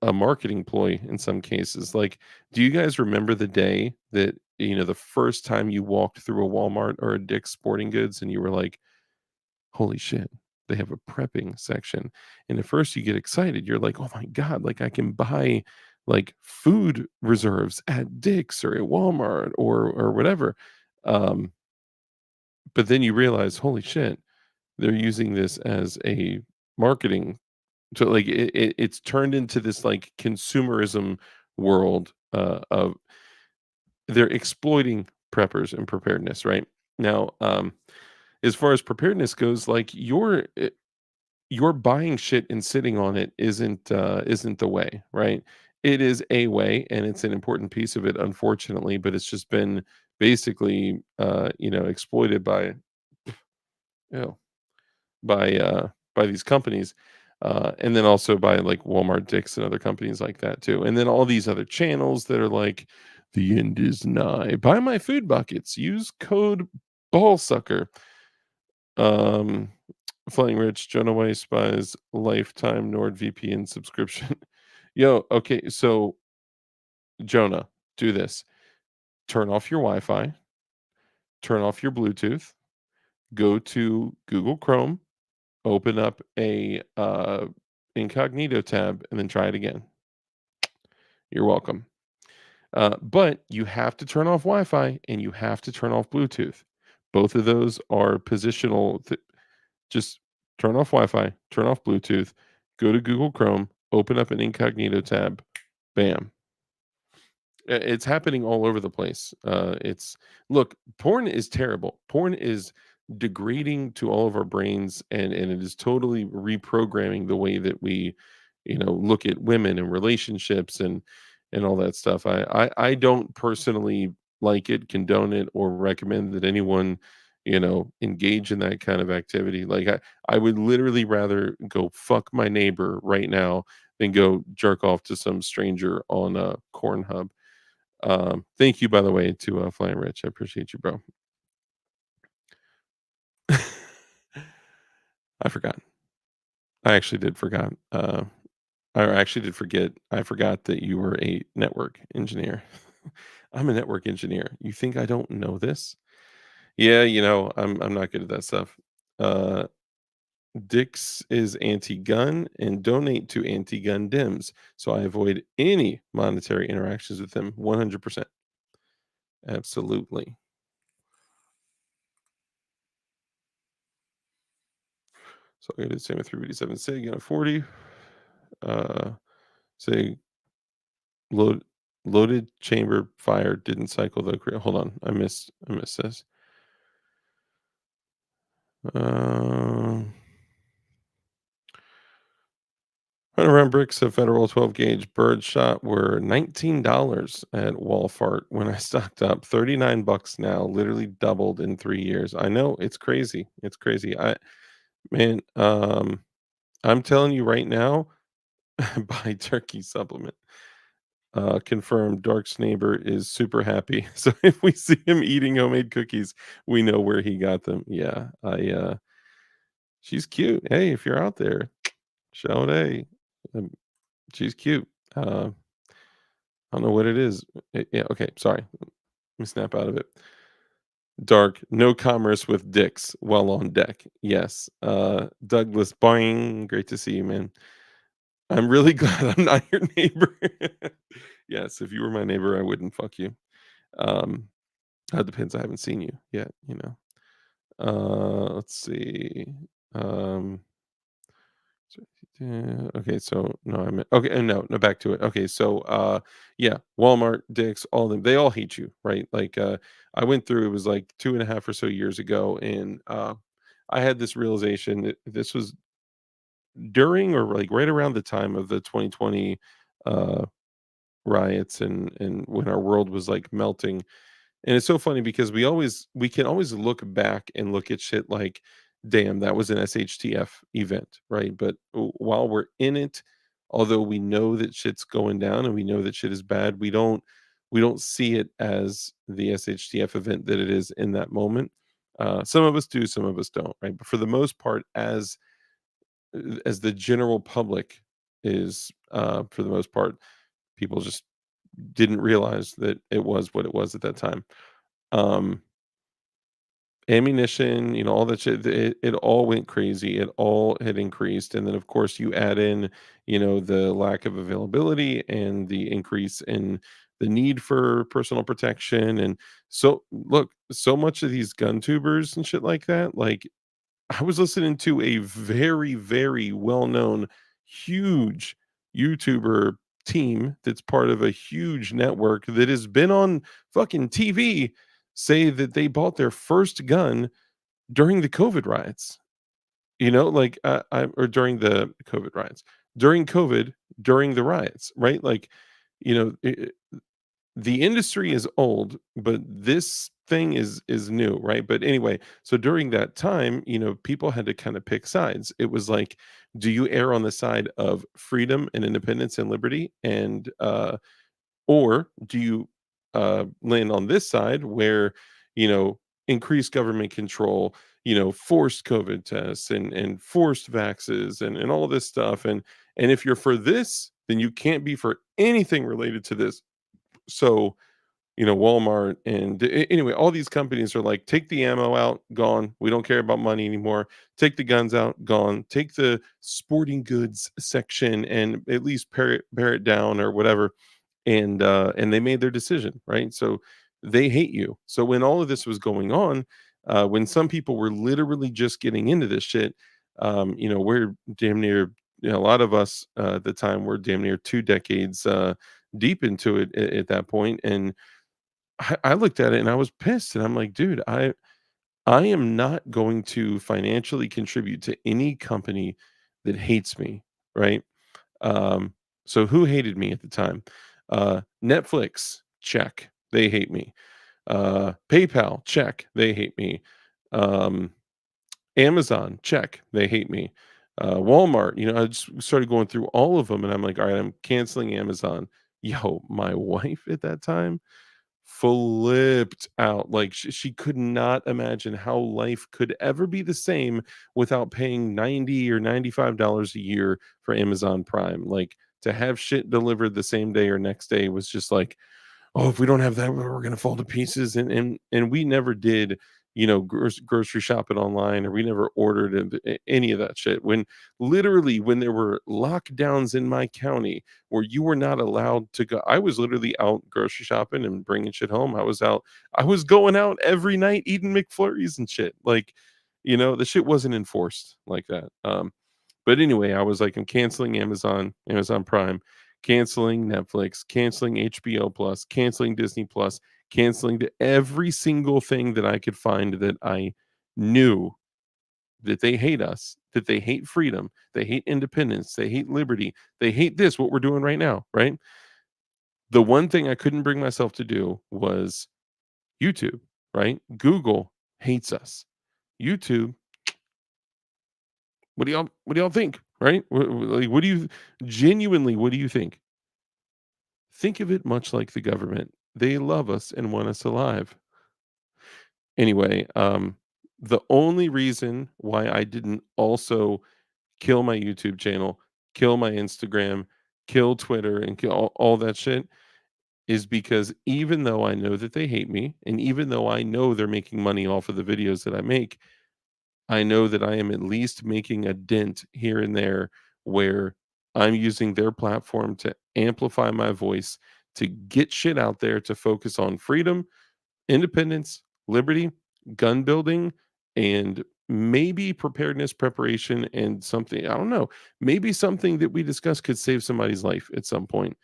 a marketing ploy in some cases. Like, do you guys remember the day that, the first time you walked through a Walmart or a Dick's Sporting Goods and you were like, holy shit, they have a prepping section? And at first you get excited. You're like, oh my God, like I can buy like food reserves at Dick's or at Walmart or whatever. Um, but then you realize, holy shit, they're using this as a marketing, so like it's turned into this like consumerism world, of, they're exploiting preppers and preparedness, right? Now, as far as preparedness goes, like, you're buying shit and sitting on it isn't the way, right? It is a way, and it's an important piece of it, unfortunately, but it's just been basically exploited by, you know by these companies, and then also by like Walmart, Dick's, and other companies like that too. And then all these other channels that are like, the end is nigh. Buy my food buckets. Use code ballsucker. Um, Flying Rich, Jonah Weiss buys lifetime NordVPN subscription. Yo, okay, so Jonah, do this. Turn off your Wi-Fi. Turn off your Bluetooth. Go to Google Chrome, open up a incognito tab, and then try it again. You're welcome. But you have to turn off Wi-Fi and you have to turn off Bluetooth. Both of those are positional. Just turn off Wi-Fi, turn off Bluetooth, go to Google Chrome, open up an incognito tab. Bam. It's happening all over the place. It's Look, porn is terrible. Porn is degrading to all of our brains, and it is totally reprogramming the way that we, look at women and relationships and all that stuff. I don't personally like it, condone it, or recommend that anyone, engage in that kind of activity. Like, I would literally rather go fuck my neighbor right now than go jerk off to some stranger on a Cornhub. Thank you, by the way, to Flying Rich. I appreciate you, bro. I forgot. I actually did forgot. I actually did forget. I forgot that you were a network engineer. I'm a network engineer. You think I don't know this? Yeah, I'm not good at that stuff. Uh, Dix is anti-gun and donate to anti-gun Dems, so I avoid any monetary interactions with them. 100%. Absolutely. So I did the same with 387 Sig and a 40. Uh, say load loaded chamber fire didn't cycle the. Hold on, I missed this. Um, Around bricks of Federal 12 gauge bird shot were $19 at Walmart when I stocked up. 39 bucks now, literally doubled in 3 years. I know, it's crazy. It's crazy. Man, I'm telling you right now, buy turkey supplement. Confirmed Dark's neighbor is super happy. So if we see him eating homemade cookies, we know where he got them. Yeah, she's cute. Hey, if you're out there, shout A. Um, she's cute. I don't know what it is. Yeah, okay, sorry. Let me snap out of it. Dark, no commerce with dicks while on deck. Yes. Douglas Boing, great to see you, man. I'm really glad I'm not your neighbor. Yes, if you were my neighbor, I wouldn't fuck you. Um, that depends. I haven't seen you yet, you know. Let's see. Um okay, so no, I meant okay, no, back to it. Okay, so yeah, Walmart, Dick's, all of them, they all hate you, right? Like I went through it was like 2.5 or so years ago, and I had this realization that this was during or like right around the time of the 2020 uh riots and when our world was like melting. And it's so funny because we can always look back and look at shit like, damn, that was an SHTF event, right? But while we're in it, although we know that shit's going down and we know that shit is bad, we don't see it as the SHTF event that it is in that moment. Some of us do, some of us don't, right? But for the most part, as the general public is, for the most part, people just didn't realize that it was what it was at that time. Um, Ammunition, all that shit, it all went crazy. It all had increased. And then, of course, you add in, the lack of availability and the increase in the need for personal protection. And so, look, so much of these gun tubers and shit like that, like, I was listening to a very, very well-known, huge YouTuber team that's part of a huge network that has been on fucking TV say that they bought their first gun during the COVID riots. Like, or during the COVID riots. During COVID, during the riots, right? Like, you know, the industry is old, but this thing is new, right? But anyway, so during that time, people had to kind of pick sides. It was like, do you err on the side of freedom and independence and liberty, and or do you land on this side where increased government control, forced COVID tests and forced vaxes and all this stuff, and if you're for this, then you can't be for anything related to this. So, Walmart and anyway, all these companies are like, take the ammo out, gone. We don't care about money anymore. Take the guns out, gone. Take the sporting goods section and at least pare it down or whatever. And they made their decision, right? So they hate you. So when all of this was going on, when some people were literally just getting into this shit, we're damn near, a lot of us at the time were damn near 2 decades deep into it at that point. And I looked at it and I was pissed, and I'm like, dude, I am not going to financially contribute to any company that hates me, right? Um, so who hated me at the time? Netflix, check, they hate me. PayPal, check, they hate me. Um, Amazon, check, they hate me. Walmart, I just started going through all of them, and I'm like, all right, I'm canceling Amazon. Yo, my wife at that time flipped out. Like, she could not imagine how life could ever be the same without paying 90 or $95 a year for Amazon Prime. Like, to have shit delivered the same day or next day was just like, oh, if we don't have that, we're gonna fall to pieces. And we never did grocery shopping online, or we never ordered any of that shit. When literally, when there were lockdowns in my county where you were not allowed to go, I was literally out grocery shopping and bringing shit home. I was going out every night eating McFlurries and shit. Like, the shit wasn't enforced like that. But anyway, I was like, I'm canceling Amazon Prime, canceling Netflix, canceling HBO Plus, canceling Disney Plus, canceling every single thing that I could find that I knew that they hate us, that they hate freedom, they hate independence, they hate liberty, they hate this, what we're doing right now, right? The one thing I couldn't bring myself to do was YouTube, right? Google hates us. YouTube, what do y'all think, right? Like, what do you genuinely, what do you think? Think of it much like the government. They love us and want us alive. Anyway, the only reason why I didn't also kill my YouTube channel, kill my Instagram, kill Twitter, and kill all that shit is because even though I know that they hate me, and even though I know they're making money off of the videos that I make, I know that I am at least making a dent here and there where I'm using their platform to amplify my voice, to get shit out there, to focus on freedom, independence, liberty, gun building, and maybe preparedness, preparation, and something. I don't know. Maybe something that we discuss could save somebody's life at some point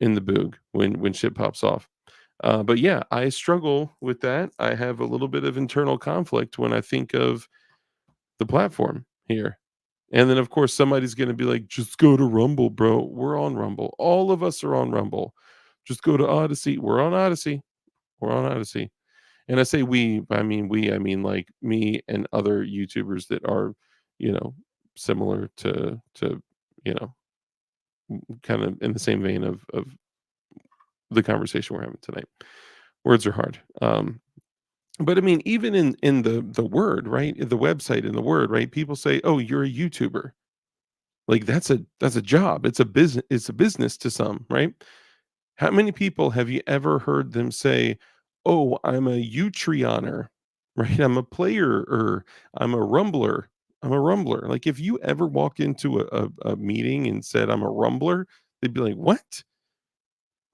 in the boog when shit pops off. But yeah, I struggle with that. I have a little bit of internal conflict when I think of the platform here. And then, of course, somebody's going to be like, just go to Rumble, bro. We're on Rumble. All of us are on Rumble. Just go to Odyssey. We're on Odyssey. We're on Odyssey. And I say we, I mean like me and other YouTubers that are, you know, similar to, you know, kind of in the same vein of the conversation we're having tonight. Words are hard. But I mean, even in the word, right? The website and the word, right? People say, "Oh, you're a YouTuber." Like that's a job. It's a business to some, right? How many people have you ever heard them say, "Oh, I'm a Utreoner," right? I'm a player, or I'm a rumbler. I'm a rumbler. Like if you ever walk into a meeting and said I'm a rumbler, they'd be like, "What?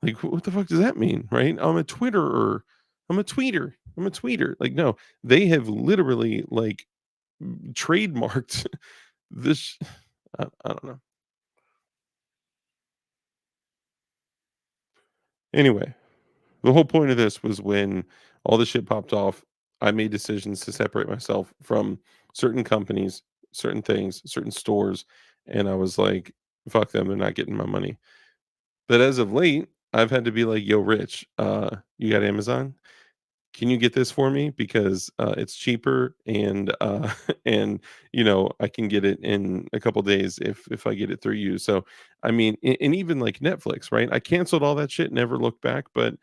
Like what the fuck does that mean?" Right? I'm a Twitterer. I'm a tweeter. I'm a tweeter. Like no, they have literally like trademarked this. I don't know. Anyway, the whole point of this was when all the shit popped off, I made decisions to separate myself from certain companies, certain things, certain stores, and I was like, "Fuck them, they're not getting my money." But as of late, I've had to be like, "Yo, Rich, you got Amazon? Can you get this for me because it's cheaper and and I can get it in a couple days if I get it through you." So I mean, and even like Netflix, right? I canceled all that shit, never looked back, but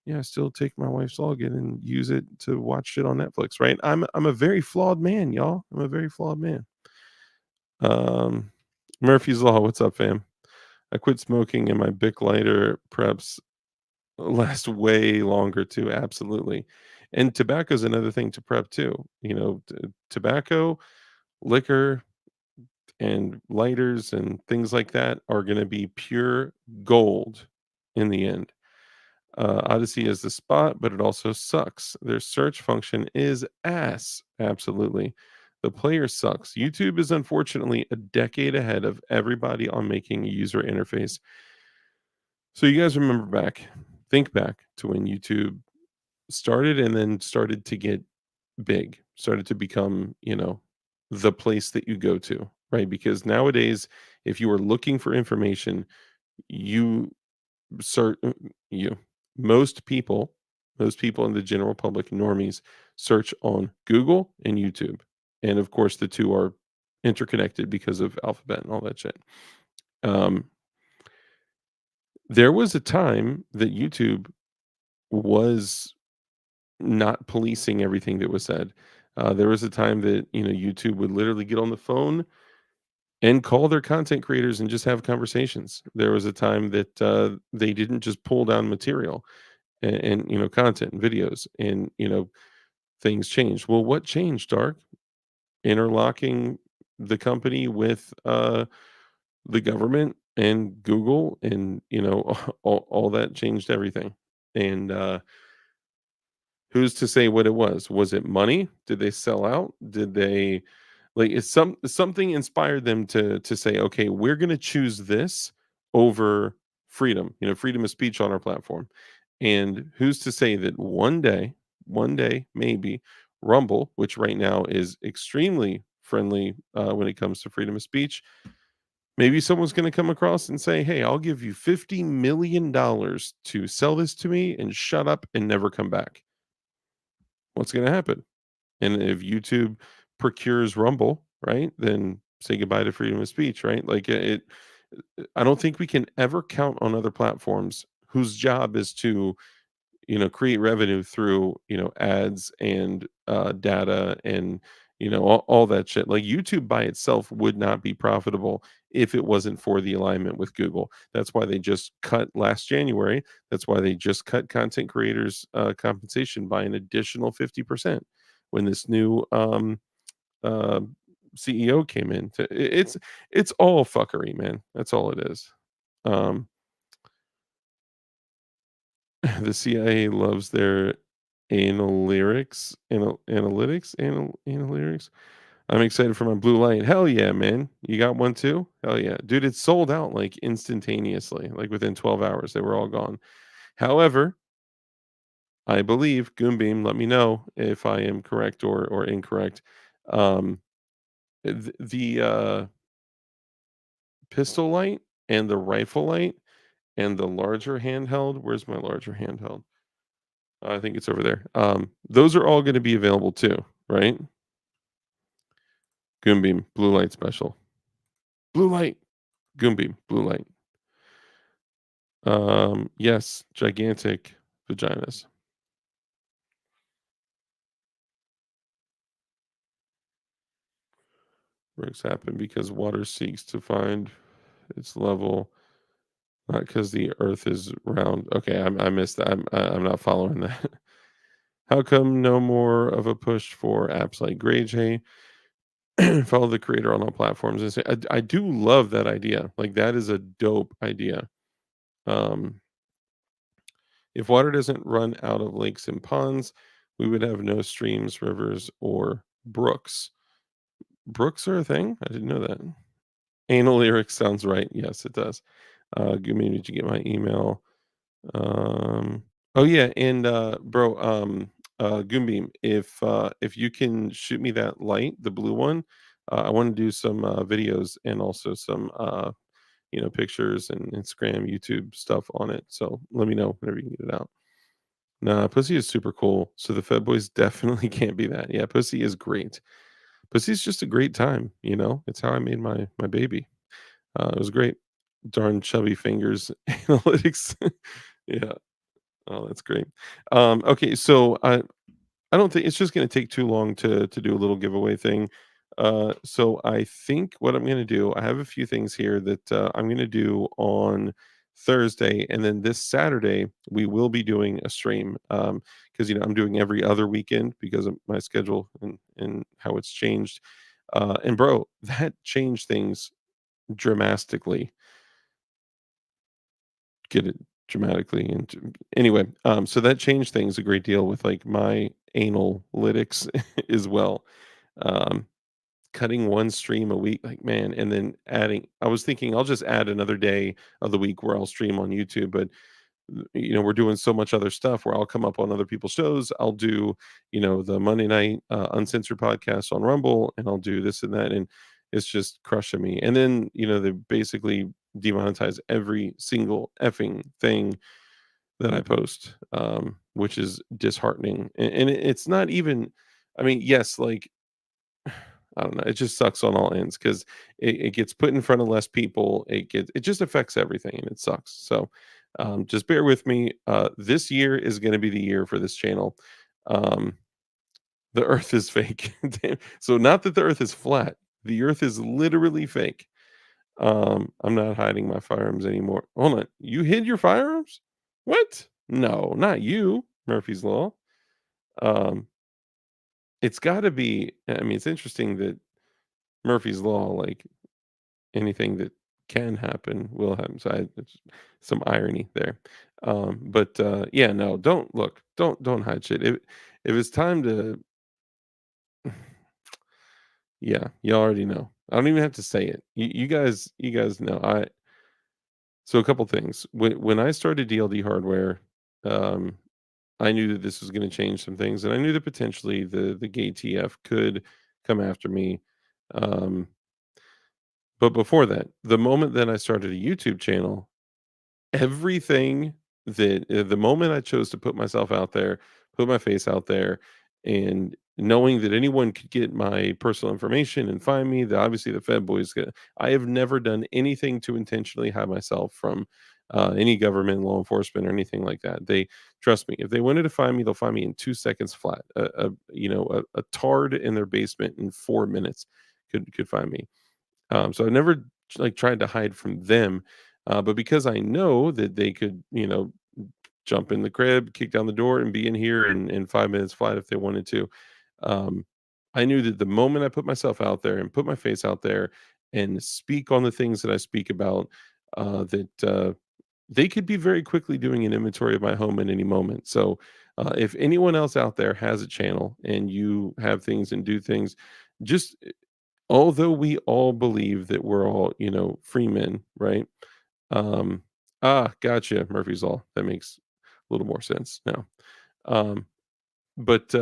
yeah, I still take my wife's login and use it to watch shit on Netflix, right? I'm a very flawed man, y'all. I'm a very flawed man. Um, Murphy's Law, what's up, fam? I quit smoking and my Bic lighter preps last way longer too, absolutely. And tobacco is another thing to prep too. Tobacco, liquor, and lighters and things like that are going to be pure gold in the end. Odyssey is the spot, but it also sucks. Their search function is ass. Absolutely. The player sucks. YouTube is unfortunately a decade ahead of everybody on making a user interface. So you guys remember think back to when YouTube started and then started to get big, started to become, the place that you go to, right? Because nowadays, if you are looking for information, you search you most people in the general public normies search on Google and YouTube. And of course the two are interconnected because of alphabet and all that shit. Um, there was a time that YouTube was not policing everything that was said. There was a time that YouTube would literally get on the phone and call their content creators and just have conversations. There was a time that they didn't just pull down material and content and videos, and things changed. Well, what changed, Dark? Interlocking the company with the government and Google, and all that changed everything. And who's to say what it was? Was it money? Did they sell out? Did they, like, it's something inspired them to say, okay, we're going to choose this over freedom, freedom of speech on our platform. And who's to say that one day maybe Rumble, which right now is extremely friendly when it comes to freedom of speech, maybe someone's going to come across and say, hey, I'll give you $50 million to sell this to me and shut up and never come back. What's going to happen? And if YouTube procures Rumble, right, then say goodbye to freedom of speech, right? Like I don't think we can ever count on other platforms whose job is to, create revenue through, ads and data and, all that shit. Like YouTube by itself would not be profitable if it wasn't for the alignment with Google. That's why they just cut last January. That's why they just cut content creators compensation by an additional 50% when this new uh, CEO came in. It's all fuckery, man. That's all it is. Um, the CIA loves their analytics. I'm excited for my blue light. Hell yeah, man. You got one too? Hell yeah. Dude, it sold out like instantaneously, like within 12 hours. They were all gone. However, I believe Goombeam, let me know if I am correct or incorrect. Um, the pistol light and the rifle light and the larger handheld. Where's my larger handheld? I think it's over there. Those are all going to be available too, right? Goombeam, blue light special. Blue light, Goombeam, blue light. Yes, gigantic vaginas. Breaks happen because water seeks to find its level, not because the Earth is round. Okay, I missed that. I'm not following that. How come no more of a push for apps like GreyJ? Follow the creator on all platforms and say, I do love that idea. Like that is a dope idea. Um, if water doesn't run out of lakes and ponds, we would have no streams, rivers, or brooks. Brooks are a thing? I didn't know that. Anal lyrics sounds right. Yes, it does. Give me, did you get my email? Um, oh yeah, and bro, Goombeam, if you can shoot me that light, the blue one, I want to do some videos and also some pictures and Instagram, YouTube stuff on it. So let me know whenever you can get it out. Nah, Pussy is super cool. So the Fed Boys definitely can't be that. Yeah, Pussy is great. Pussy's just a great time. It's how I made my baby. It was great. Darn chubby fingers analytics. Yeah. Oh, that's great. Okay, so I don't think it's just gonna take too long to do a little giveaway thing. So I think what I'm gonna do, I have a few things here that I'm gonna do on Thursday, and then this Saturday we will be doing a stream. Because I'm doing every other weekend because of my schedule and how it's changed. And bro, that changed things dramatically. Get it dramatically into anyway. So that changed things a great deal with like my analytics as well. Um, Cutting one stream a week, like man, and then adding. I was thinking I'll just add another day of the week where I'll stream on YouTube, but we're doing so much other stuff where I'll come up on other people's shows. I'll do, the Monday night uncensored podcast on Rumble, and I'll do this and that, and it's just crushing me. And then they basically demonetize every single effing thing that I post, which is disheartening. And it's not even. I mean, yes, like I don't know. It just sucks on all ends because it gets put in front of less people. It just affects everything and it sucks. So just bear with me. This year is going to be the year for this channel. Um, the Earth is fake. So not that the Earth is flat. The Earth is literally fake. I'm not hiding my firearms anymore. Hold on. You hid your firearms? What? No, not you. Murphy's Law. Um, it's gotta be, I mean, it's interesting that Murphy's Law, like, anything that can happen will happen. So it's some irony there. But yeah, no, don't look, don't hide shit. If it's time to, yeah, you already know. I don't even have to say it. You guys know. So a couple things. When I started DLD hardware, um, I knew that this was going to change some things, and I knew that potentially the gay TF could come after me. Um, but before that, the moment that I started a YouTube channel, everything that the moment I chose to put myself out there, put my face out there, and knowing that anyone could get my personal information and find me, that obviously the Fed boys get, I have never done anything to intentionally hide myself from any government, law enforcement, or anything like that. They trust me. If they wanted to find me, they'll find me in 2 seconds flat. A tard in their basement in 4 minutes could find me. So I never like tried to hide from them, but because I know that they could, jump in the crib, kick down the door, and be in here in 5 minutes flat if they wanted to. Um, I knew that the moment I put myself out there and put my face out there and speak on the things that I speak about, that they could be very quickly doing an inventory of my home at any moment. So if anyone else out there has a channel and you have things and do things, just although we all believe that we're all, free men, right? Um, gotcha, Murphy's Law. That makes a little more sense now. Um, but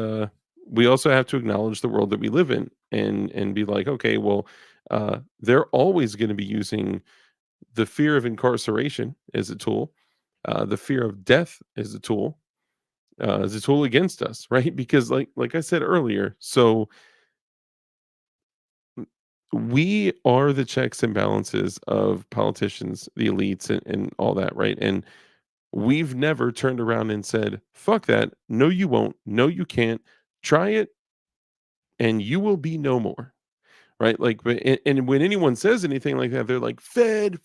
we also have to acknowledge the world that we live in and be like, okay, well, they're always going to be using the fear of incarceration as a tool, the fear of death as a tool against us, right? Because like I said earlier, so we are the checks and balances of politicians, the elites, and all that, right? And we've never turned around and said, fuck that. No, you won't. No, you can't. Try it and you will be no more. Right. Like, and when anyone says anything like that, they're like, Fed,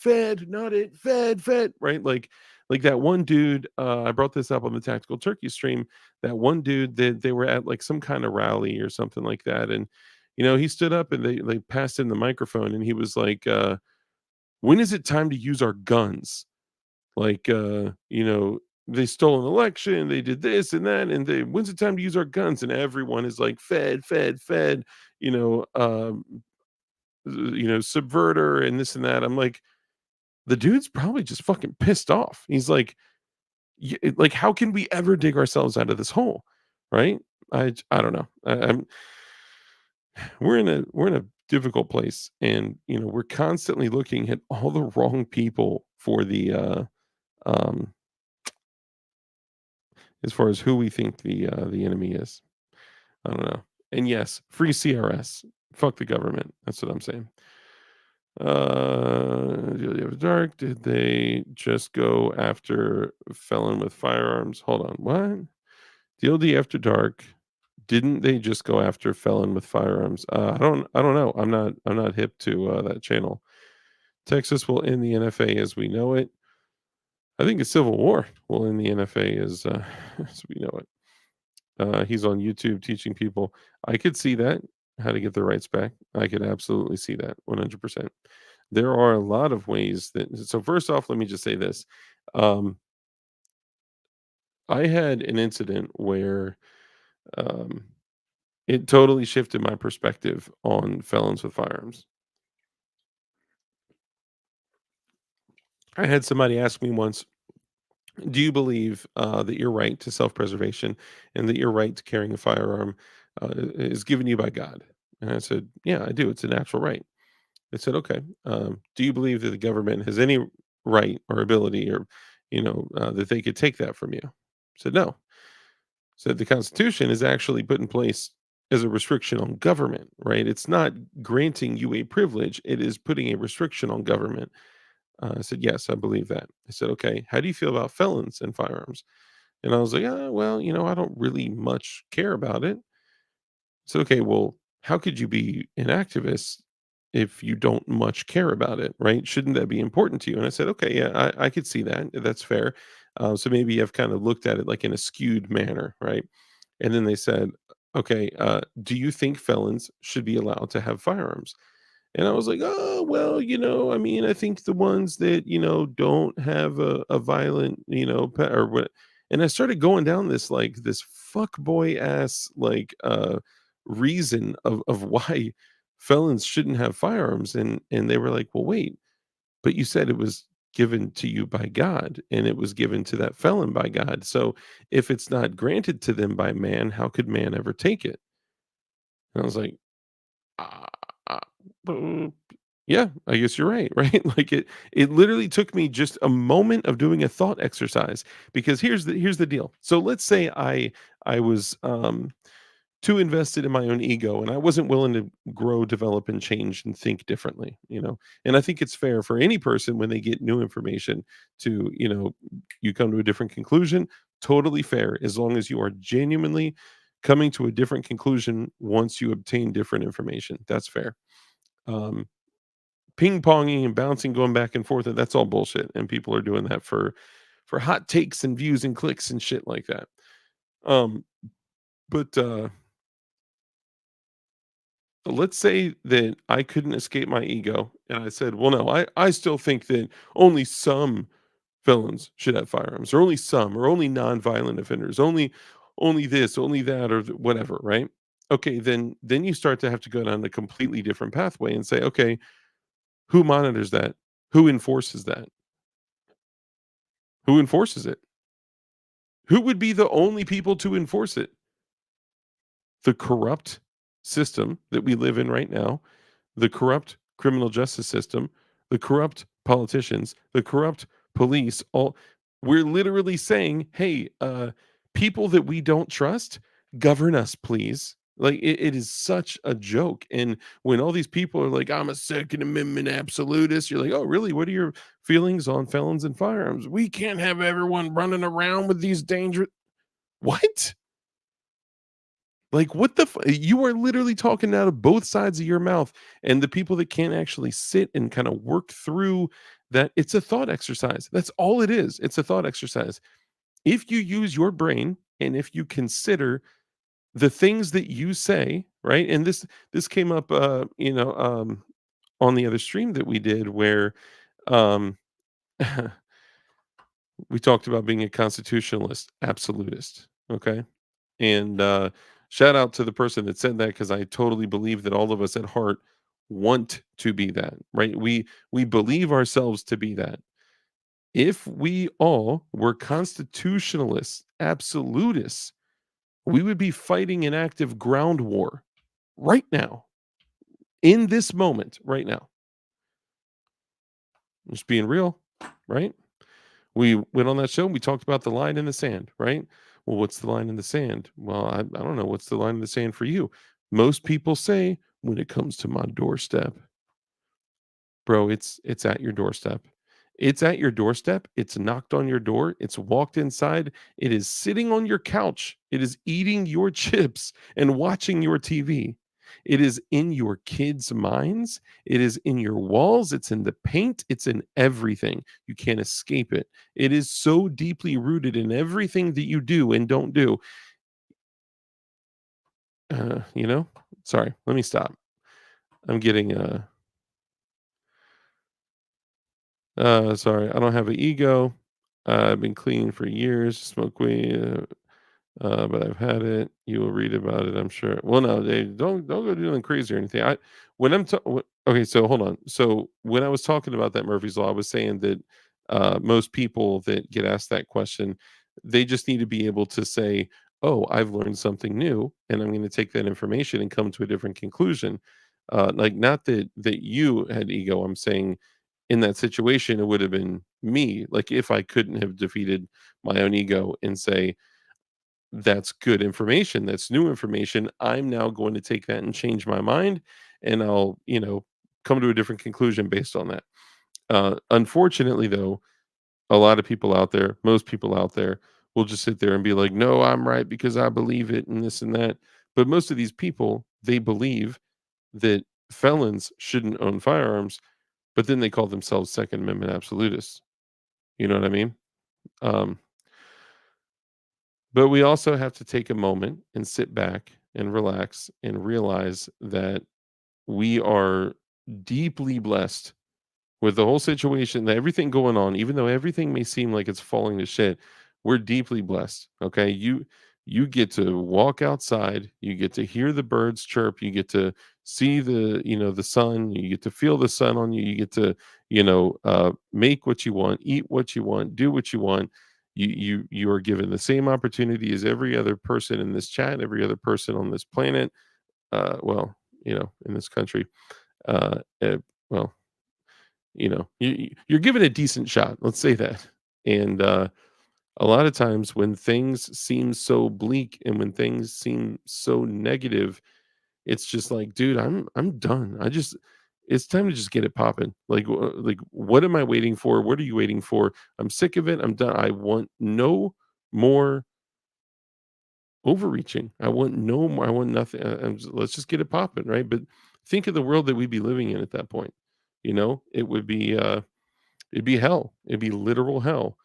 not it, Fed. Right. Like that one dude, I brought this up on the Tactical Turkey stream. That one dude that they were at like some kind of rally or something like that. And, he stood up and they passed him the microphone and he was like, when is it time to use our guns? Like, they stole an election, they did this and that, and when's the time to use our guns? And everyone is like, Fed, you know, um, subverter and this and that. I'm like, the dude's probably just fucking pissed off. He's like, like, how can we ever dig ourselves out of this hole? Right? I don't know. We're in a difficult place, and we're constantly looking at all the wrong people for the um as far as who we think the enemy is. I don't know. And yes, free CRS. Fuck the government. That's what I'm saying. DLD After Dark. Did they just go after felon with firearms? Hold on. What? DLD After Dark. Didn't they just go after felon with firearms? I don't know. I'm not hip to that channel. Texas will end the NFA as we know it. I think a civil war will end the NFA as we know it. He's on YouTube teaching people. I could see that, how to get their rights back. I could absolutely see that 100%. There are a lot of ways that, so first off, let me just say this. Um, I had an incident where um, it totally shifted my perspective on felons with firearms. I had somebody ask me once, do you believe that your right to self-preservation and that your right to carrying a firearm is given you by God? And I said, yeah, I do. It's a natural right. They said, okay. Do you believe that the government has any right or ability or, that they could take that from you? I said, no. Said the Constitution is actually put in place as a restriction on government, right? It's not granting you a privilege. It is putting a restriction on government. I said, yes, I believe that. I said, okay, how do you feel about felons and firearms? And I was like, well, I don't really much care about it. So, okay, well, how could you be an activist if you don't much care about it, right? Shouldn't that be important to you? And I said, okay, yeah, I could see that. That's fair. So maybe I've kind of looked at it like in a skewed manner, right? And then they said, okay, do you think felons should be allowed to have firearms? And I was like, oh, well, I mean, I think the ones that, don't have a violent, or what. And I started going down this fuck boy ass, reason of why felons shouldn't have firearms. And they were like, well, wait, but you said it was given to you by God and it was given to that felon by God. So if it's not granted to them by man, how could man ever take it? And I was like, uh, uh, mm, yeah, I guess you're right, right? Like it literally took me just a moment of doing a thought exercise because here's the deal. So let's say I was too invested in my own ego and I wasn't willing to grow, develop, and change and think differently. And I think it's fair for any person when they get new information to, you come to a different conclusion, totally fair, as long as you are genuinely coming to a different conclusion once you obtain different information. That's fair. Um, Ping ponging and bouncing, going back and forth, and that's all bullshit. And people are doing that for hot takes and views and clicks and shit like that. Um, but let's say that I couldn't escape my ego and I said, well, no, I still think that only some felons should have firearms, or only some, or only non-violent offenders, only this, only that, or whatever, right? Okay, then you start to have to go down a completely different pathway and say, okay, who monitors that? Who enforces that? Who enforces it? Who would be the only people to enforce it? The corrupt system that we live in right now, the corrupt criminal justice system, the corrupt politicians, the corrupt police, all we're literally saying, "Hey, people that we don't trust, govern us, please." Like it is such a joke. And when all these people are like, "I'm a Second Amendment absolutist," you're like, "Oh, really? What are your feelings on felons and firearms? We can't have everyone running around with these dangerous." What? Like, what the you are literally talking out of both sides of your mouth, and the people that can't actually sit and kinda work through that it's a thought exercise. That's all it is. It's a thought exercise. If you use your brain and if you consider the things that you say, right? And this came up, on the other stream that we did where, um, we talked about being a constitutionalist, absolutist, okay? And shout out to the person that said that because I totally believe that all of us at heart want to be that, right? We believe ourselves to be that. If we all were constitutionalists, absolutists, we would be fighting an active ground war right now, in this moment, right now. Just being real, right? We went on that show, we talked about the line in the sand, right? Well, what's the line in the sand? Well, I don't know. What's the line in the sand for you? Most people say, when it comes to my doorstep, bro, it's at your doorstep. It's at your doorstep. It's knocked on your door. It's walked inside. It is sitting on your couch. It is eating your chips and watching your TV. It is in your kids' minds. It is in your walls. It's in the paint. It's in everything. You can't escape it. It is so deeply rooted in everything that you do and don't do. You know? Sorry, let me stop. I'm getting sorry, I don't have an ego. I've been clean for years, smoke weed, but I've had it. You will read about it, I'm sure. Well, no, they don't go doing crazy or anything. I when I'm okay, so hold on. So when I was talking about that Murphy's Law, I was saying that most people that get asked that question, they just need to be able to say, "Oh, I've learned something new, and I'm going to take that information and come to a different conclusion." Like, not that you had ego. I'm saying in that situation, it would have been me. Like if I couldn't have defeated my own ego and say, that's good information. That's new information. I'm now going to take that and change my mind, and I'll, come to a different conclusion based on that. Unfortunately, though, a lot of people out there, most people out there, will just sit there and be like, "No, I'm right because I believe it," and this and that. But most of these people, they believe that felons shouldn't own firearms, but then they call themselves Second Amendment absolutists. You know what I mean? Um, but we also have to take a moment and sit back and relax and realize that we are deeply blessed with the whole situation, that everything going on, even though everything may seem like it's falling to shit, we're deeply blessed. Okay. You get to walk outside, you get to hear the birds chirp, you get to see the sun, you get to feel the sun on you, you get to, make what you want, eat what you want, do what you want. You are given the same opportunity as every other person in this chat, every other person on this planet, well, in this country. Well, you're given a decent shot, let's say that. And a lot of times when things seem so bleak and when things seem so negative, it's just like, dude, I'm done. It's time to just get it popping. Like what am I waiting for? What are you waiting for? I'm sick of it. I'm done. I want no more overreaching. I want no more. I want nothing. Let's just get it popping, right? But think of the world that we'd be living in at that point. It would be it'd be hell. It'd be literal hell.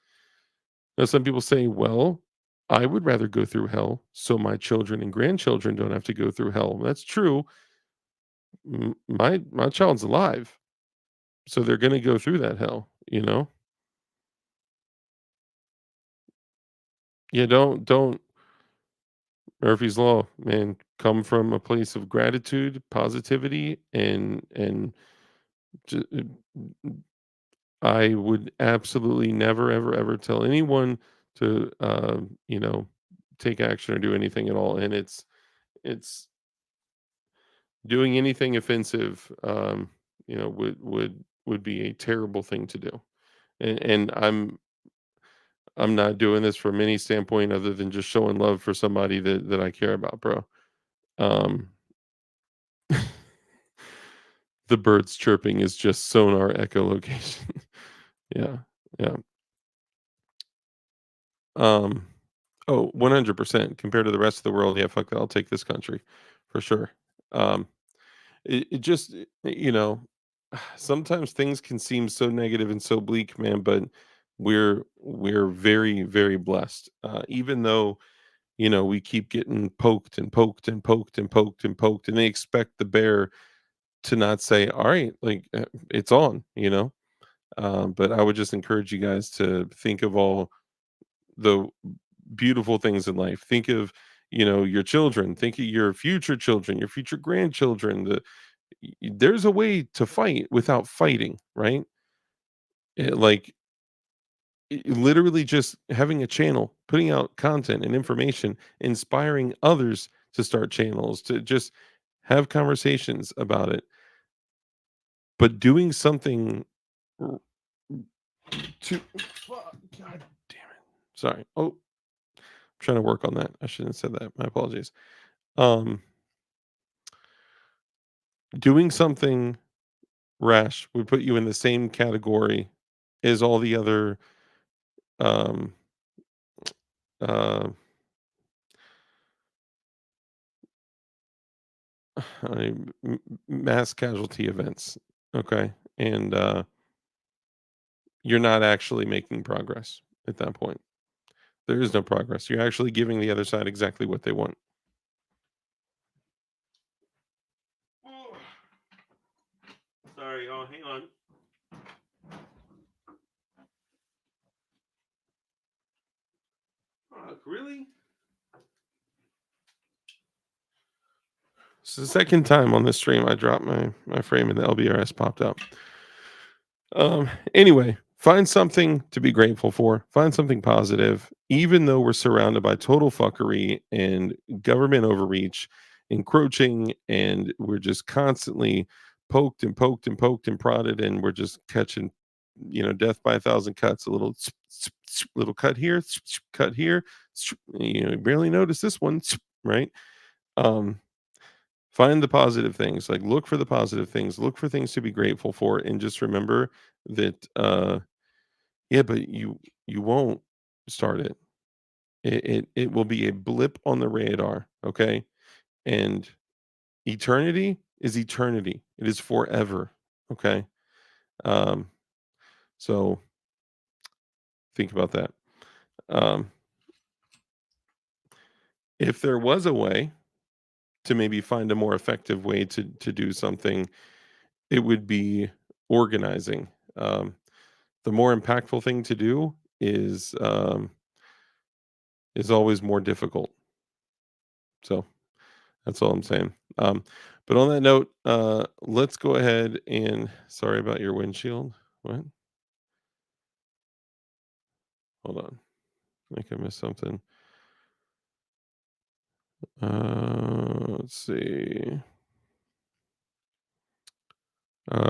Now, some people say, well, I would rather go through hell so my children and grandchildren don't have to go through hell. That's true. My child's alive, so they're going to go through that hell. Yeah, don't Murphy's law, man. Come from a place of gratitude, positivity, and ju- I would absolutely never, ever, ever tell anyone to, take action or do anything at all. And it's doing anything offensive, would be a terrible thing to do. And I'm not doing this from any standpoint other than just showing love for somebody that I care about, bro. Um, the birds chirping is just sonar echolocation. Yeah, yeah. Um, oh, 100% compared to the rest of the world. Yeah, fuck that. I'll take this country for sure. Um, it just, sometimes things can seem so negative and so bleak, man, but we're very, very blessed. Even though, we keep getting poked and poked and poked and poked and poked, and they expect the bear to not say, all right, like it's on. But I would just encourage you guys to think of all the beautiful things in life. Think of, your children, think of your future children, your future grandchildren. There's a way to fight without fighting, right? Like literally just having a channel, putting out content and information, inspiring others to start channels, to just have conversations about it, but doing something r- to fuck, God damn it. Sorry. Oh, I'm trying to work on that. I shouldn't have said that. My apologies. Um, doing something rash would put you in the same category as all the other um uh mass casualty events. Okay. And you're not actually making progress at that point. There is no progress. You're actually giving the other side exactly what they want. Sorry, oh, hang on. Fuck, really? It's the second time on this stream I dropped my frame and the LBRS popped out. Anyway, find something to be grateful for. Find something positive, even though we're surrounded by total fuckery and government overreach, encroaching, and we're just constantly poked and poked and poked and prodded, and we're just catching, death by a thousand cuts. A little, little cut here, cut here. You barely notice this one, right? Um, Find the positive things, like, look for the positive things, look for things to be grateful for, and just remember that, yeah, but you won't start it. It will be a blip on the radar, okay? And eternity is eternity. It is forever, okay? Um, so think about that. Um, if there was a way to maybe find a more effective way to do something, it would be organizing. The more impactful thing to do is always more difficult. So that's all I'm saying. But on that note, let's go ahead and sorry about your windshield. What? Hold on. I think I missed something. Let's see.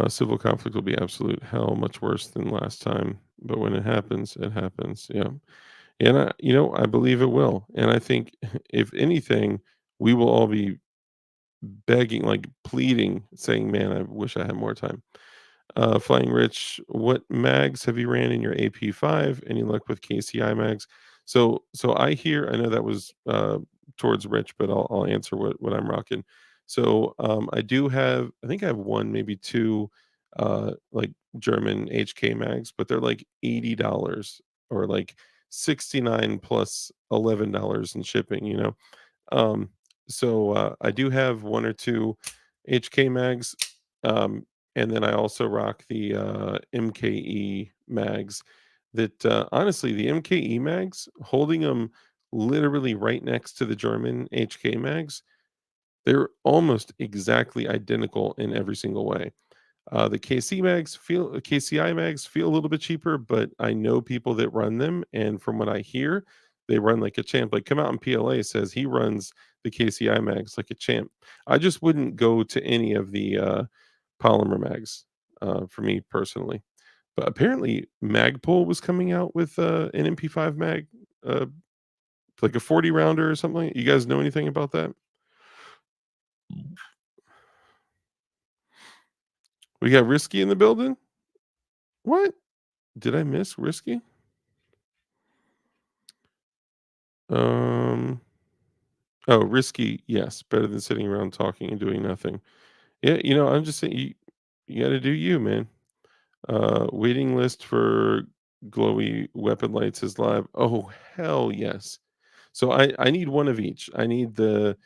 Civil conflict will be absolute hell, much worse than last time. But when it happens, it happens. Yeah. And I believe it will. And I think if anything, we will all be begging, like pleading, saying, "Man, I wish I had more time." Flying Rich, what mags have you ran in your AP5? Any luck with KCI mags? So I know that was towards Rich, but I'll answer what I'm rocking. So I do have, I think I have one, maybe two, like German HK mags, but they're like $80 or like 69 plus $11 in shipping. Um, I do have one or two HK mags. Um, and then I also rock the MKE mags that honestly, the MKE mags, holding them literally right next to the German HK mags, they're almost exactly identical in every single way. The KCI mags feel a little bit cheaper, but I know people that run them, and from what I hear, they run like a champ. Like Come Out in PLA says he runs the KCI mags like a champ. I just wouldn't go to any of the polymer mags for me personally. But apparently Magpul was coming out with an MP5 mag, uh, like a 40 rounder or something. You guys know anything about that? We got Risky in the building. What? Did I miss Risky? Um Oh, risky, yes, better than sitting around talking and doing nothing. Yeah, I'm just saying you gotta do you, man. Waiting list for glowy weapon lights is live. Oh, hell yes. So I need one of each. I need the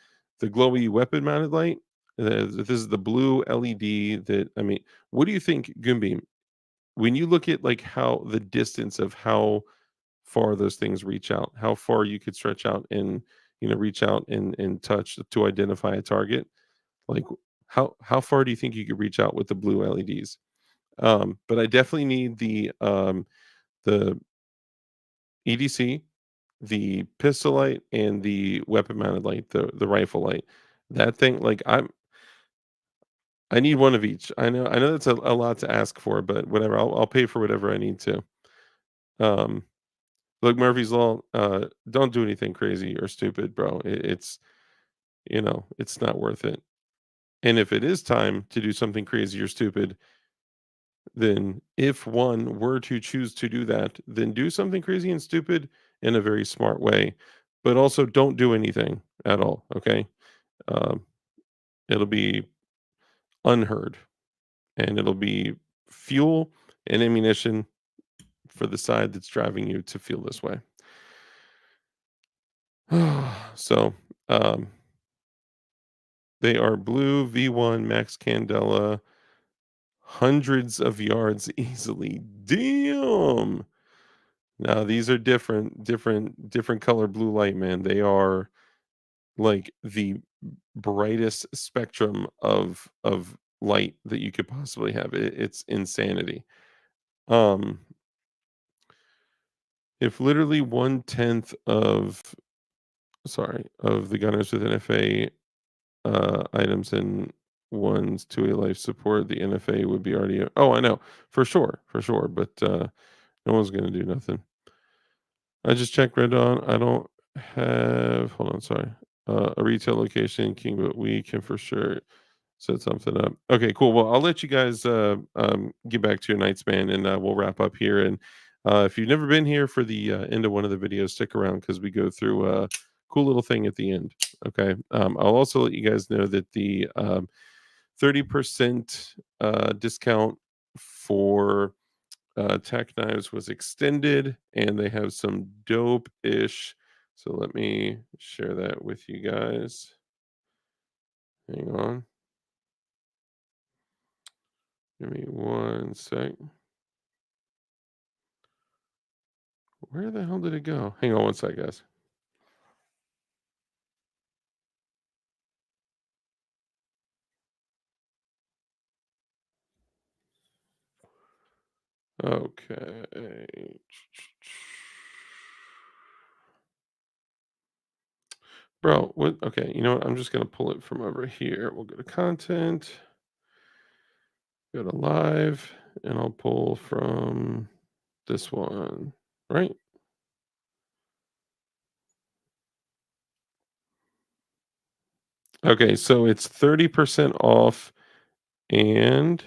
glowy weapon mounted light. This is the blue LED that I mean, what do you think, Goombeam? When you look at like how the distance of how far those things reach out, how far you could stretch out and reach out and touch to identify a target. Like how far do you think you could reach out with the blue LEDs? But I definitely need the EDC, the pistol light, and the weapon mounted light, the rifle light. That thing, like I need one of each. I know that's a lot to ask for, but whatever. I'll pay for whatever I need to. Um, Look, Murphy's Law, don't do anything crazy or stupid, bro. It's not worth it. And if it is time to do something crazy or stupid, then if one were to choose to do that, then do something crazy and stupid in a very smart way, but also don't do anything at all. Okay. Um, it'll be unheard and it'll be fuel and ammunition for the side that's driving you to feel this way. So, um, they are blue V1 Max Candela, hundreds of yards easily. Damn. Now these are different color blue light, man. They are like the brightest spectrum of light that you could possibly have. It's insanity. Um, if literally 1/10 of the gunners with NFA items and ones to a life support, the NFA would be already. Oh, I know for sure. But no one's gonna do nothing. I just checked Red Dawn. I don't have. Hold on, sorry. A retail location, King, but we can for sure set something up. Okay, cool. Well, I'll let you guys get back to your night span, and we'll wrap up here. And if you've never been here for the end of one of the videos, stick around because we go through a cool little thing at the end. Okay. I'll also let you guys know that the 30% discount for Tech Knives was extended, and they have some dope ish. So let me share that with you guys. Hang on. Give me one sec. Where the hell did it go? Hang on one sec, guys. Okay. Bro, what? Okay, you know what? I'm just gonna pull it from over here. We'll go to content, go to live, and I'll pull from this one, right? Okay, so it's 30% off, and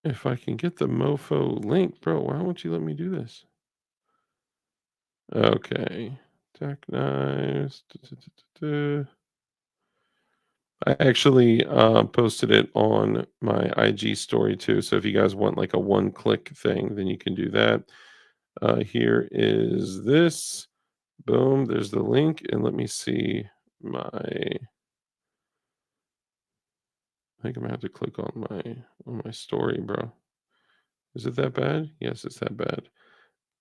if I can get the mofo link, bro, why won't you let me do this? Okay. Dark Knives. I actually posted it on my IG story too. So if you guys want like a one-click thing, then you can do that. Here is this. Boom. There's the link, and let me see my. I think I'm gonna have to click on my story, bro. Is it that bad? Yes, it's that bad.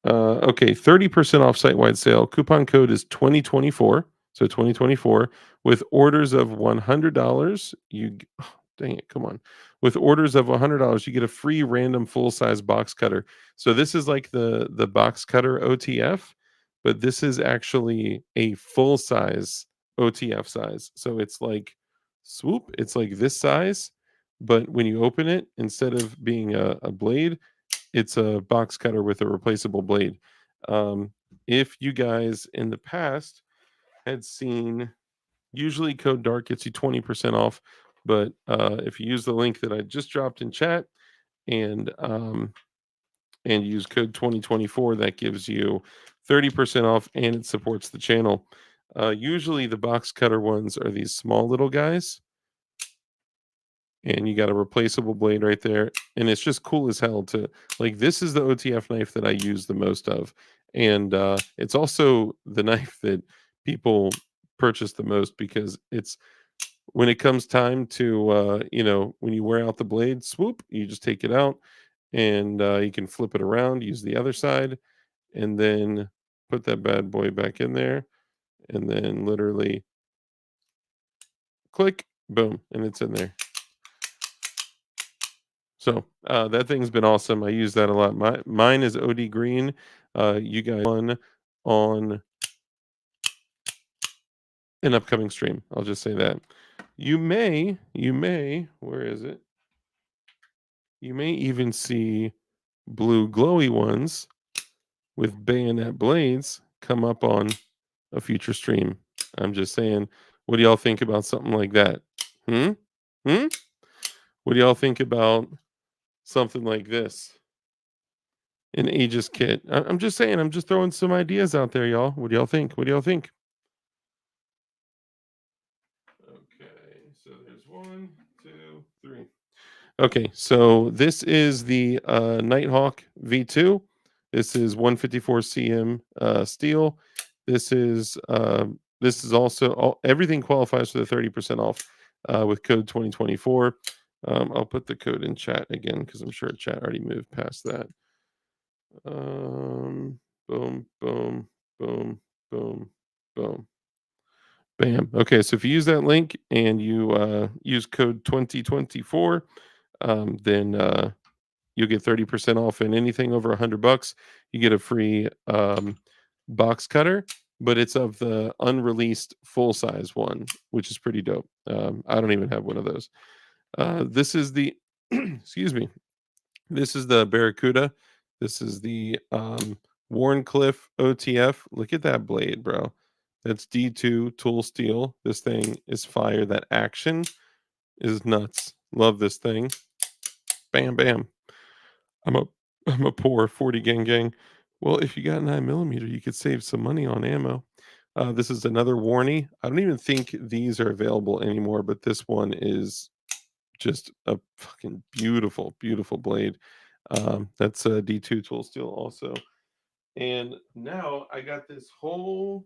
Okay, 30% off site-wide sale. Coupon code is 2024. So 2024 with orders of $100, oh, dang it, come on. With orders of $100, you get a free random full-size box cutter. So this is like the box cutter OTF, but this is actually a full-size OTF size. So it's like swoop, it's like this size, but when you open it, instead of being a blade, it's a box cutter with a replaceable blade. Um, if you guys in the past had seen, usually code dark gets you 20% off, but if you use the link that I just dropped in chat and use code 2024, that gives you 30% off and it supports the channel. Usually the box cutter ones are these small little guys, and you got a replaceable blade right there, and it's just cool as hell to, like, this is the OTF knife that I use the most of, and it's also the knife that people purchase the most because it's, when it comes time to when you wear out the blade, swoop, you just take it out, and you can flip it around, use the other side, and then put that bad boy back in there, and then literally click, boom, and it's in there. So, that thing's been awesome. I use that a lot. Mine is OD green. You guys one on an upcoming stream. I'll just say that. Where is it? You may even see blue glowy ones with bayonet blades come up on a future stream. I'm just saying, what do y'all think about something like that? Hmm? Hmm? What do y'all think about something like this? An Aegis kit. I'm just saying, I'm just throwing some ideas out there, y'all. What do y'all think? What do y'all think? Okay, so there's one, two, three. Okay, so this is the Nighthawk V2. This is 154 cm steel. This is also everything qualifies for the 30% off with code 2024. I'll put the code in chat again because I'm sure chat already moved past that. Boom, boom, boom, boom, boom. Bam. Okay, so if you use that link and you use code 2024, then you'll get 30% off, and anything over $100, you get a free box cutter, but it's of the unreleased full size one, which is pretty dope. I don't even have one of those. This is the excuse me. This is the Barracuda. This is the Warncliffe OTF. Look at that blade, bro. That's D2 tool steel. This thing is fire. That action is nuts. Love this thing. Bam, bam. I'm a I'm a poor 40 gang gang. Well, if you got 9mm, you could save some money on ammo. This is another Warney. I don't even think these are available anymore, but this one is just a fucking beautiful, beautiful blade. That's a D2 tool steel also. And now I got this whole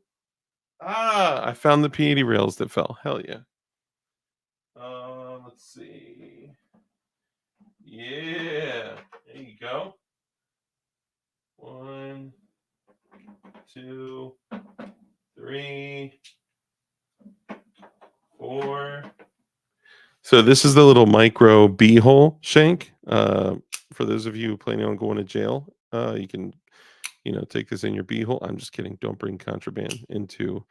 I found the P80 rails that fell. Hell yeah. Let's see. Yeah. There you go. One, two, three, four. So this is the little micro B hole shank. For those of you planning on going to jail, you can, take this in your B hole. I'm just kidding. Don't bring contraband into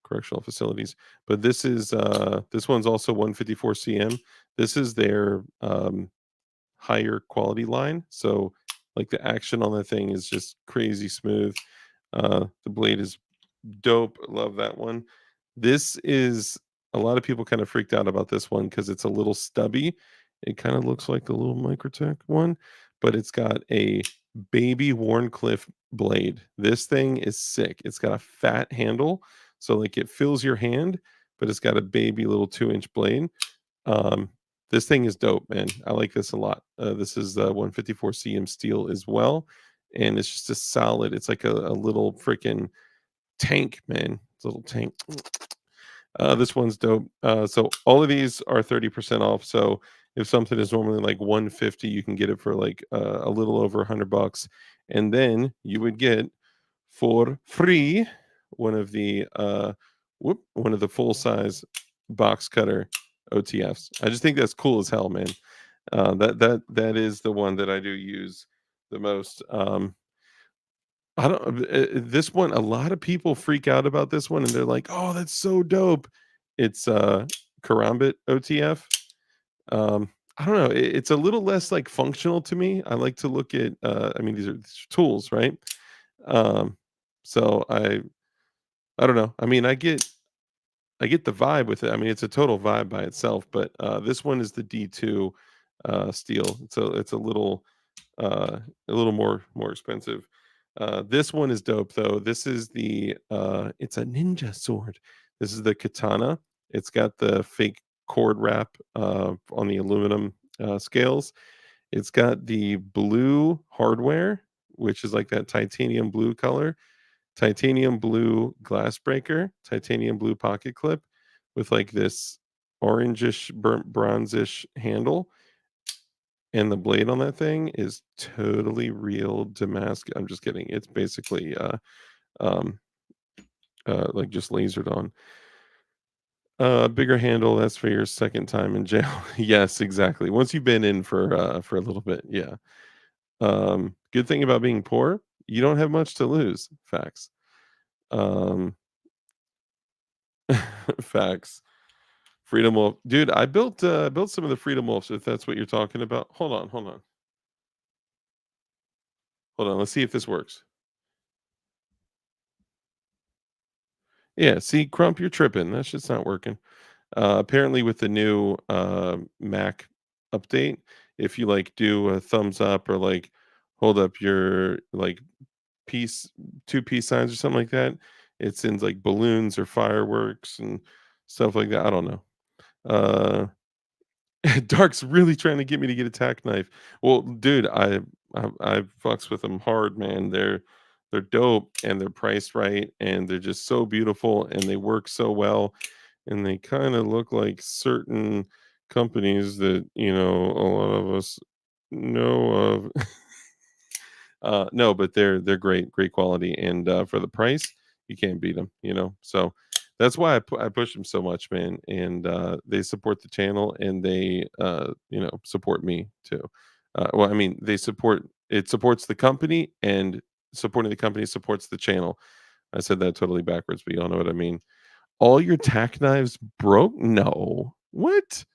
correctional facilities. But this one's also 154 cm. This is their higher quality line. So like the action on the thing is just crazy smooth. The blade is dope. Love that one. This is a lot of people kind of freaked out about this one because it's a little stubby. It kind of looks like the little Microtech one, but it's got a baby Warncliffe blade. This thing is sick. It's got a fat handle, so like it fills your hand, but it's got a baby little 2-inch blade. Um, this thing is dope, man. I like this a lot. This is 154 cm steel as well, and it's just a solid. It's like a little freaking tank, man. It's a little tank. This one's dope. So all of these are 30% off. So if something is normally like 150, you can get it for like a little over $100, and then you would get for free one of the one of the full size box cutter OTFs. I just think that's cool as hell, man. That is the one that I do use the most. I don't this one, a lot of people freak out about this one and they're like, "Oh, that's so dope." It's Karambit OTF. I don't know. It's a little less like functional to me. I like to look at I mean these are tools, right? Um so I don't know. I mean, I get the vibe with it. I mean, it's a total vibe by itself, but this one is the D2 steel. It's a little more expensive. This one is dope though. This is it's a ninja sword. This is the katana. It's got the fake cord wrap on the aluminum scales. It's got the blue hardware, which is like that titanium blue color, titanium blue glass breaker, titanium blue pocket clip with like this orangish burnt bronzish handle, and the blade on that thing is totally real Damascus. I'm just kidding. It's basically um like just lasered on. Bigger handle, that's for your second time in jail. Yes, exactly. Once you've been in for a little bit, yeah. Good thing about being poor, you don't have much to lose. Facts. Um facts. Freedom Wolf. Dude, I built some of the Freedom Wolves, if that's what you're talking about. Hold on, hold on. Hold on. Let's see if this works. Yeah, see, Crump, you're tripping. That shit's not working. Apparently, with the new Mac update, if you like do a thumbs up or like hold up your like peace two peace signs or something like that, it sends like balloons or fireworks and stuff like that. I don't know. Uh, Dark's really trying to get me to get a tack knife. Well, dude, I fucks with them hard, man. They're dope and they're priced right and they're just so beautiful and they work so well and they kind of look like certain companies that a lot of us know of. No, but they're great quality, and for the price, you can't beat them. So that's why I push them so much, man. And they support the channel, and they support me too. Well, I mean, it supports the company, and supporting the company supports the channel. I said that totally backwards, but you all know what I mean. All your tack knives broke? No. What?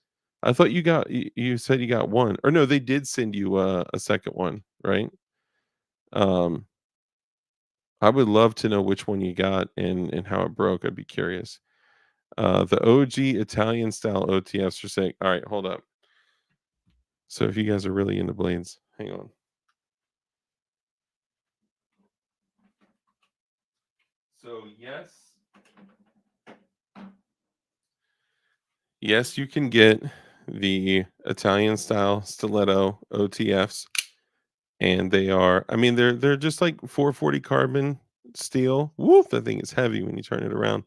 I thought you said you got one, or no? They did send you a second one, right? Um, I would love to know which one you got and how it broke. I'd be curious. The OG Italian style OTFs are saying, all right, hold up. So if you guys are really into blades, hang on. So yes, you can get the Italian style stiletto OTFs, and they are, I mean, they're just like 440 carbon steel. Woo, that thing is heavy when you turn it around.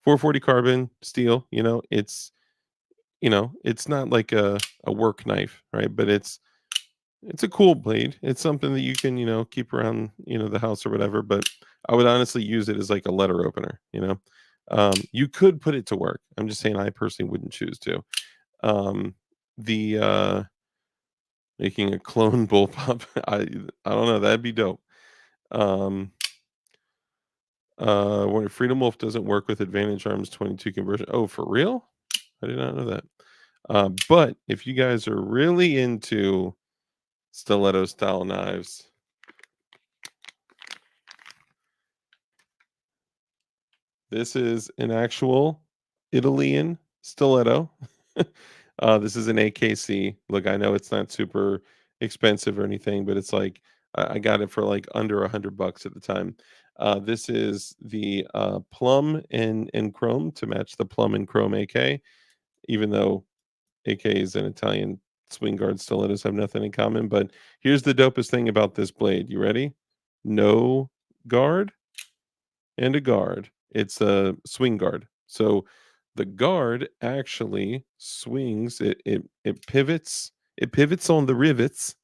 440 carbon steel, it's not like a work knife, right? But it's a cool blade. It's something that you can, keep around, the house or whatever. But I would honestly use it as like a letter opener. You could put it to work. I'm just saying I personally wouldn't choose to. Um, the Making a clone bullpup, I don't know, that'd be dope. Um, when Freedom Wolf doesn't work with Advantage Arms 22 conversion. Oh, for real? I did not know that. But if you guys are really into stiletto style knives, this is an actual Italian stiletto. This is an AKC. Look, I know it's not super expensive or anything, but it's like I got it for like under $100 at the time. This is the plum and chrome to match the plum and chrome AK, even though AKs and Italian swing guard stilettos have nothing in common. But here's the dopest thing about this blade. You ready? No guard and a guard. It's a swing guard. So the guard actually swings. It pivots. It pivots on the rivets,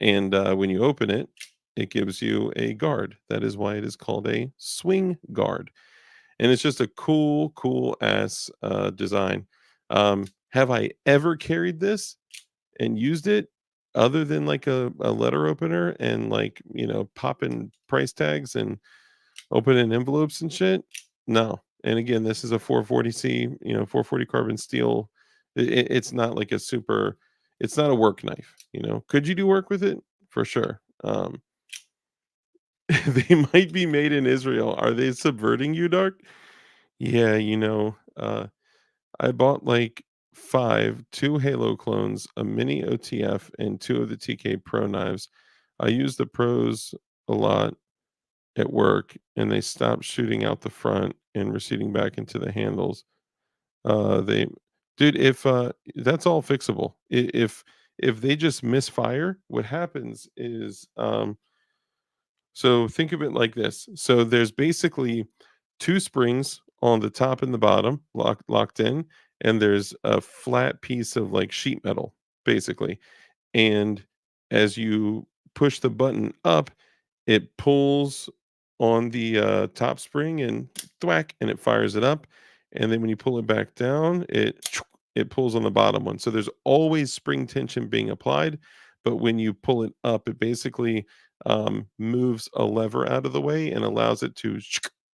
and when you open it, it gives you a guard. That is why it is called a swing guard, and it's just a cool ass design. Have I ever carried this and used it other than like a letter opener and like popping price tags and opening envelopes and shit? No. And again, this is a 440C, 440 carbon steel. It's not like a super. It's not a work knife. Could you do work with it? For sure. They might be made in Israel. Are they subverting you, Dark? Yeah, I bought like two Halo clones, a mini OTF, and two of the TK Pro knives. I use the pros a lot at work, and they stopped shooting out the front and receding back into the handles. They, dude, if that's all fixable. If they just misfire, what happens is, so think of it like this. So there's basically two springs on the top and the bottom locked in, and there's a flat piece of like sheet metal, basically. And as you push the button up, it pulls on the top spring and thwack, and it fires it up. And then when you pull it back down, it pulls on the bottom one. So there's always spring tension being applied, but when you pull it up, it basically moves a lever out of the way and allows it to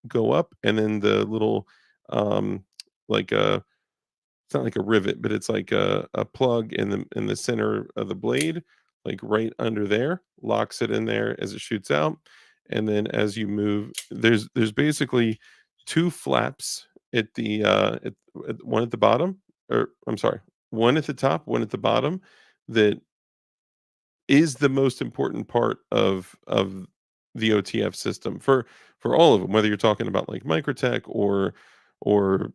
go up, and then the little um, like a it's not like a rivet, but it's like a plug in the center of the blade, like right under there, locks it in there as it shoots out. And then as you move, there's basically two flaps at the one at the bottom, or I'm sorry, one at the top, one at the bottom, that is the most important part of the OTF system for all of them, whether you're talking about like Microtech or what's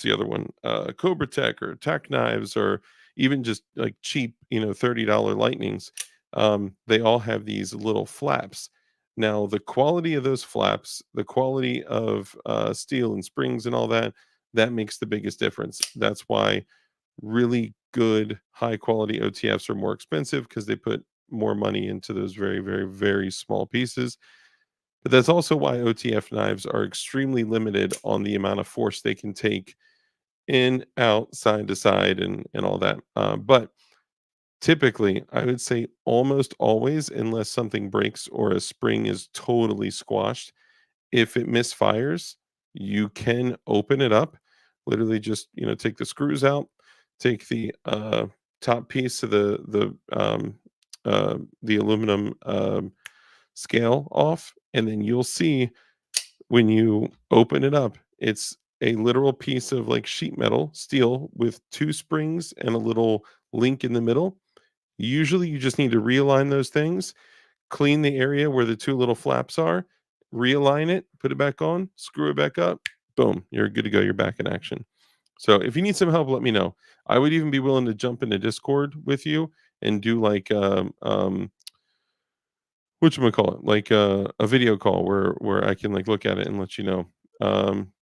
the other one, Cobra Tech or Tac Knives, or even just like cheap $30 Lightnings. They all have these little flaps. Now the quality of those flaps, the quality of steel and springs and all that, that makes the biggest difference. That's why really good high quality OTFs are more expensive, because they put more money into those very, very, very small pieces. But that's also why OTF knives are extremely limited on the amount of force they can take in, out, side to side, and all that. But typically, I would say almost always, unless something breaks or a spring is totally squashed, if it misfires, you can open it up. Literally just, take the screws out, take the top piece of the aluminum scale off, and then you'll see when you open it up, it's a literal piece of like sheet metal, steel, with two springs and a little link in the middle. Usually you just need to realign those things, clean the area where the two little flaps are, realign it, put it back on, screw it back up, boom, you're good to go. You're back in action. So if you need some help, let me know. I would even be willing to jump into Discord with you and do like whatchamacallit, like a video call where I can like look at it and let you know.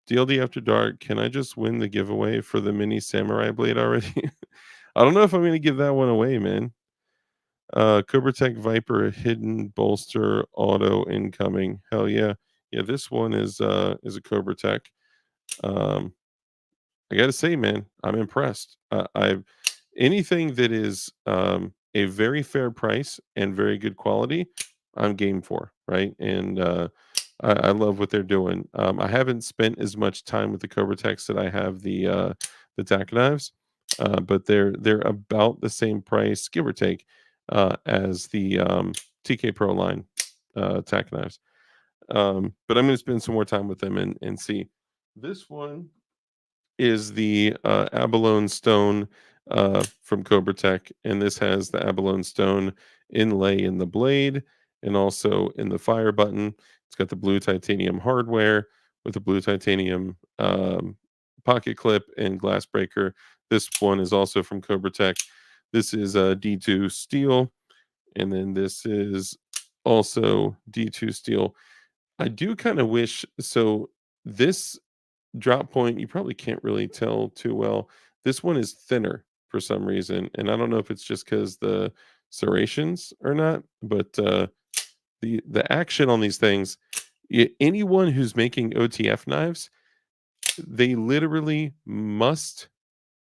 DLD After Dark, can I just win the giveaway for the mini samurai blade already? I don't know if I'm gonna give that one away, man. Cobra Tech Viper hidden bolster auto incoming. Hell yeah. Yeah, this one is a Cobra Tech. Um I gotta say, man, I'm impressed. I've anything that is a very fair price and very good quality, I'm game for, right? And I love what they're doing. I haven't spent as much time with the Cobra Techs that I have the tack knives, but they're about the same price, give or take, as the TK Pro line tack knives. But I'm going to spend some more time with them and see. This one is the abalone stone from Cobra Tech, and this has the abalone stone inlay in the blade and also in the fire button. It's got the blue titanium hardware with the blue titanium pocket clip and glass breaker. This one is also from Cobra Tech. This is D2 steel, and then this is also D2 steel. I do kind of wish so. This drop point, you probably can't really tell too well. This one is thinner for some reason, and I don't know if it's just because the serrations are not, but the action on these things, anyone who's making OTF knives, they literally must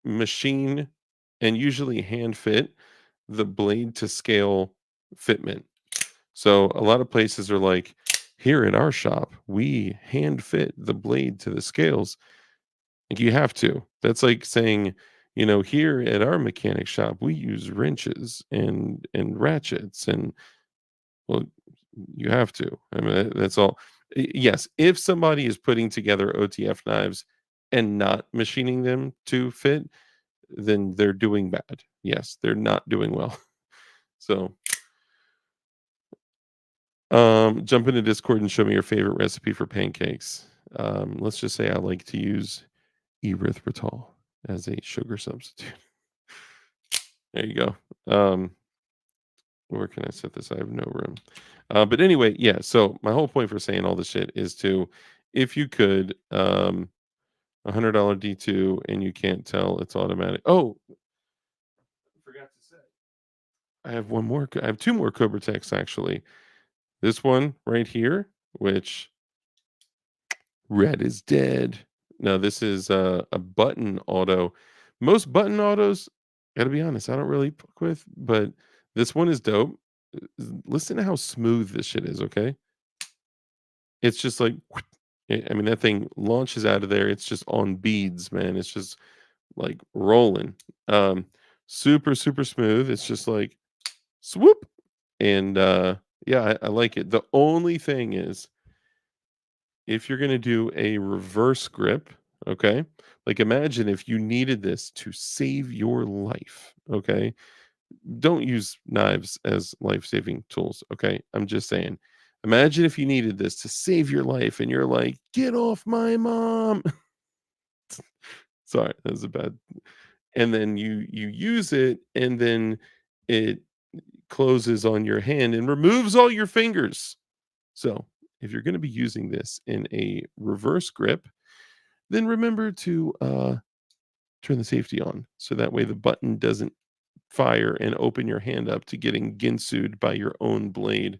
machine and usually hand fit the blade to scale fitment. So a lot of places are like, here at our shop, we hand fit the blade to the scales. Like you have to. That's like saying, here at our mechanic shop, we use wrenches and ratchets and well, you have to. I mean, that's all. Yes, if somebody is putting together OTF knives and not machining them to fit, then they're doing bad. Yes, they're not doing well. So, jump into Discord and show me your favorite recipe for pancakes. Let's just say I like to use erythritol as a sugar substitute. There you go. Where can I set this? I have no room. But anyway, yeah. So my whole point for saying all this shit is to, if you could, $100 D2 and you can't tell it's automatic. Oh, I forgot to say. I have one more. I have two more Cobra Techs actually. This one right here, which red is dead. No, this is a button auto. Most button autos, gotta be honest, I don't really fuck with, but this one is dope. Listen to how smooth this shit is, okay? It's just like, I mean, that thing launches out of there. It's just on beads, man. It's just like rolling. Um, super, super smooth. It's just like swoop. And yeah, I like it. The only thing is, if you're gonna do a reverse grip, okay? Like imagine if you needed this to save your life, okay? Don't use knives as life-saving tools, okay? I'm just saying. Imagine if you needed this to save your life and you're like, "Get off my mom." Sorry, that was a bad and then you use it and then it closes on your hand and removes all your fingers. So, if you're gonna be using this in a reverse grip, then remember to turn the safety on so that way the button doesn't fire and open your hand up to getting ginsued by your own blade.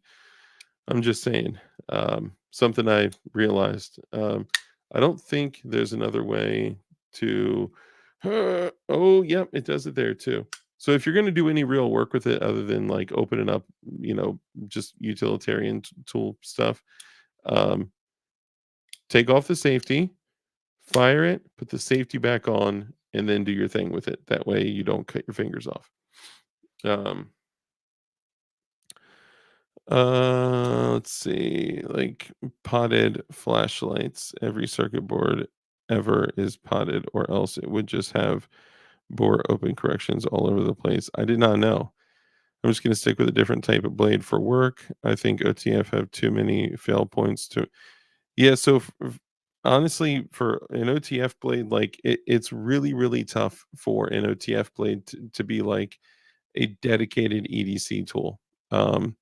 I'm just saying, something I realized. I don't think there's another way to. Oh, yep, it does it there too. So if you're going to do any real work with it other than like opening up, just utilitarian tool stuff, um, take off the safety, fire it, put the safety back on, and then do your thing with it. That way you don't cut your fingers off. Um, let's see, like potted flashlights. Every circuit board ever is potted, or else it would just have bore open corrections all over the place. I did not know. I'm just gonna stick with a different type of blade for work. I think OTF have too many fail points to yeah, so honestly, for an OTF blade, like it's really, really tough for an OTF blade to be like a dedicated EDC tool. Um,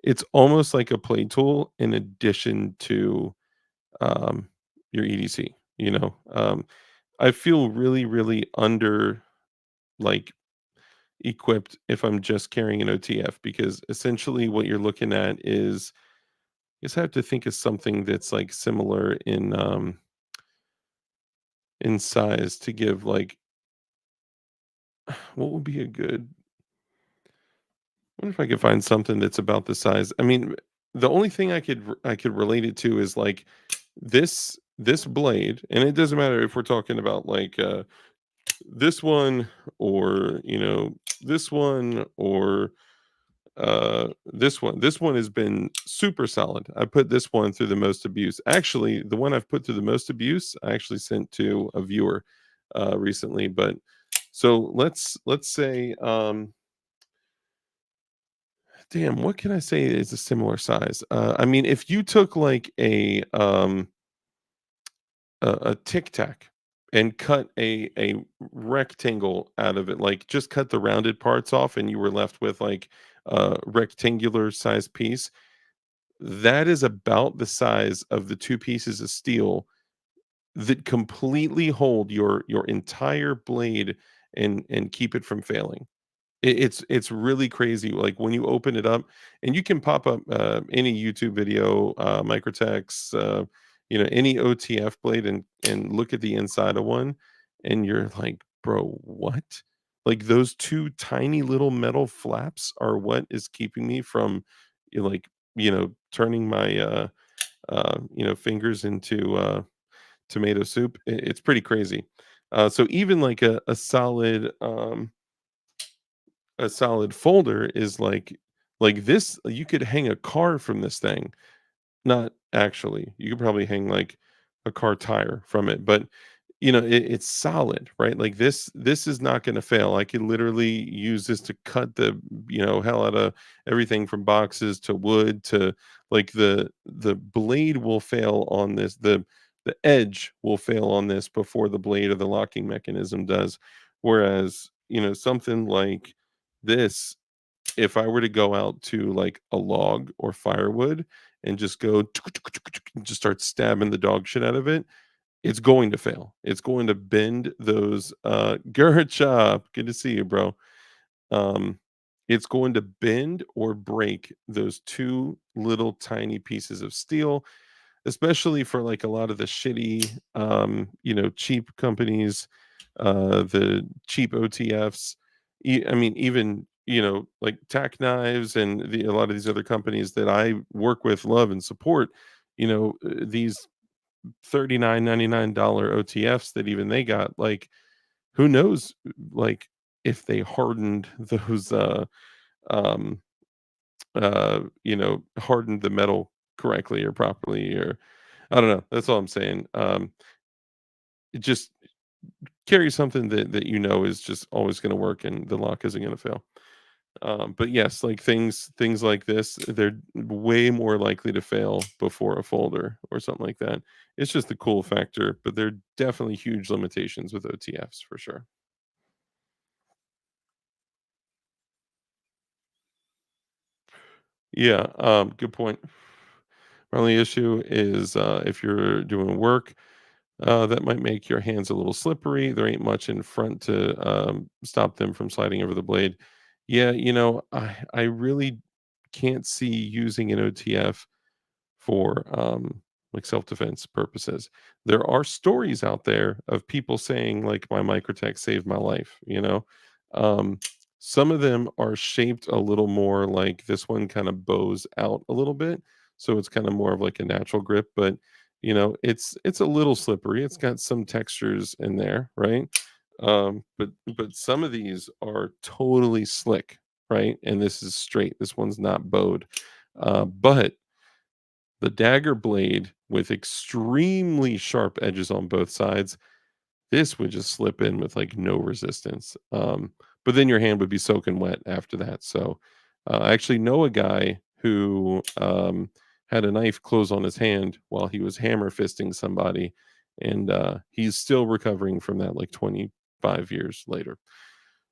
it's almost like a play tool in addition to um, your EDC. I feel really, really under like equipped if I'm just carrying an OTF because essentially what you're looking at is I guess I have to think of something that's like similar in size to give like what would be a good I wonder if I could find something that's about the size. I mean, the only thing I could relate it to is like this blade, and it doesn't matter if we're talking about like this one or this one or this one. This one has been super solid. I put this one through the most abuse. Actually, the one I've put through the most abuse, I actually sent to a viewer recently. But so let's say damn, what can I say is a similar size? I mean, if you took like a tic tac and cut a rectangle out of it, like just cut the rounded parts off, and you were left with like a rectangular size piece, that is about the size of the two pieces of steel that completely hold your entire blade and keep it from failing. It's really crazy, like, when you open it up and you can pop up, any YouTube video, Microtex, any OTF blade and look at the inside of one, and you're like, "Bro, what?" Like, those 2 tiny little metal flaps are what is keeping me from, like, turning my, fingers into, tomato soup. It's pretty crazy. So even, like, a solid folder is like this you could hang a car from this thing. Not actually. You could probably hang like a car tire from it, but it's solid, right? Like this is not going to fail. I could literally use this to cut the hell out of everything from boxes to wood to like the blade will fail on this. The edge will fail on this before the blade or the locking mechanism does. Whereas, something like this, if I were to go out to like a log or firewood and just go just start stabbing the dog shit out of it, it's going to fail. It's going to bend those Garrett Chop. Good to see you, bro. Um, it's going to bend or break those two little tiny pieces of steel, especially for like a lot of the shitty cheap companies, the cheap OTFs. I mean, even like tack knives and a lot of these other companies that I work with, love and support. These $39.99 OTFs that even they got, like, who knows, like, if they hardened those, um, hardened the metal correctly or properly, or I don't know. That's all I'm saying. Just carry something that is just always gonna work and the lock isn't gonna fail. But yes, like things like this, they're way more likely to fail before a folder or something like that. It's just the cool factor, but there are definitely huge limitations with OTFs for sure. Yeah, good point. My only issue is if you're doing work, that might make your hands a little slippery. There ain't much in front to stop them from sliding over the blade. Yeah, I really can't see using an OTF for like self-defense purposes. There are stories out there of people saying like my microtech saved my life, Um some of them are shaped a little more like this one kind of bows out a little bit, so it's kind of more of like a natural grip, but it's a little slippery. It's got some textures in there, right? But some of these are totally slick, right? And this is straight. This one's not bowed. But the dagger blade with extremely sharp edges on both sides, this would just slip in with like no resistance. But then your hand would be soaking wet after that. So I actually know a guy who had a knife close on his hand while he was hammer fisting somebody. And he's still recovering from that like 25 years later.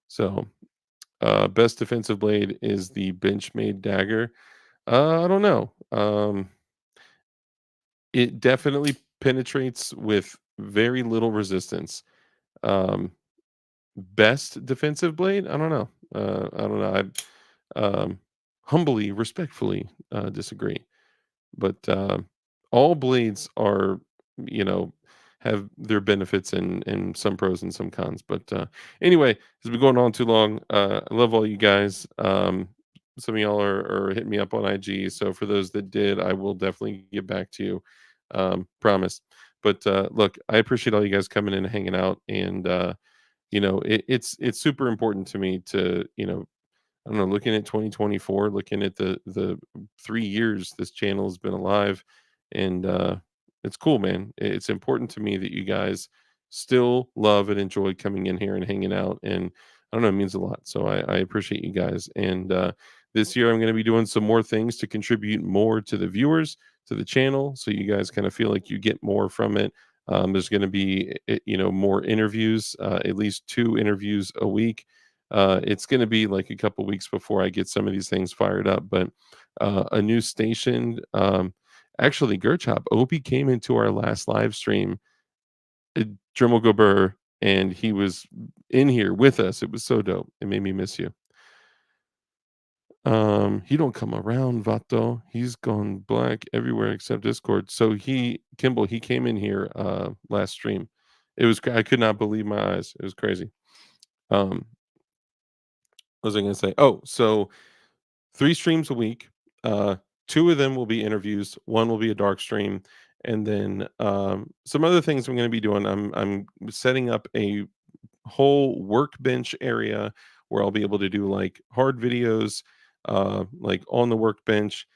So best defensive blade is the bench made dagger. I don't know. It definitely penetrates with very little resistance. Um, Best defensive blade? I don't know. I don't know. I humbly, respectfully disagree. But all blades are, you know, have their benefits and some pros and some cons. But anyway, it's been going on too long. I love all you guys. Some of y'all are hitting me up on IG. So for those that did, I will definitely get back to you. Promise. But look, I appreciate all you guys coming in and hanging out. And it's super important to me to I don't know, looking at 2024, looking at the 3 years this channel has been alive, and, it's cool, man. It's important to me that you guys still love and enjoy coming in here and hanging out, and I don't know, it means a lot, so I appreciate you guys, and, this year, I'm gonna be doing some more things to contribute more to the viewers, to the channel, so you guys kinda feel like you get more from it. There's gonna be, more interviews, at least 2 interviews a week. It's going to be like a couple weeks before I get some of these things fired up, but a new station. Actually, Gerchop Opie came into our last live stream, uh, Dremel Gober, and he was in here with us. It was so dope. It made me miss you. He don't come around, Vato. He's gone black everywhere except Discord. So Kimball, he came in here last stream. I could not believe my eyes. It was crazy. Um, what was I gonna say? Oh, so 3 streams a week. Uh, 2 of them will be interviews, 1 will be a dark stream, and then, some other things I'm gonna be doing, I'm setting up a whole workbench area where I'll be able to do, like, hard videos, like, on the workbench.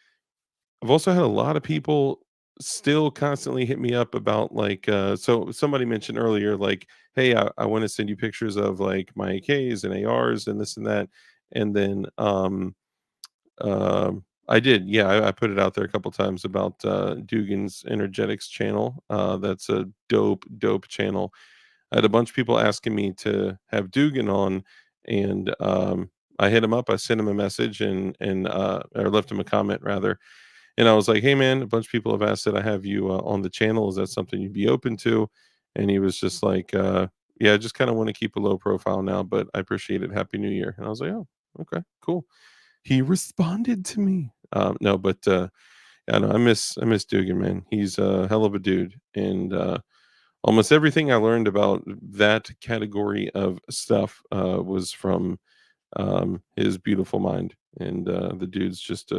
I've also had a lot of people still constantly hit me up about, like, so somebody mentioned earlier, like, "Hey, I wanna send you pictures of, like, my AKs and ARs and this and that," and then, I did. Yeah, I put it out there a couple times about Dugan's Energetics channel. That's a dope channel. I had a bunch of people asking me to have Dugan on, and I hit him up. I sent him a message and or left him a comment rather, and I was like, "Hey, man, a bunch of people have asked that I have you on the channel. Is that something you'd be open to?" And he was just like, "Yeah, I just kind of want to keep a low profile now, but I appreciate it. Happy New Year." And I was like, "Oh, okay, cool." He responded to me. No, but yeah, no, I miss Dugan, man. He's a hell of a dude, and almost everything I learned about that category of stuff was from his beautiful mind, and the dude's just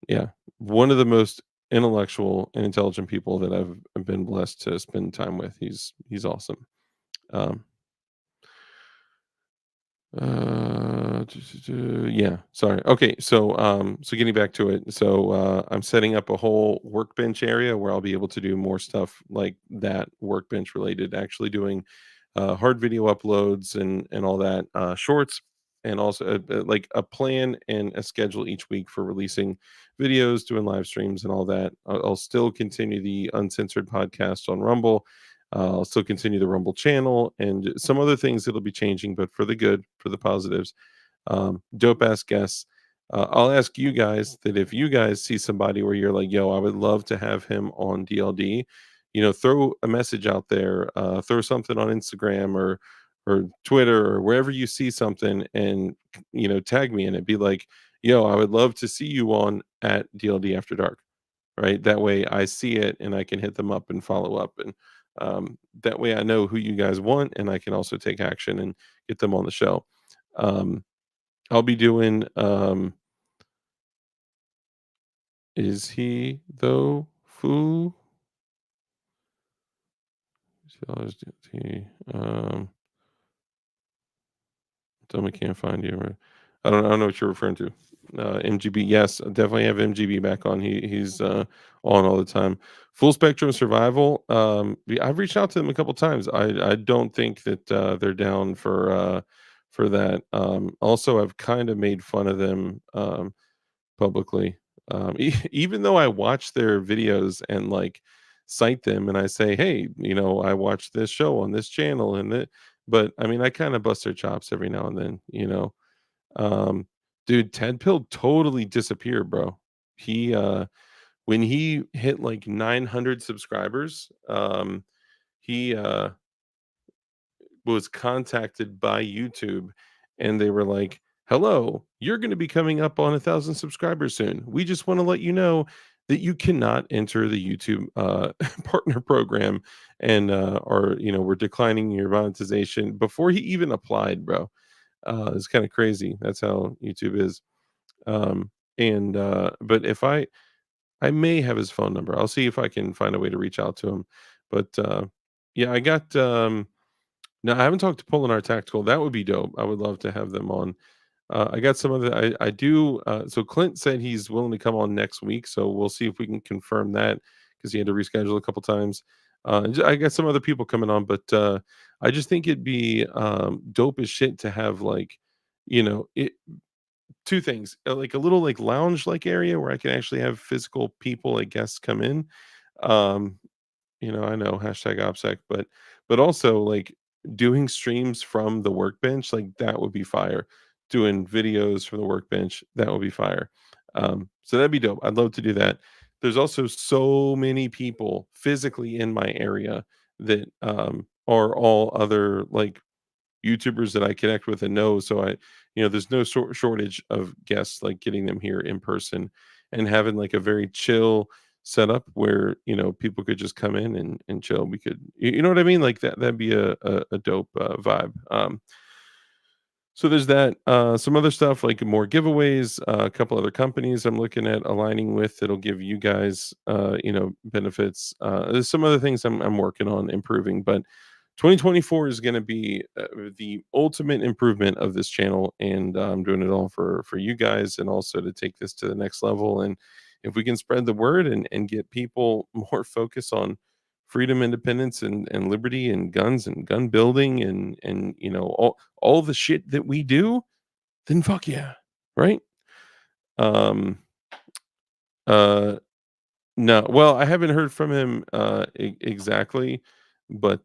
yeah, one of the most intellectual and intelligent people that I've been blessed to spend time with. He's awesome. Um, yeah, sorry. Okay, so getting back to it. So, I'm setting up a whole workbench area where I'll be able to do more stuff like that workbench related, actually doing, hard video uploads and all that, shorts, and also, like a plan and a schedule each week for releasing videos, doing live streams and all that. I'll still continue the uncensored podcast on Rumble. I'll still continue the Rumble channel and some other things that'll be changing, but for the good, for the positives. Dope ass guests. I'll ask you guys that if you guys see somebody where you're like, yo, I would love to have him on DLD, throw a message out there, throw something on Instagram or Twitter or wherever you see something and tag me in it. Be like, yo, I would love to see you on at DLD After Dark, right? That way I see it and I can hit them up and follow up. And that way I know who you guys want and I can also take action and get them on the show. Um, I'll be doing, is he though? Foo? Um, Tell me can't find you. I don't know what you're referring to. MGB, yes, I definitely have MGB back on. He's on all the time. Full Spectrum Survival. I've reached out to them a couple times. I don't think that they're down for that. Also, I've kind of made fun of them publicly. Even though I watch their videos and like cite them and I say, hey, I watched this show on this channel but I mean, I kind of bust their chops every now and then. Um, Dude, Ted Pill totally disappeared, bro. He when he hit like 900 subscribers, he was contacted by YouTube and they were like, "Hello, you're going to be coming up on 1,000 subscribers soon. We just want to let you know that you cannot enter the YouTube partner program and or we're declining your monetization." Before he even applied, bro. It's kind of crazy. That's how YouTube is. And but if I may have his phone number. I'll see if I can find a way to reach out to him. But yeah, I got no, I haven't talked to Pullinar Tactical. That would be dope. I would love to have them on. I got some other. I do. So Clint said he's willing to come on next week. So we'll see if we can confirm that because he had to reschedule a couple times. I got some other people coming on, but I just think it'd be dope as shit to have like, it two things like a little like lounge like area where I can actually have physical people, like guests, come in. Um, I know hashtag OPSEC, but also like doing streams from the workbench, like that would be fire. Doing videos from the workbench, that would be fire. So that'd be dope. I'd love to do that. There's also so many people physically in my area that are all other like YouTubers that I connect with and know. So there's no shortage of guests like getting them here in person and having like a very chill setup where people could just come in and chill. We could, you know what I mean? Like that'd be a dope vibe. So there's that. Some other stuff like more giveaways. A couple other companies I'm looking at aligning with that'll give you guys, benefits. There's some other things I'm working on improving, but 2024 is going to be the ultimate improvement of this channel, and I'm doing it all for you guys, and also to take this to the next level. And if we can spread the word and get people more focused on freedom, independence, and liberty, and guns and gun building, and all the shit that we do, then fuck yeah, right? Um, uh, no, well, I haven't heard from him exactly, but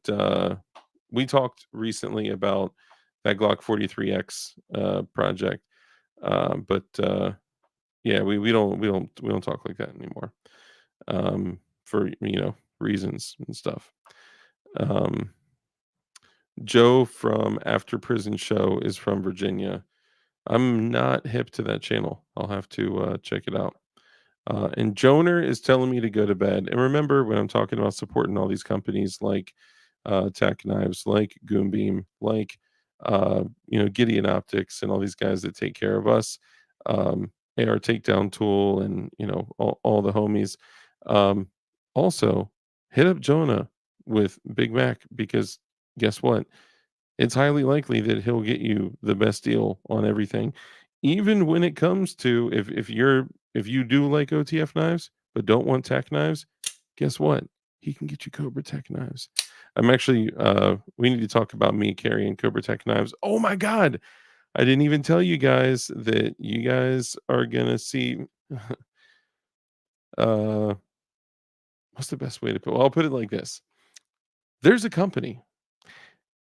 we talked recently about that Glock 43X project. But yeah, we don't talk like that anymore. For reasons and stuff. Um, Joe from After Prison Show is from Virginia. I'm not hip to that channel. I'll have to check it out. And Joner is telling me to go to bed. And remember, when I'm talking about supporting all these companies like Tech Knives, like Goonbeam, like Gideon Optics, and all these guys that take care of us, AR Takedown Tool, and all the homies. Um, Also, hit up Jonah with Big Mac because guess what? It's highly likely that he'll get you the best deal on everything. Even when it comes to if you do like OTF knives but don't want tech knives, guess what? He can get you Cobra Tech knives. I'm actually we need to talk about me carrying Cobra Tech knives. Oh my god. I didn't even tell you guys that you guys are gonna see uh what's the best way to put I'll put it like this. There's a company,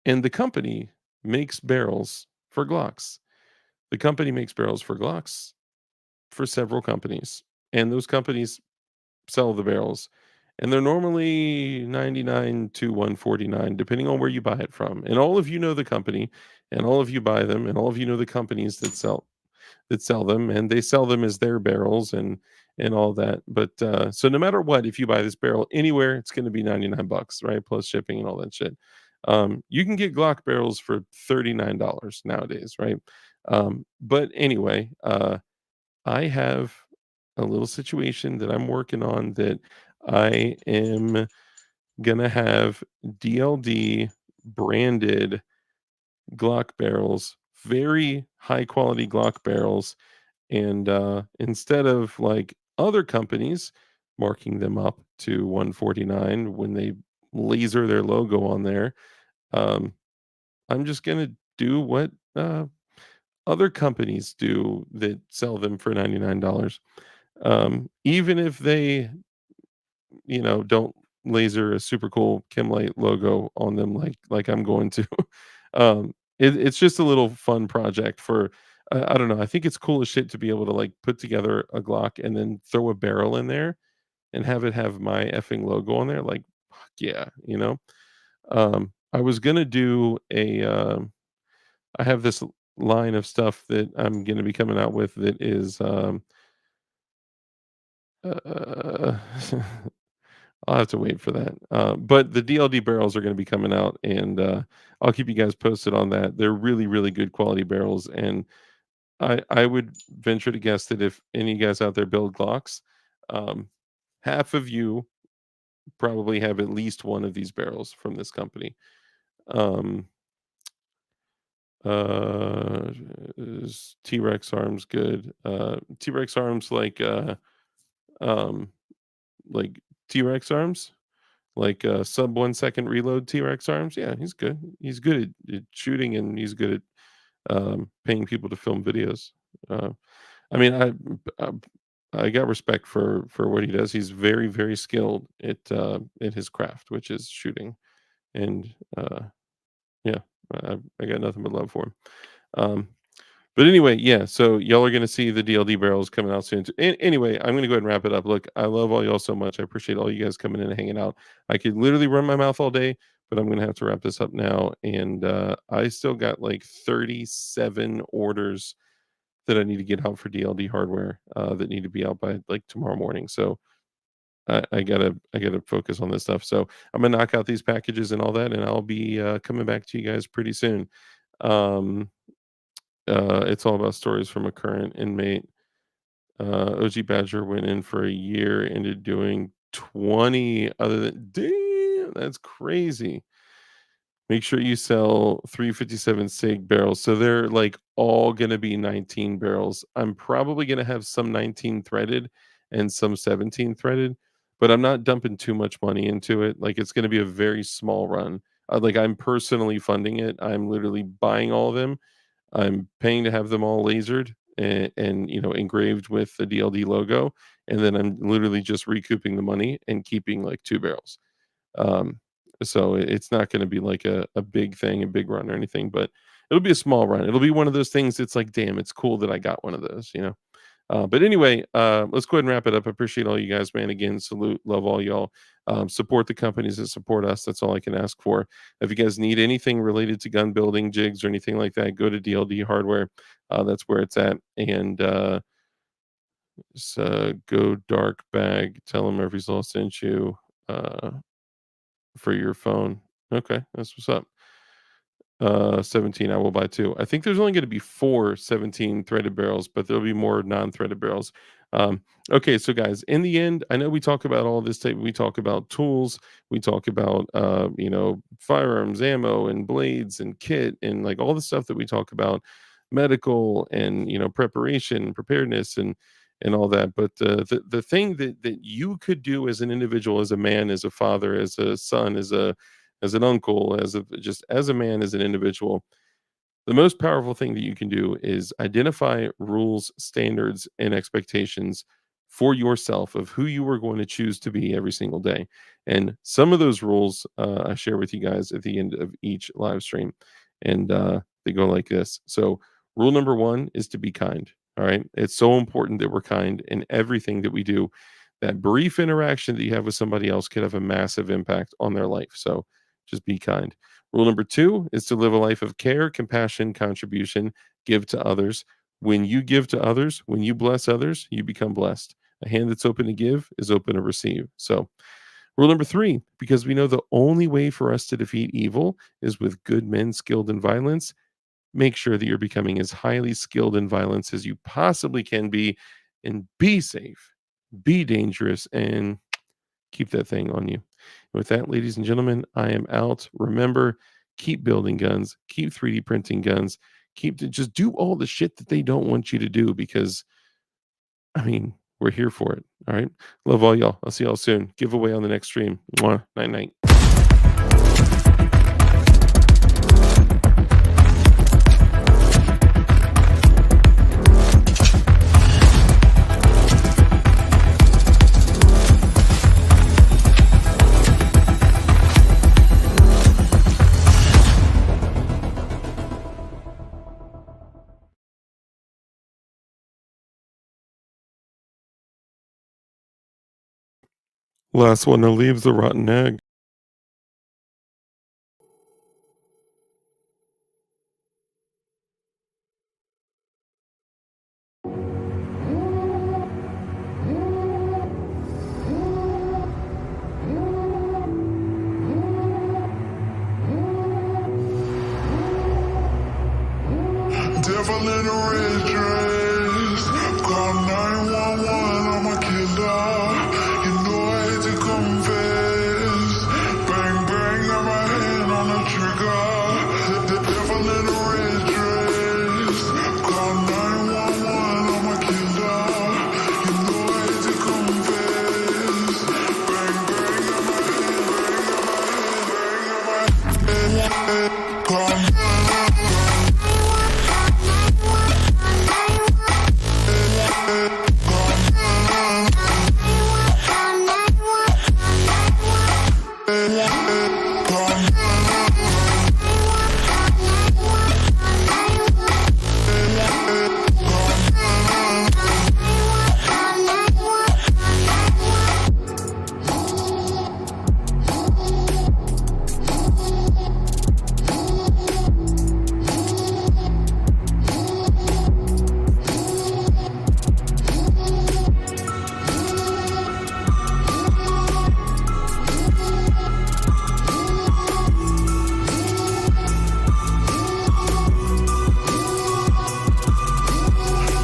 and the company makes barrels for Glocks. The company makes barrels for Glocks for several companies, and those companies sell the barrels, and they're normally 99 to 149 depending on where you buy it from. And all of you know the company, and all of you buy them, and all of you know the companies that sell them, and they sell them as their barrels and all that. But so no matter what, if you buy this barrel anywhere, it's going to be 99 bucks, right? Plus shipping and all that shit. You can get Glock barrels for $39 nowadays, right? But anyway, I have a little situation that I'm working on that I am gonna have DLD branded Glock barrels, very high quality Glock barrels. And instead of like other companies marking them up to 149 when they laser their logo on there, um, I'm just gonna do what other companies do that sell them for $99. Even if they, don't laser a super cool Kimlight logo on them like I'm going to. It's just a little fun project for I don't know. I think it's cool as shit to be able to like put together a Glock and then throw a barrel in there and have it have my effing logo on there. Like, fuck yeah, you know. I was gonna do a. I have this line of stuff that I'm gonna be coming out with that is. Uh, I'll have to wait for that. But the DLD barrels are gonna be coming out, and I'll keep you guys posted on that. They're really, really good quality barrels, and I would venture to guess that if any guys out there build Glocks, um, half of you probably have at least one of these barrels from this company. Um, is T-Rex arms good? T-Rex arms um, like T-Rex arms, like sub 1 second reload T-Rex arms. Yeah, he's good. He's good at shooting, and he's good at paying people to film videos. Uh, I mean, I I got respect for what he does. He's very, very skilled at his craft, which is shooting. And yeah, I got nothing but love for him. Um, but anyway, yeah. So y'all are gonna see the DLD barrels coming out soon. Anyway, I'm gonna go ahead and wrap it up. Look, I love all y'all so much. I appreciate all you guys coming in and hanging out. I could literally run my mouth all day, but I'm gonna have to wrap this up now. And I still got like 37 orders that I need to get out for DLD hardware that need to be out by like tomorrow morning. So I gotta focus on this stuff. So I'm gonna knock out these packages and all that, and I'll be coming back to you guys pretty soon. Um, it's all about stories from a current inmate. OG Badger went in for a year, ended doing 20. Other than damn, that's crazy. Make sure you sell 357 SIG barrels. So they're like all gonna be 19 barrels. I'm probably gonna have some 19 threaded and some 17 threaded, but I'm not dumping too much money into it. Like it's gonna be a very small run. Like I'm personally funding it. I'm literally buying all of them. I'm paying to have them all lasered and engraved with the DLD logo, and then I'm literally just recouping the money and keeping like 2 barrels. Um, so it's not going to be like a big thing, a big run or anything, but it'll be a small run. It'll be one of those things that's like, damn, it's cool that I got one of those, you know? But anyway, let's go ahead and wrap it up. I appreciate all you guys, man. Again, salute, love all y'all. Support the companies that support us. That's all I can ask for. If you guys need anything related to gun building jigs or anything like that, go to DLD Hardware. That's where it's at. And go dark bag. Tell them Murphy's Law sent you. For your phone. Okay, that's what's up. 17, I will buy 2. I think there's only gonna be 4 17 threaded barrels, but there'll be more non-threaded barrels. Okay, so guys, in the end, I know we talk about all this type. We talk about tools, we talk about firearms, ammo, and blades, and kit, and like all the stuff that we talk about, medical and preparation, preparedness, and all that. But the thing that you could do as an individual, as a man, as a father, as a son, as an uncle, just as a man, as an individual, the most powerful thing that you can do is identify rules, standards, and expectations for yourself of who you are going to choose to be every single day. And some of those rules I share with you guys at the end of each live stream. And they go like this. So, rule number 1 is to be kind. All right. It's so important that we're kind in everything that we do. That brief interaction that you have with somebody else could have a massive impact on their life. So, just be kind. Rule number 2 is to live a life of care, compassion, contribution, give to others. When you give to others, when you bless others, you become blessed. A hand that's open to give is open to receive. So, rule number 3, because we know the only way for us to defeat evil is with good men skilled in violence, make sure that you're becoming as highly skilled in violence as you possibly can be, and be safe, be dangerous, and keep that thing on you. With that, ladies and gentlemen, I am out. Remember, keep building guns, keep 3D printing guns, just do all the shit that they don't want you to do, because I mean, we're here for it. All right. Love all y'all. I'll see y'all soon. Giveaway on the next stream. Mwah. Night night. Last one to leave's the rotten egg. Devil in a red dress. Call 911, I'm a killer. You know I hate to confess. Bang, bang, got my hand on the trigger. The devil in a red dress. Call 911, I'm a killer. You know I hate to confess. Bang, bang, got my hand, bang, got my hand. Call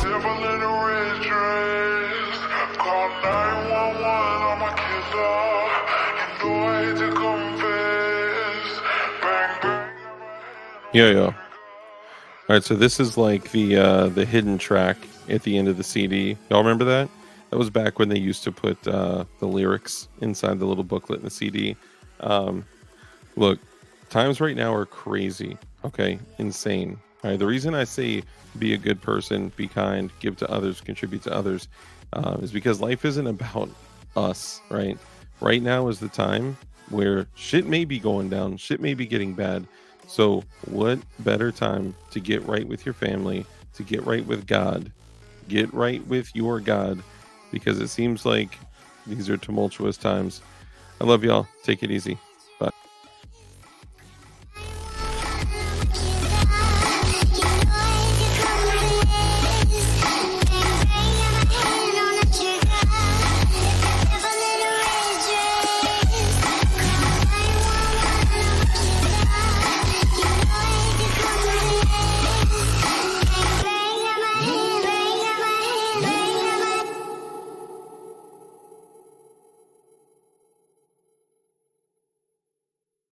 devil in a red dress. Call 911, I'm a killer. You know I hate to confess. Bang, bang. Yeah. All right, so this is like the hidden track at the end of the CD. Y'all remember that? That was back when they used to put the lyrics inside the little booklet in the CD. Um, Look, times right now are crazy. Okay, insane. All right, the reason I say be a good person, be kind, give to others, contribute to others, is because life isn't about us. Right. Right now is the time where shit may be going down, shit may be getting bad. So, what better time to get right with your family, to get right with God, get right with your God, because it seems like these are tumultuous times. I love y'all. Take it easy.